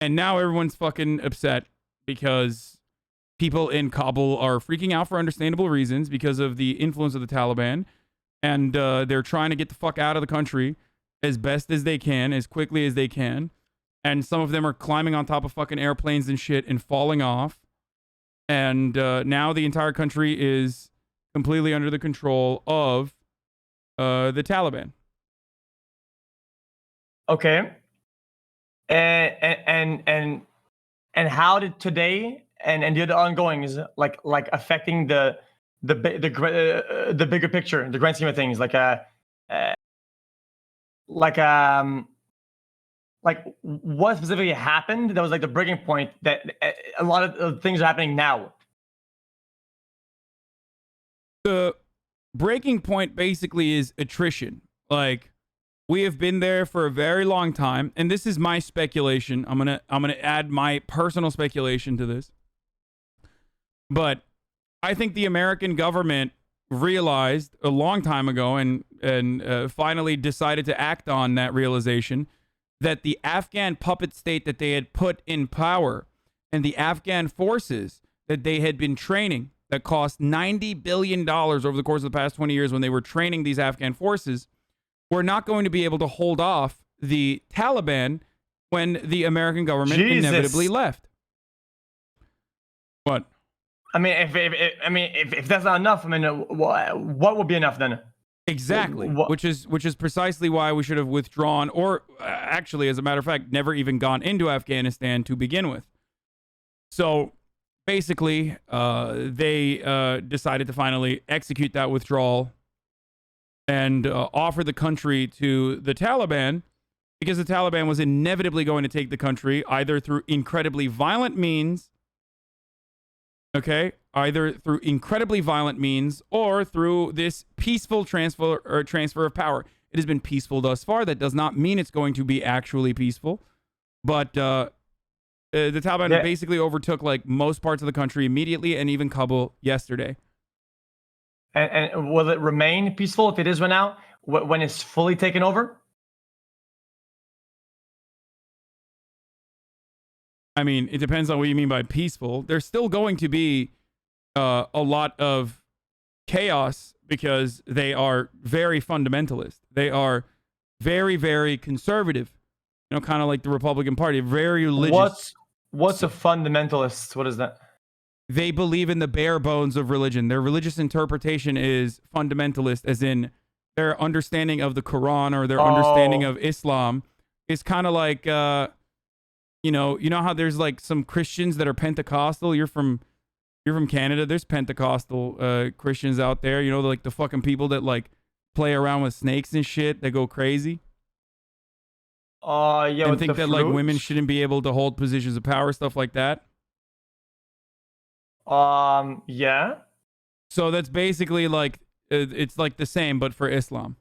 And now everyone's fucking upset because people in Kabul are freaking out for understandable reasons because of the influence of the Taliban. And they're trying to get the fuck out of the country as best as they can, as quickly as they can. And some of them are climbing on top of fucking airplanes and shit and falling off. And now the entire country is completely under the control of the Taliban. Okay. And how did today and the other ongoing is like affecting the bigger picture, the grand scheme of things, like what specifically happened that was like the breaking point that a lot of things are happening now? The breaking point basically is attrition. Like, we have been there for a very long time, and this is my speculation. I'm gonna add my personal speculation to this. But I think the American government realized a long time ago and finally decided to act on that realization that the Afghan puppet state that they had put in power and the Afghan forces that they had been training that cost $90 billion over the course of the past 20 years when they were training these Afghan forces were not going to be able to hold off the Taliban when the American government inevitably left. What? I mean, if that's not enough, I mean, what would be enough then? Exactly, which is precisely why we should have withdrawn, or actually, as a matter of fact, never even gone into Afghanistan to begin with. So basically, they decided to finally execute that withdrawal and offer the country to the Taliban because the Taliban was inevitably going to take the country either through incredibly violent means Okay, either through incredibly violent means or through this peaceful transfer of power. It has been peaceful thus far. That does not mean it's going to be actually peaceful. But the Taliban basically overtook like most parts of the country immediately, and even Kabul yesterday. And will it remain peaceful if it is right now, when it's fully taken over? I mean, it depends on what you mean by peaceful. There's still going to be a lot of chaos because they are very fundamentalist. They are very, very conservative. You know, kind of like the Republican Party, very religious. What's a fundamentalist? What is that? They believe in the bare bones of religion. Their religious interpretation is fundamentalist, as in their understanding of the Quran or their understanding of Islam is kind of like, you know how there's like some Christians that are Pentecostal. You're from Canada. There's Pentecostal Christians out there. You know, like the fucking people that like play around with snakes and shit. They go crazy. Yeah, and think that like women shouldn't be able to hold positions of power, stuff like that. Yeah. So that's basically like it's like the same, but for Islam.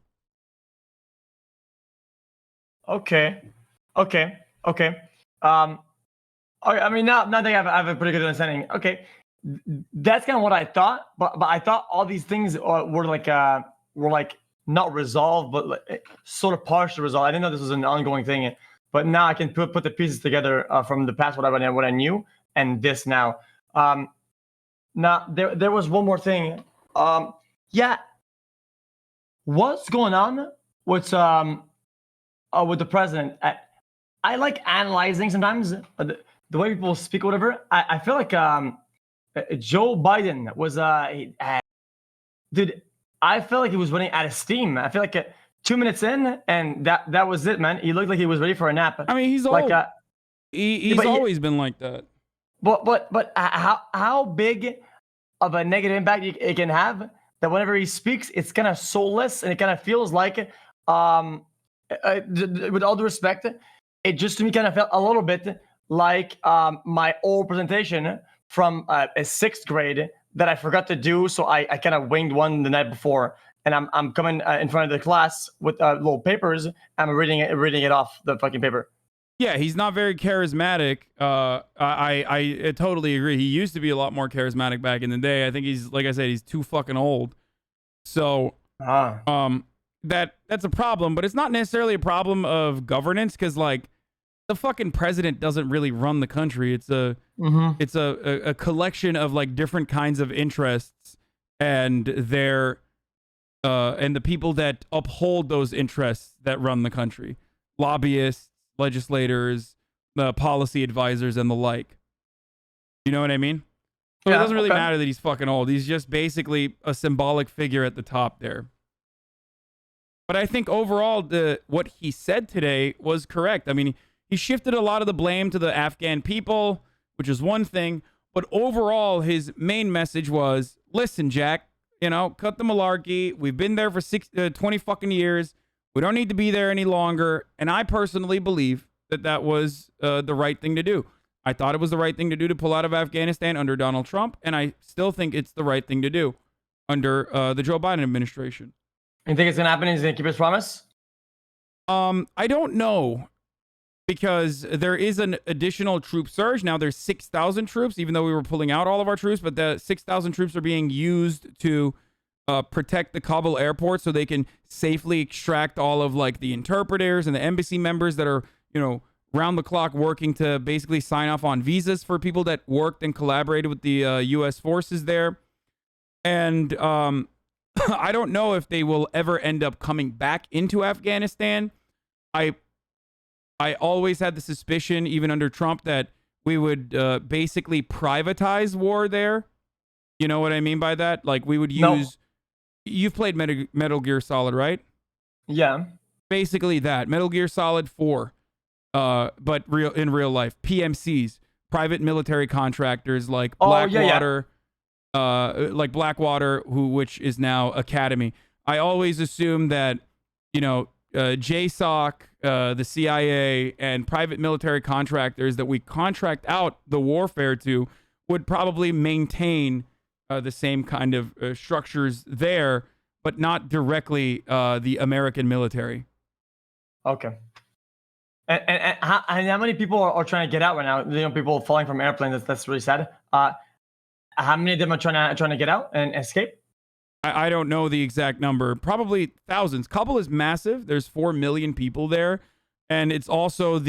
Okay. I mean, now that I have a pretty good understanding. Okay, that's kind of what I thought, but I thought all these things were like not resolved, but like, sort of partially resolved. I didn't know this was an ongoing thing, but now I can put the pieces together from the past, what I knew, and this now. Now there was one more thing. Yeah, what's going on with the president? I like analyzing sometimes the way people speak or whatever. I feel like Joe Biden was dude. I felt like he was running out of steam. I feel like 2 minutes in, and that was it, man. He looked like he was ready for a nap. I mean, he's like old. He's always been like that. But how big of a negative impact it can have that whenever he speaks, it's kind of soulless, and it kind of feels like, with all due respect, it just to me kind of felt a little bit like my old presentation from a sixth grade that I forgot to do, so I kind of winged one the night before, and I'm coming in front of the class with little papers, and I'm reading it off the fucking paper. Yeah, he's not very charismatic. I totally agree. He used to be a lot more charismatic back in the day. I think he's, like I said, he's too fucking old. So that's a problem, but it's not necessarily a problem of governance, because like the fucking president doesn't really run the country. It's a collection of like different kinds of interests and their and the people that uphold those interests that run the country. Lobbyists, legislators, policy advisors, and the like. You know what I mean? So it doesn't really matter that he's fucking old. He's just basically a symbolic figure at the top there. But I think overall, what he said today was correct. I mean, he shifted a lot of the blame to the Afghan people, which is one thing. But overall, his main message was, listen, Jack, cut the malarkey. We've been there for 20 fucking years. We don't need to be there any longer. And I personally believe that was the right thing to do. I thought it was the right thing to do to pull out of Afghanistan under Donald Trump. And I still think it's the right thing to do under the Joe Biden administration. You think it's going to happen? He's going to keep his promise? I don't know. Because there is an additional troop surge. Now there's 6,000 troops, even though we were pulling out all of our troops, but the 6,000 troops are being used to protect the Kabul airport so they can safely extract all of like the interpreters and the embassy members that are, round the clock working to basically sign off on visas for people that worked and collaborated with the U.S. forces there. And I don't know if they will ever end up coming back into Afghanistan. I always had the suspicion, even under Trump, that we would basically privatize war there. You know what I mean by that? Like we would use... No. You've played Metal Gear Solid, right? Yeah. Basically that. Metal Gear Solid 4. But in real life. PMCs. Private military contractors like Blackwater. Like Blackwater, which is now Academy. I always assume that, JSOC, the CIA, and private military contractors that we contract out the warfare to would probably maintain the same kind of structures there, but not directly the American military. Okay. And how many people are trying to get out right now? You know, people falling from airplanes. That's really sad. How many of them are trying to get out and escape? I don't know the exact number. Probably thousands. Kabul is massive. There's 4 million people there, and it's also it's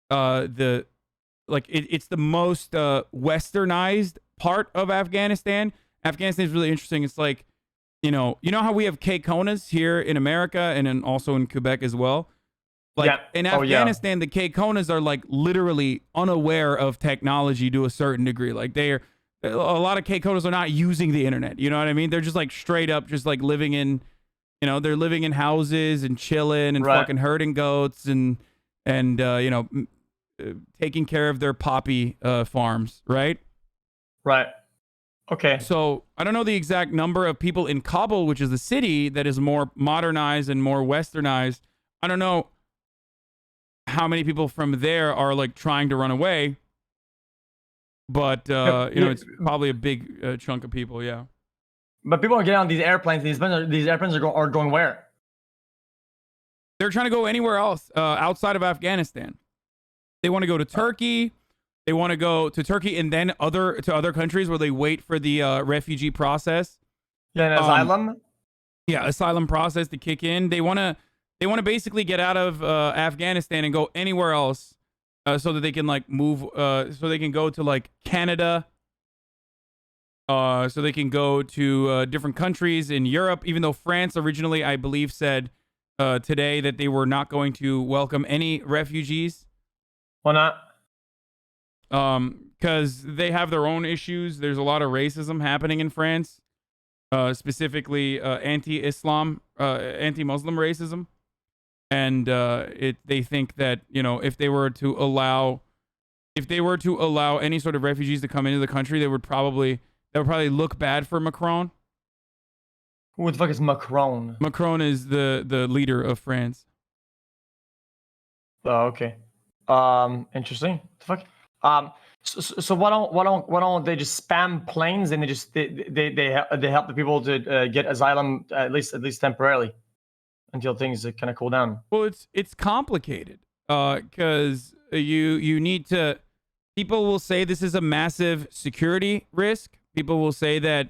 the most westernized part of Afghanistan. Afghanistan is really interesting. It's like, you know how we have K-Konas here in America and also in Quebec as well. Like in Afghanistan, the K-Konas are like literally unaware of technology to a certain degree. Like a lot of K-Konas are not using the internet. You know what I mean? They're just like straight up, just like living in, they're living in houses and chilling and fucking herding goats and taking care of their poppy farms, right? Right. Okay. So I don't know the exact number of people in Kabul, which is the city that is more modernized and more westernized. I don't know how many people from there are like trying to run away, but it's probably a big chunk of people. Yeah. But people are getting on these airplanes. These airplanes are going where? They're trying to go anywhere else outside of Afghanistan. They want to go to Turkey. They want to go to Turkey and then to other countries where they wait for the refugee process. Yeah, an asylum. Yeah, asylum process to kick in. They want to basically get out of Afghanistan and go anywhere else, so that they can like move. So they can go to like Canada. So they can go to different countries in Europe. Even though France originally, I believe, said today that they were not going to welcome any refugees. Why not? Because they have their own issues. There's a lot of racism happening in France, specifically anti-Muslim racism, and they think that if they were to allow any sort of refugees to come into the country, that would probably look bad for Macron. Who the fuck is Macron? Macron is the leader of France. Oh, okay. Interesting. The fuck. So why don't they just spam planes and they help the people to get asylum at least temporarily until things kind of cool down? Well, it's complicated because you need to. People will say this is a massive security risk. People will say that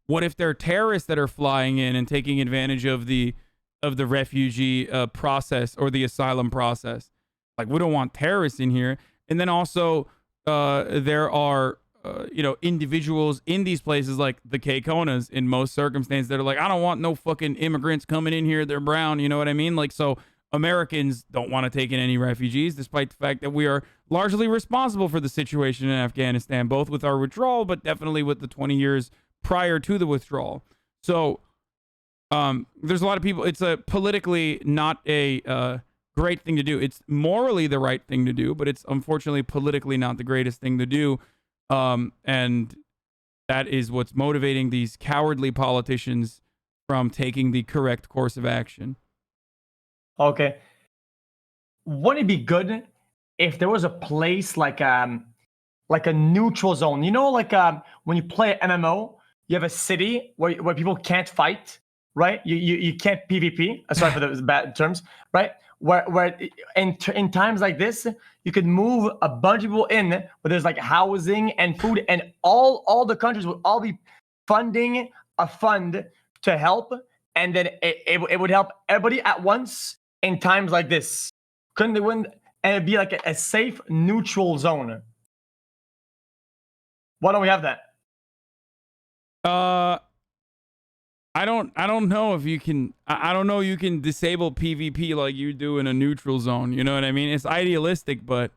what if they're terrorists that are flying in and taking advantage of the refugee process or the asylum process? Like, we don't want terrorists in here. And then also, there are, individuals in these places like the K-Konas in most circumstances that are like, I don't want no fucking immigrants coming in here. They're brown. You know what I mean? Like, so Americans don't want to take in any refugees, despite the fact that we are largely responsible for the situation in Afghanistan, both with our withdrawal, but definitely with the 20 years prior to the withdrawal. So there's a lot of people. It's a politically not a great thing to do. It's morally the right thing to do, but it's unfortunately politically not the greatest thing to do. And that is what's motivating these cowardly politicians from taking the correct course of action. Okay. Wouldn't it be good if there was a place like a neutral zone? When you play MMO, you have a city where people can't fight, right? You can't PvP. Sorry for the bad terms, right? Where in times like this, you could move a bunch of people in where there's like housing and food, and all the countries would all be funding a fund to help, and then it would help everybody at once in times like this. Couldn't they win? And it'd be like a safe, neutral zone. Why don't we have that? I don't know if you can. I don't know you can disable PvP like you do in a neutral zone. You know what I mean? It's idealistic, but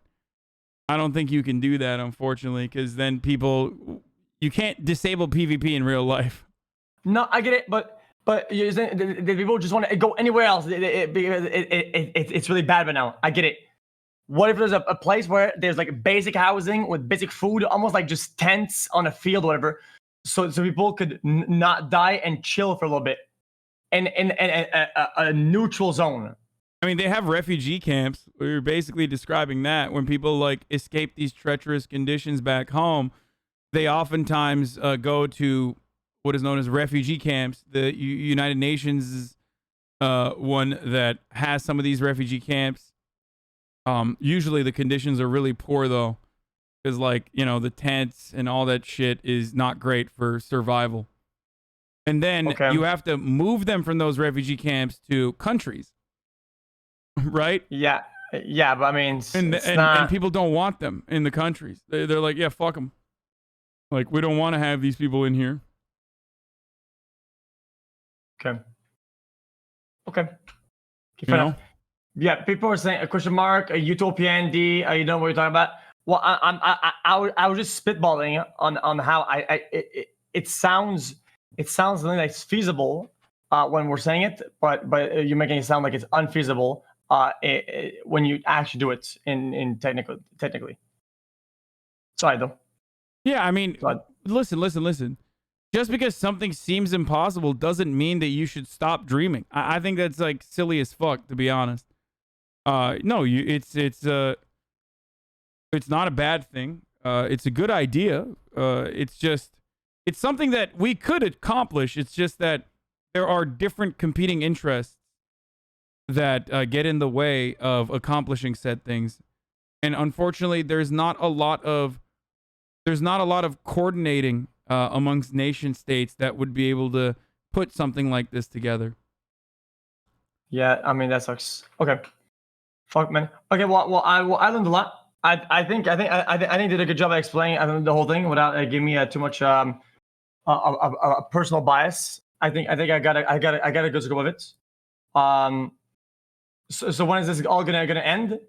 I don't think you can do that, unfortunately, because then you can't disable PvP in real life. No, I get it, but the people just want to go anywhere else because it's really bad. But now I get it. What if there's a place where there's like basic housing with basic food, almost like just tents on a field or whatever, so people could not die and chill for a little bit in a neutral zone? I mean, they have refugee camps. We're basically describing that when people like escape these treacherous conditions back home. they oftentimes go to what is known as refugee camps. The United Nations is one that has some of these refugee camps. Usually the conditions are really poor though, because like, you know, the tents and all that shit is not great for survival. And then you have to move them from those refugee camps to countries, right? Yeah, yeah, but I mean, and people don't want them in the countries. They're like, yeah, fuck them. Like, we don't want to have these people in here. Okay. Fair enough. Yeah, people are saying a question mark, a utopian D. You know what you're talking about? Well, I was just spitballing on how it sounds something that's feasible when we're saying it, but you're making it sound like it's unfeasible when you actually do it in technically. Sorry though. Yeah, I mean, listen. Just because something seems impossible doesn't mean that you should stop dreaming. I think that's like silly as fuck, to be honest. No, it's not a bad thing. It's a good idea. It's something that we could accomplish. It's just that there are different competing interests that get in the way of accomplishing said things. And unfortunately, there's not a lot of coordinating amongst nation states that would be able to put something like this together. Yeah, I mean that sucks. Okay, fuck man. Okay, well I learned a lot. I think I did a good job of explaining the whole thing without giving me too much a personal bias. I think I got a good scope of it. So when is this all gonna end?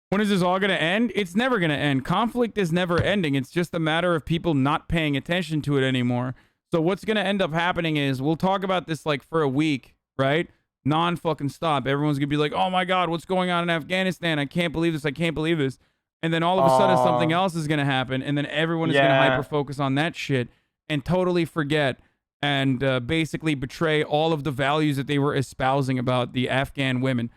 When is this all going to end? It's never going to end. Conflict is never ending. It's just a matter of people not paying attention to it anymore. So what's going to end up happening is we'll talk about this like for a week, right? Non-fucking stop. Everyone's going to be like, oh my God, what's going on in Afghanistan? I can't believe this. I can't believe this. And then all of a sudden something else is going to happen. And then everyone is going to hyper-focus on that shit and totally forget and basically betray all of the values that they were espousing about the Afghan women.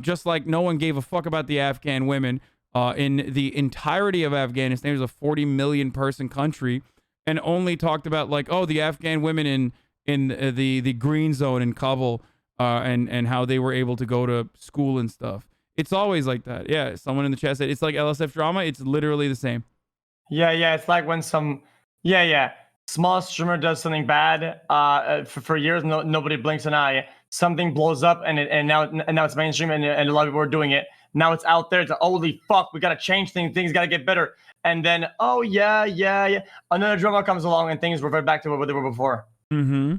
Just like no one gave a fuck about the Afghan women in the entirety of Afghanistan. It was a 40 million person country, and only talked about like, oh, the Afghan women in the green zone in Kabul and how they were able to go to school and stuff. It's always like that. Yeah, someone in the chat said it's like LSF drama. It's literally the same. Yeah, it's like when some small streamer does something bad for years, nobody blinks an eye. Something blows up and now it's mainstream and a lot of people are doing it. Now it's out there. It's like, holy fuck, we gotta change things. Things gotta get better. And then another drama comes along and things revert back to what they were before. Mm-hmm.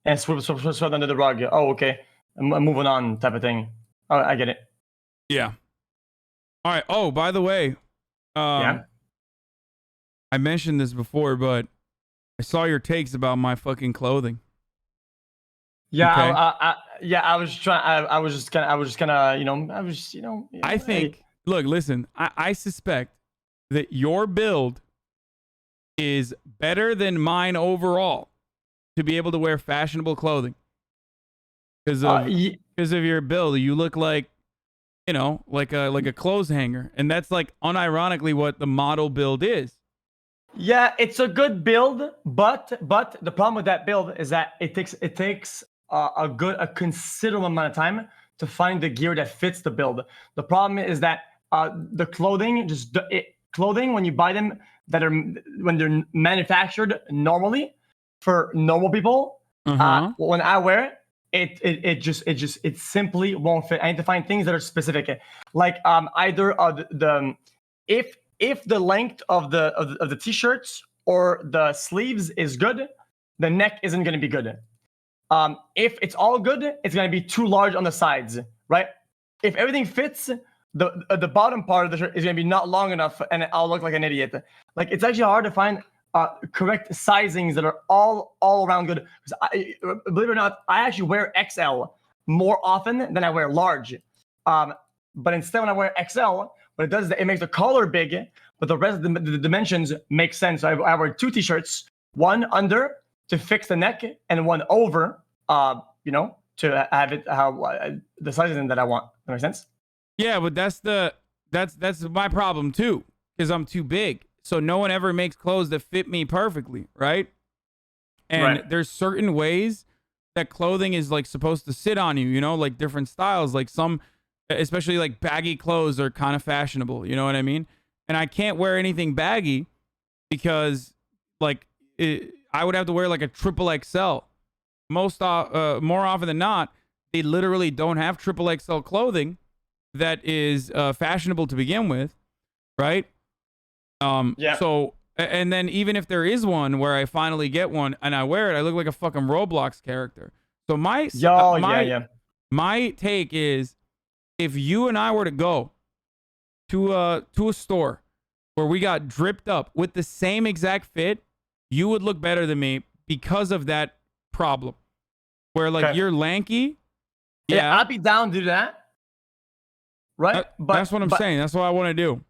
And swept under the rug. Oh, okay. I'm moving on, type of thing. Oh, I get it. Yeah. All right. Oh, by the way, I mentioned this before, but I saw your takes about my fucking clothing. Yeah, okay. I think. Look, listen. I suspect that your build is better than mine overall to be able to wear fashionable clothing. Because of your build, you look like, you know, like a clothes hanger, and that's like unironically what the model build is. Yeah, it's a good build, but the problem with that build is that it takes a considerable amount of time to find the gear that fits the build. The problem is that the clothing when you buy them when they're manufactured normally for normal people, when I wear it, it simply won't fit. I need to find things that are specific, like either if the length of the t-shirts or the sleeves is good, the neck isn't going to be good. If it's all good, it's going to be too large on the sides, right? If everything fits, the bottom part of the shirt is going to be not long enough, and I'll look like an idiot. Like, it's actually hard to find correct sizings that are all around good. Because believe it or not, I actually wear XL more often than I wear large. But instead, when I wear XL, what it does is it makes the collar big, but the rest of the dimensions make sense. So I wear two t-shirts, one under to fix the neck, and one over, to have it how the sizing that I want. That makes sense? Yeah, but that's my problem too. because I'm too big. So no one ever makes clothes that fit me perfectly, right? And there's certain ways that clothing is like supposed to sit on you, you know, like different styles. Like some, especially like baggy clothes are kind of fashionable, you know what I mean? And I can't wear anything baggy because like I would have to wear like a triple XL. More often than not, they literally don't have triple XL clothing that is fashionable to begin with, right? So, and then even if there is one where I finally get one and I wear it, I look like a fucking Roblox character. So my take is, if you and I were to go to a store where we got dripped up with the same exact fit, you would look better than me because of that problem. Where like you're lanky. Yeah, I'd be down to do that. Right? But that's what I'm saying. That's what I want to do.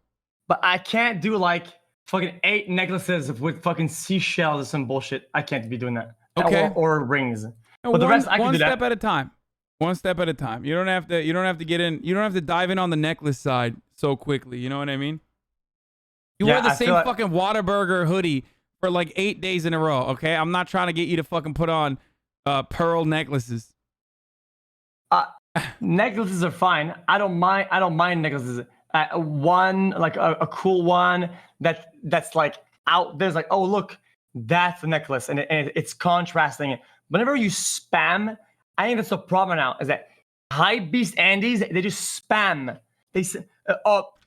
But I can't do like fucking 8 necklaces with fucking seashells or some bullshit. I can't be doing that. Okay. Or rings. No, But the rest I can one do that. step at a time. One step at a time. You don't have to get in. You don't have to dive in on the necklace side so quickly. You know what I mean? You wear the same fucking Whataburger hoodie for like 8 days in a row. Okay, I'm not trying to get you to fucking put on pearl necklaces. Necklaces are fine. I don't mind necklaces. One like a cool one that's like out there's like, oh look, that's the necklace, and it's contrasting it. Whenever you spam, I think that's the problem now, is that hype beast Andes, they just spam. They say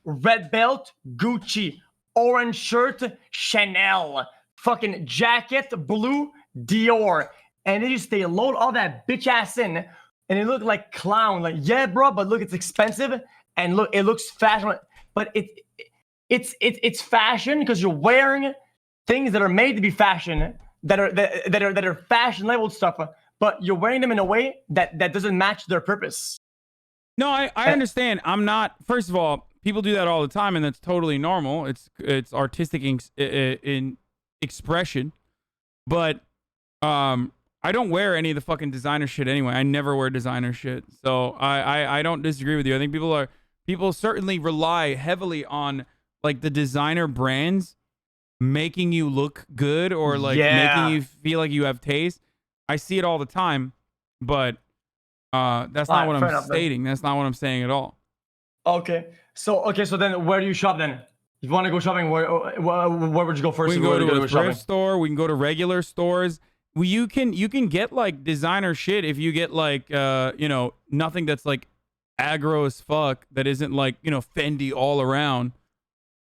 red belt Gucci, orange shirt Chanel, fucking jacket blue Dior, and they load all that bitch ass in, and it look like clown. Like, yeah, bro, but look, it's expensive, and look, it looks fashion, but it's fashion because you're wearing things that are made to be fashion, that are fashion labeled stuff, but you're wearing them in a way that doesn't match their purpose. No, I understand. I'm not. First of all, people do that all the time, and that's totally normal. It's artistic in expression, but I don't wear any of the fucking designer shit anyway. I never wear designer shit, so I don't disagree with you. I think people certainly rely heavily on like the designer brands making you look good or like making you feel like you have taste. I see it all the time, but that's not what I'm stating. That's not what I'm saying at all. Okay, so then where do you shop then? If you want to go shopping, where would you go first? We can go to a thrift store. We can go to regular stores. You can get like designer shit if you get like nothing that's like aggro as fuck, that isn't like Fendi all around.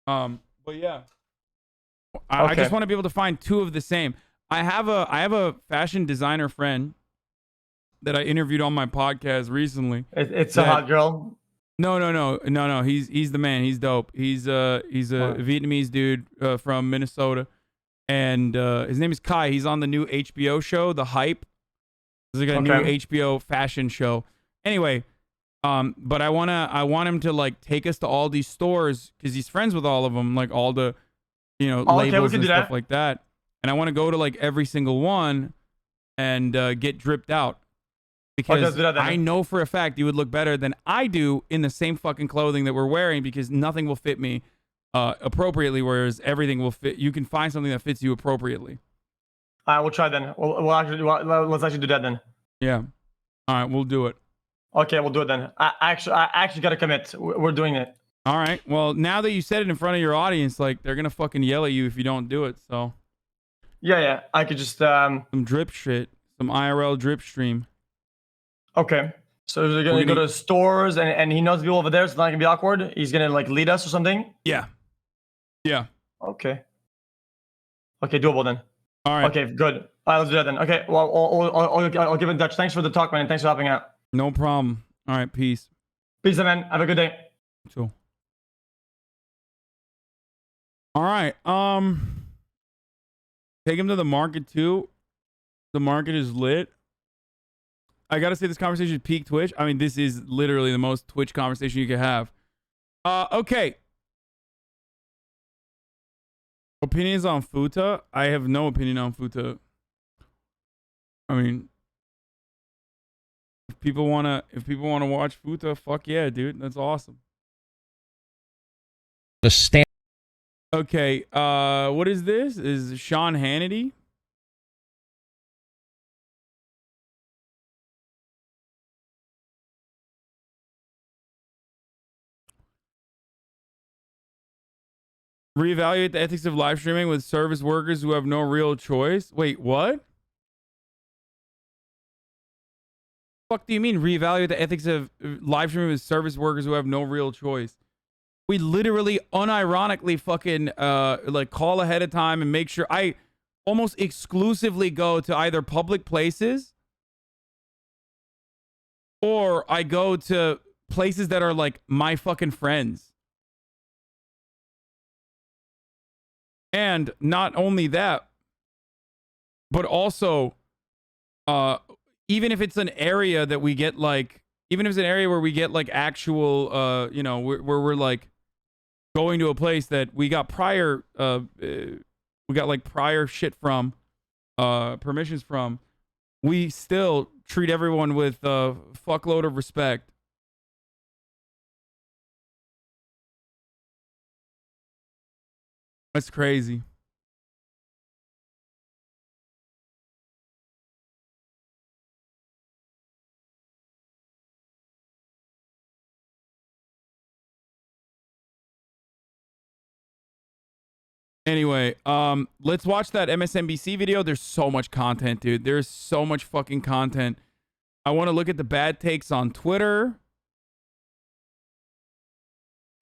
But yeah, I just want to be able to find two of the same. I have a fashion designer friend that I interviewed on my podcast recently. It's a hot girl. No. He's the man. He's dope. He's a Vietnamese dude from Minnesota, and his name is Kai. He's on the new HBO show, The Hype. There's like a new HBO fashion show. Anyway, but I want him to like take us to all these stores because he's friends with all of them, like all the labels and stuff like that. And I want to go to like every single one and get dripped out. Because I know for a fact you would look better than I do in the same fucking clothing that we're wearing, because nothing will fit me appropriately, whereas everything will fit. You can find something that fits you appropriately. All right, we'll try then. Let's actually do that then. Yeah. All right, we'll do it. Okay, we'll do it then. I actually got to commit. We're doing it. All right. Well, now that you said it in front of your audience, like they're gonna fucking yell at you if you don't do it. So. Yeah. I could just some drip shit, some IRL drip stream. Okay. So we're gonna go to stores and he knows people over there, so it's not gonna be awkward. He's gonna like lead us or something. Yeah. Okay, doable then. All right. Okay, good. All right, let's do that then. Okay. Well, I'll give in touch. Thanks for the talk, man. Thanks for helping out. No problem. All right. Peace. Peace, man. Have a good day. So. All right. Take him to the market too. The market is lit. I gotta say, this conversation is peak Twitch. I mean, this is literally the most Twitch conversation you could have. Okay. Opinions on Futa? I have no opinion on Futa. I mean, if people wanna watch Futa, fuck yeah, dude. That's awesome. The stand Okay, what is this? Is Sean Hannity? Reevaluate the ethics of live streaming with service workers who have no real choice. Wait, what? Fuck do you mean reevaluate the ethics of live streaming with service workers who have no real choice? We literally unironically fucking like call ahead of time and make sure. I almost exclusively go to either public places or I go to places that are like my fucking friends. And not only that, but also even if it's an area that we get like, even if it's an area where we get like actual, you know, where we're like going to a place that we got prior, we got like prior shit from, permissions from, we still treat everyone with a fuckload of respect. That's crazy. Anyway, let's watch that MSNBC video. There's so much content, dude. There's so much fucking content. I want to look at the bad takes on Twitter.